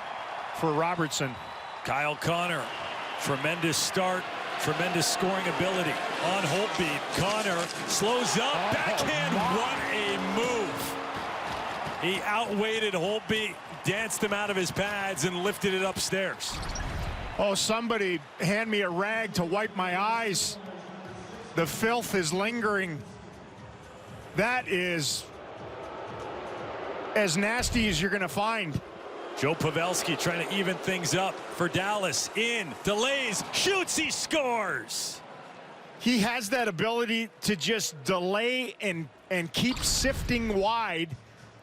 for Robertson. Kyle Connor, tremendous start, tremendous scoring ability on Holtby. Connor slows up, backhand, what a move. He outweighted Holtby, danced him out of his pads, and lifted it upstairs. Oh, somebody hand me a rag to wipe my eyes. The filth is lingering. That is as nasty as you're going to find. Joe Pavelski trying to even things up for Dallas. In, delays, shoots, he scores. He has that ability to just delay and keep sifting wide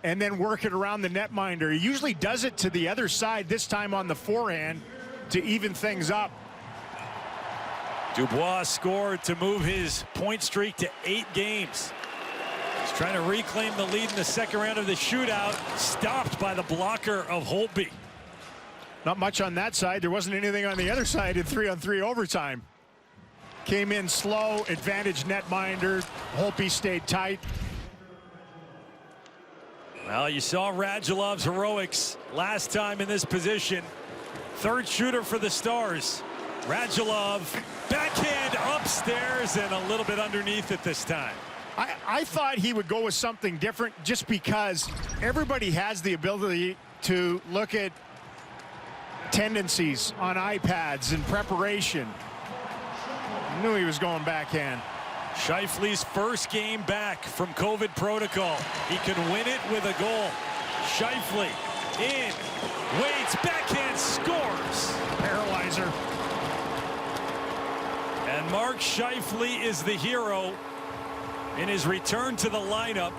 and then work it around the netminder. He usually does it to the other side, this time on the forehand, to even things up. Dubois scored to move his point streak to 8 games. He's trying to reclaim the lead in the second round of the shootout, stopped by the blocker of Holtby. Not much on that side. There wasn't anything on the other side in 3-on-3 overtime. Came in slow, advantage netminder. Holtby stayed tight. Well, you saw Radulov's heroics last time in this position. Third shooter for the Stars. Radulov, backhand upstairs and a little bit underneath it this time. I thought he would go with something different, just because everybody has the ability to look at tendencies on iPads in preparation. I knew he was going backhand. Scheifele's first game back from COVID protocol. He can win it with a goal. Scheifele in, waits, backhand, scores. Paralyzer. And Mark Scheifele is the hero in his return to the lineup.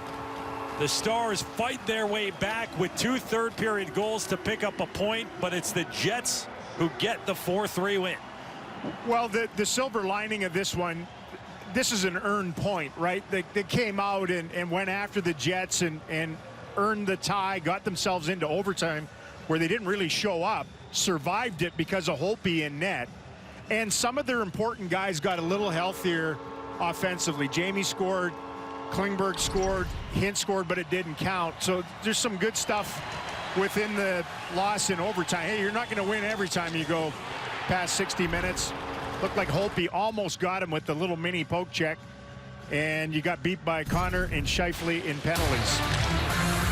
The Stars fight their way back with 2 third-period goals to pick up a point, but it's the Jets who get the 4-3 win. Well, the silver lining of this one, this is an earned point, right? They came out and went after the Jets and earned the tie, got themselves into overtime where they didn't really show up, survived it because of Holtby in net. And some of their important guys got a little healthier offensively. Jamie scored, Klingberg scored, Hint scored, but it didn't count. So there's some good stuff within the loss in overtime. Hey, you're not going to win every time you go past 60 minutes. Looked like Holtby almost got him with the little mini poke check, and you got beat by Connor and Scheifele in penalties.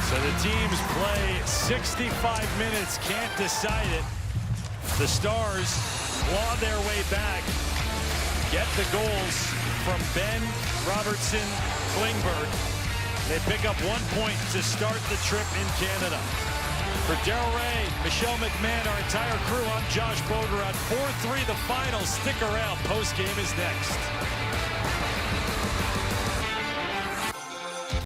So the teams play 65 minutes, can't decide it. The Stars claw their way back, get the goals from Ben, Robertson, Klingberg. They pick up 1 point to start the trip in Canada. For Darrell Ray, Michelle McMahon, our entire crew, I'm Josh Boger on 4-3 the final. Stick around, postgame is next.